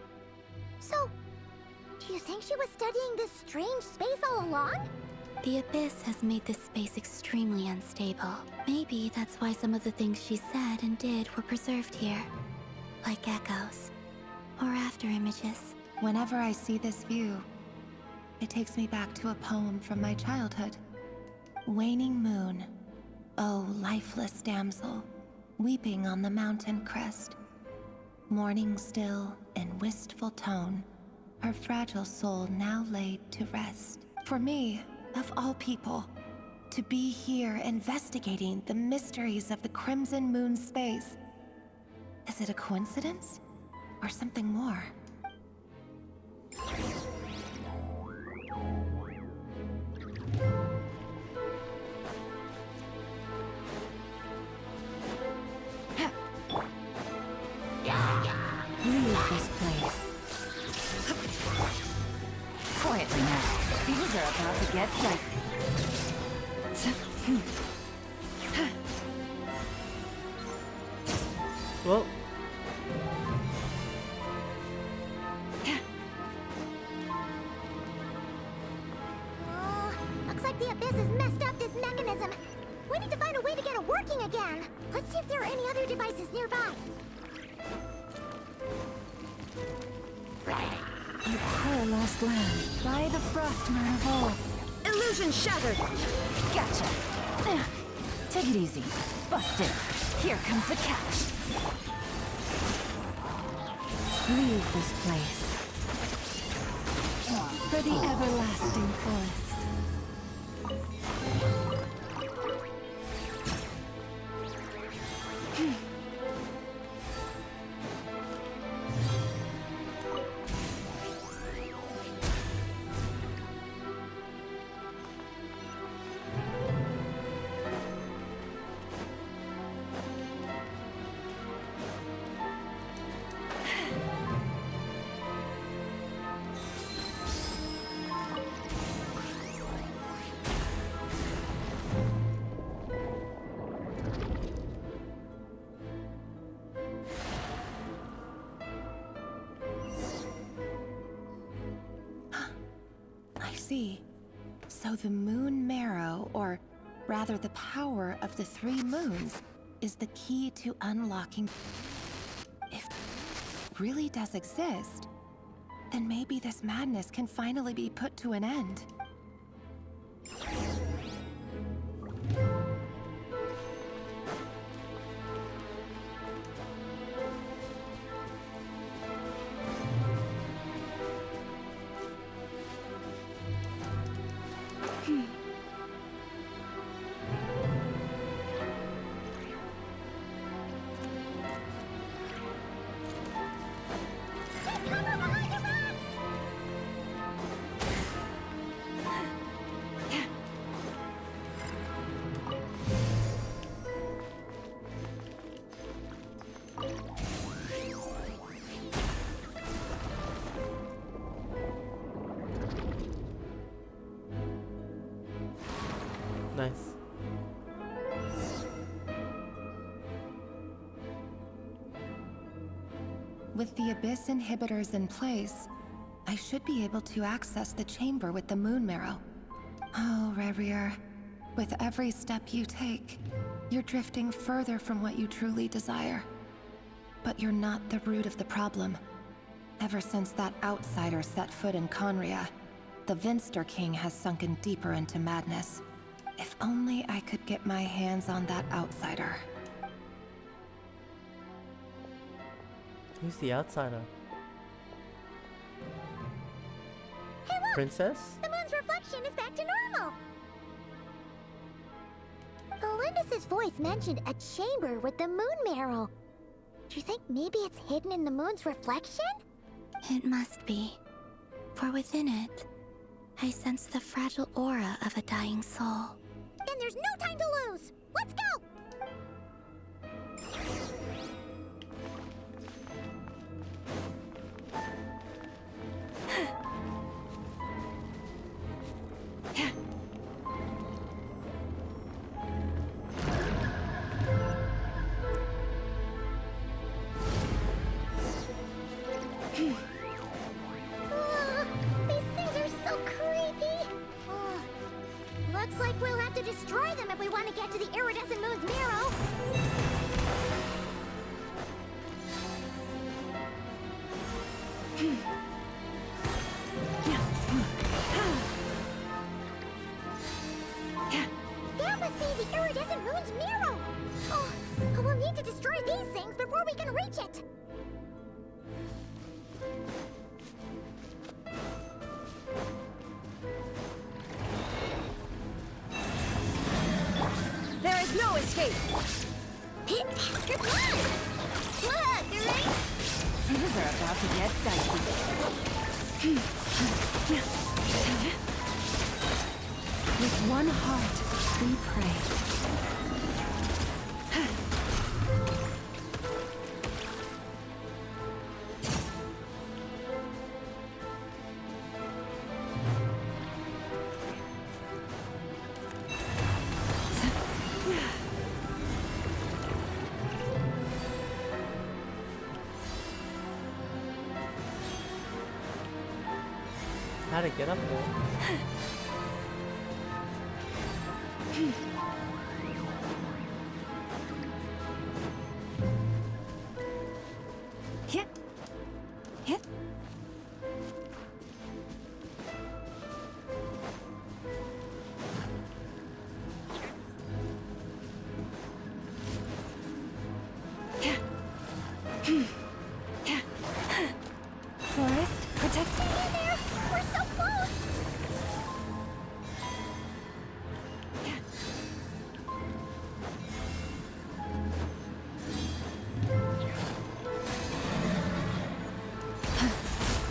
So, do you think she was studying this strange space all along? The Abyss has made this space extremely unstable. Maybe that's why some of the things she said and did were preserved here. Like echoes. Or after images. Whenever I see this view, it takes me back to a poem from my childhood. Waning moon, oh lifeless damsel, weeping on the mountain crest. Mourning still in wistful tone, her fragile soul now laid to rest. For me, of all people, to be here investigating the mysteries of the Crimson Moon space. Is it a coincidence? Or something more? Leave this place. Quietly now. Things are about to get dicey. Well, is nearby. You poor lost land. By the frost moon of old. Illusion shattered! Gotcha! Take it easy. Busted. Here comes the catch. Leave this place. For the everlasting forest. I see. So the moon marrow, or rather the power of the 3 moons, is the key to unlocking. If it really does exist, then maybe this madness can finally be put to an end. Nice. With the Abyss inhibitors in place, I should be able to access the chamber with the moon marrow. Oh, Rerir, with every step you take, you're drifting further from what you truly desire. But you're not the root of the problem. Ever since that outsider set foot in Conria, the Vinster King has sunken deeper into madness. If only I could get my hands on that outsider. Who's the outsider? Hey, look! Princess? The moon's reflection is back to normal! Elendis' voice mentioned a chamber with the moon marrow. Do you think maybe it's hidden in the moon's reflection? It must be. For within it, I sense the fragile aura of a dying soul. Then there's no time to lose! Let's go! These things are so creepy! Looks like we'll have to destroy them if we want to get to the iridescent moon's marrow. That must be the iridescent moon's marrow! Oh, we'll need to destroy these things before we can reach it! There is no escape! Come on! Look, you ready? Things are about to get dicey. With one heart, we pray. How to get up there? Hit. Hit. Forest, protect me there! We're so close!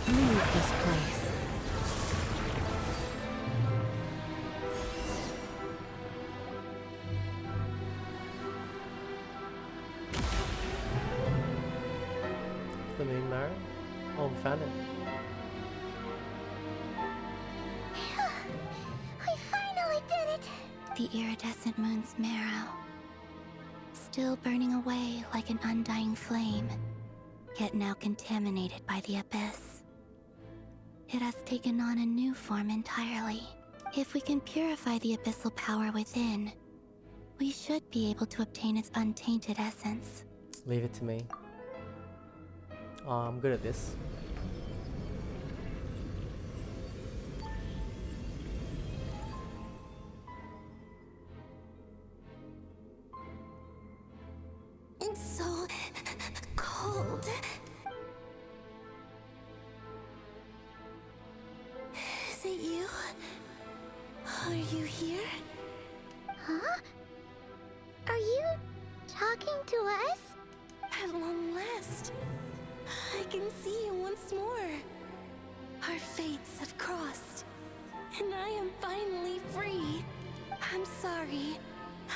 Leave this place. The moon marrow? Oh, we found it. We finally did it! The iridescent moon's marrow. Still burning away like an undying flame, yet now contaminated by the abyss. It has taken on a new form entirely. If we can purify the abyssal power within, we should be able to obtain its untainted essence. Leave it to me. Oh, I'm good at this. It's so cold. Is it you? Are you here? Huh? Are you talking to us? At long last, I can see you once more. Our fates have crossed, and I am finally free. I'm sorry,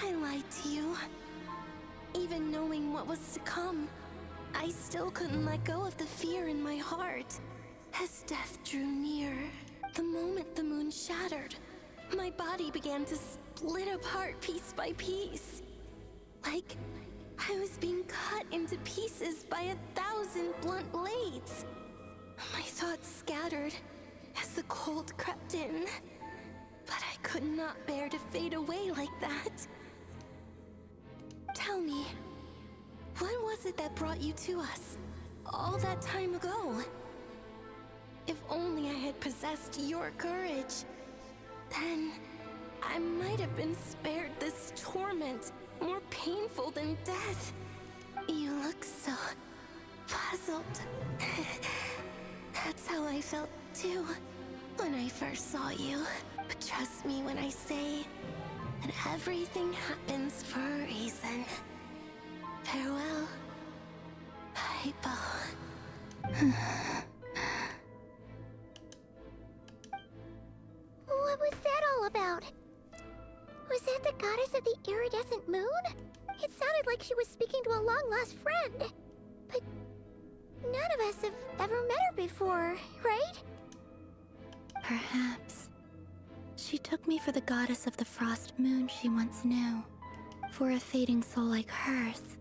I lied to you. Even knowing what was to come, I still couldn't let go of the fear in my heart. As death drew near, the moment the moon shattered, my body began to split apart piece by piece. Like I was being cut into pieces by 1,000 blunt blades. My thoughts scattered as the cold crept in, but I could not bear to fade away like that. Tell me, what was it that brought you to us all that time ago? If only I had possessed your courage, then I might have been spared this torment, more painful than death. You look so puzzled. That's how I felt too when I first saw you. But trust me when I say that everything happens for a reason. Farewell, Hypo. What was that all about? Was that the goddess of the iridescent moon? It sounded like she was speaking to a long-lost friend. But none of us have ever met her before, right? Perhaps. She took me for the goddess of the frost moon she once knew. For a fading soul like hers,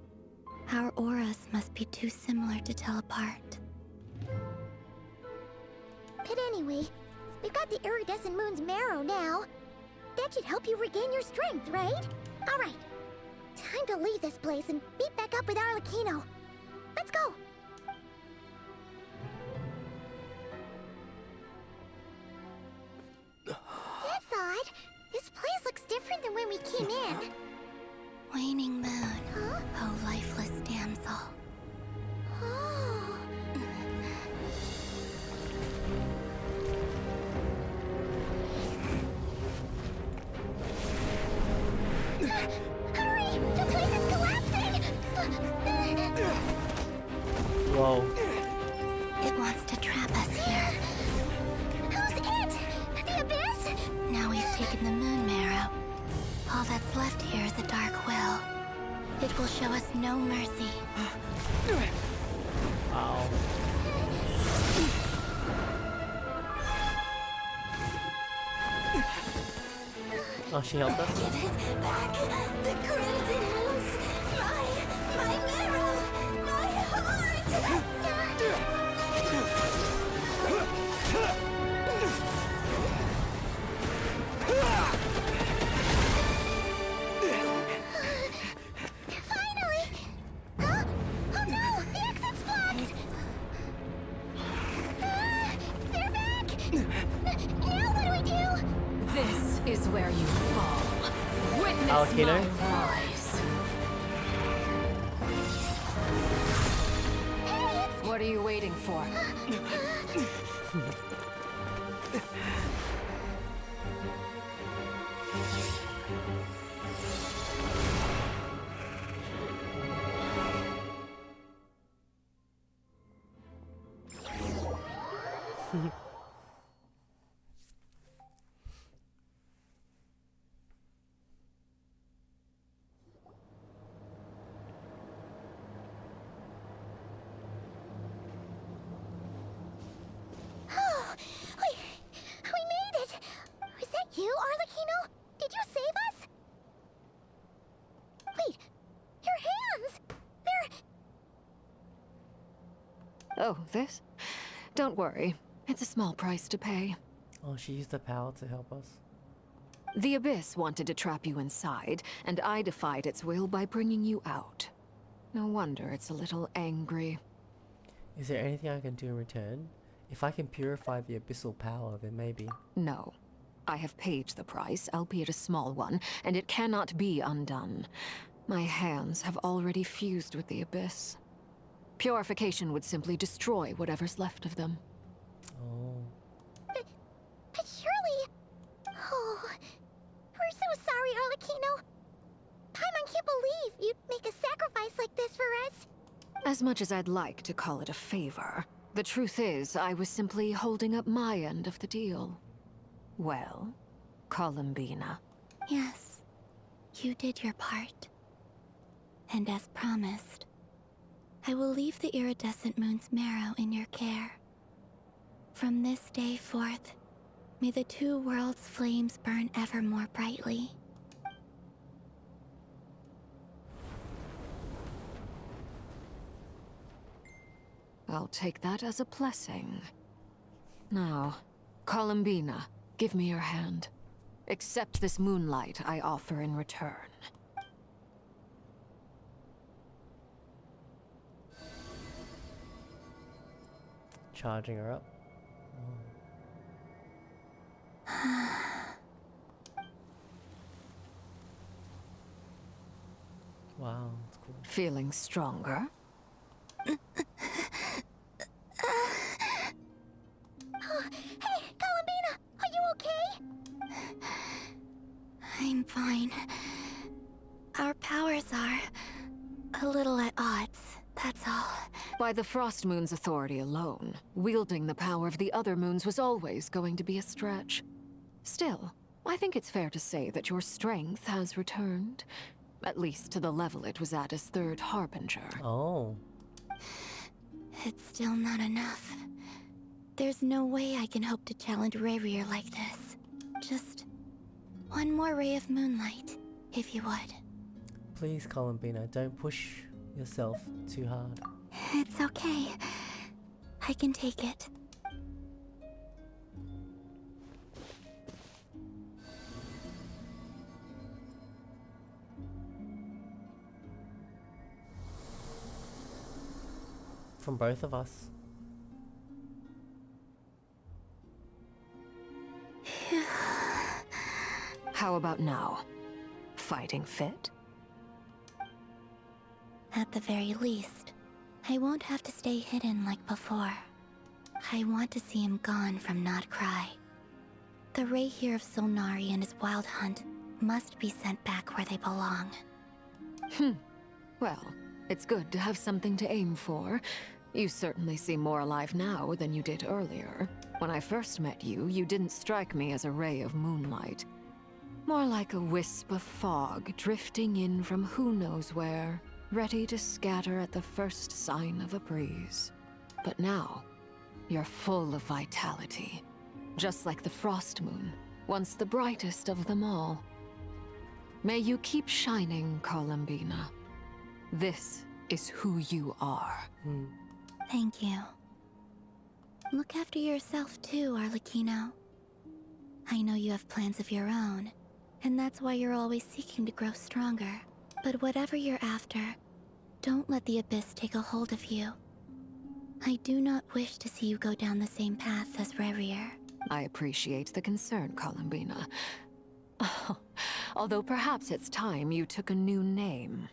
our auras must be too similar to tell apart. But anyway, we've got the iridescent moon's marrow now. That should help you regain your strength, right? Alright, time to leave this place and meet back up with Arlecchino. Let's go! That's odd. This place looks different than when we came in. Waning moon, oh lifeless damsel. Oh. Hurry! The place is collapsing! Whoa. It wants to trap us here. Who's it? The abyss? Now we've taken the moon marrow. All that's left here is a dark will. It will show us no mercy. Ow. Oh, she helped us? Give it back! The crimson moons! My marrow! My heart! Finally! Huh? Oh no! The exit's blocked! where you fall. Witness Kino? my rise. What are you waiting for? Oh, we made it! Was that you, Arlecchino? Did you save us? Wait, your hands! They're... Oh, this? Don't worry. It's a small price to pay. Oh, she used the power to help us. The Abyss wanted to trap you inside, and I defied its will by bringing you out. No wonder it's a little angry. Is there anything I can do in return? If I can purify the abyssal power, then maybe. No. I have paid the price, albeit a small one, and it cannot be undone. My hands have already fused with the Abyss. Purification would simply destroy whatever's left of them. Oh. But surely... Oh... We're so sorry, Arlecchino. Paimon can't believe you'd make a sacrifice like this for us. As much as I'd like to call it a favor, the truth is I was simply holding up my end of the deal. Well, Columbina. Yes, you did your part. And as promised, I will leave the iridescent moon's marrow in your care. From this day forth, may the two worlds' flames burn ever more brightly. I'll take that as a blessing. Now, Columbina, give me your hand. Accept this moonlight I offer in return. Charging her up. Wow, that's cool. Feeling stronger? Hey, Columbina, are you okay? I'm fine. Our powers are a little at odds, that's all. By the Frost Moon's authority alone, wielding the power of the other moons was always going to be a stretch. Still, I think it's fair to say that your strength has returned. At least to the level it was at as Third Harbinger. Oh. It's still not enough. There's no way I can hope to challenge Rayrir like this. Just one more ray of moonlight, if you would. Please, Columbina, don't push yourself too hard. It's okay. I can take it. From both of us. How about now? Fighting fit? At the very least, I won't have to stay hidden like before. I want to see him gone from Not Krai. The Rayrir of Solnari and his wild hunt must be sent back where they belong. Well, it's good to have something to aim for. You certainly seem more alive now than you did earlier. When I first met you, you didn't strike me as a ray of moonlight. More like a wisp of fog drifting in from who knows where, ready to scatter at the first sign of a breeze. But now, you're full of vitality. Just like the Frost Moon, once the brightest of them all. May you keep shining, Columbina. This is who you are. Thank you. Look after yourself too, Arlecchino. I know you have plans of your own, and that's why you're always seeking to grow stronger. But whatever you're after, don't let the Abyss take a hold of you. I do not wish to see you go down the same path as Rayrir. I appreciate the concern, Columbina. Although perhaps it's time you took a new name.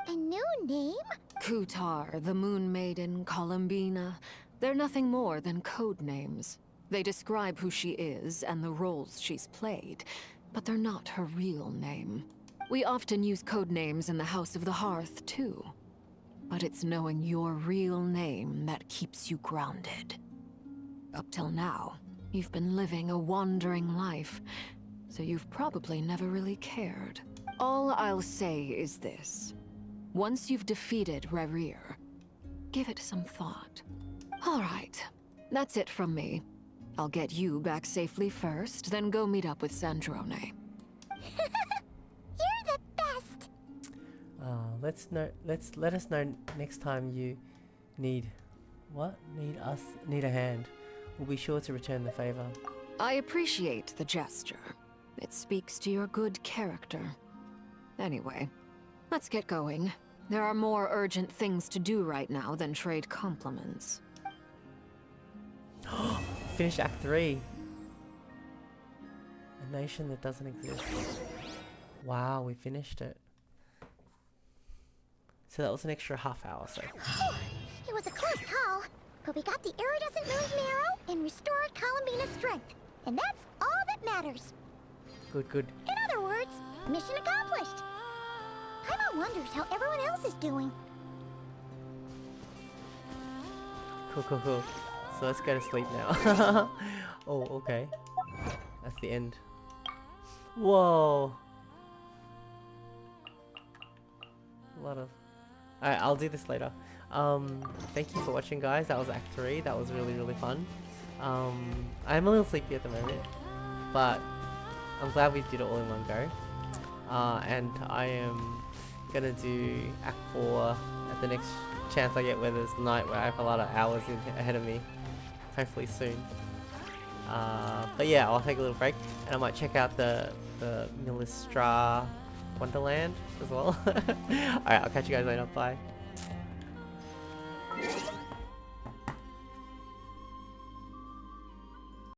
A new name? Kutar, the Moon Maiden, Columbina. They're nothing more than code names. They describe who she is and the roles she's played, but they're not her real name. We often use code names in the House of the Hearth, too. But it's knowing your real name that keeps you grounded. Up till now, you've been living a wandering life, so you've probably never really cared. All I'll say is this. Once you've defeated Rerir, give it some thought. All right, that's it from me. I'll get you back safely first, then go meet up with Sandrone. You're the best! Let us know next time you need a hand. We'll be sure to return the favor. I appreciate the gesture. It speaks to your good character. Anyway, let's get going. There are more urgent things to do right now than trade compliments. Finish Act 3. A nation that doesn't exist. Wow, we finished it. So that was an extra half hour, so. It was a close call, but we got the iridescent moon's marrow and restored Columbina's strength. And that's all that matters. Good, good. In other words, mission accomplished. Paimon wonders how everyone else is doing. Cool, cool, cool. So let's go to sleep now. Oh, okay. That's the end. Whoa. A lot of... Alright, I'll do this later. Thank you for watching, guys. That was Act 3. That was really, really fun. I'm a little sleepy at the moment, but I'm glad we did it all in one go. And I am gonna do Act 4 at the next chance I get, where there's night, where I have a lot of hours ahead of me. Hopefully soon. But yeah, I'll take a little break, and I might check out the Millistra Wonderland as well. Alright, I'll catch you guys later. Bye.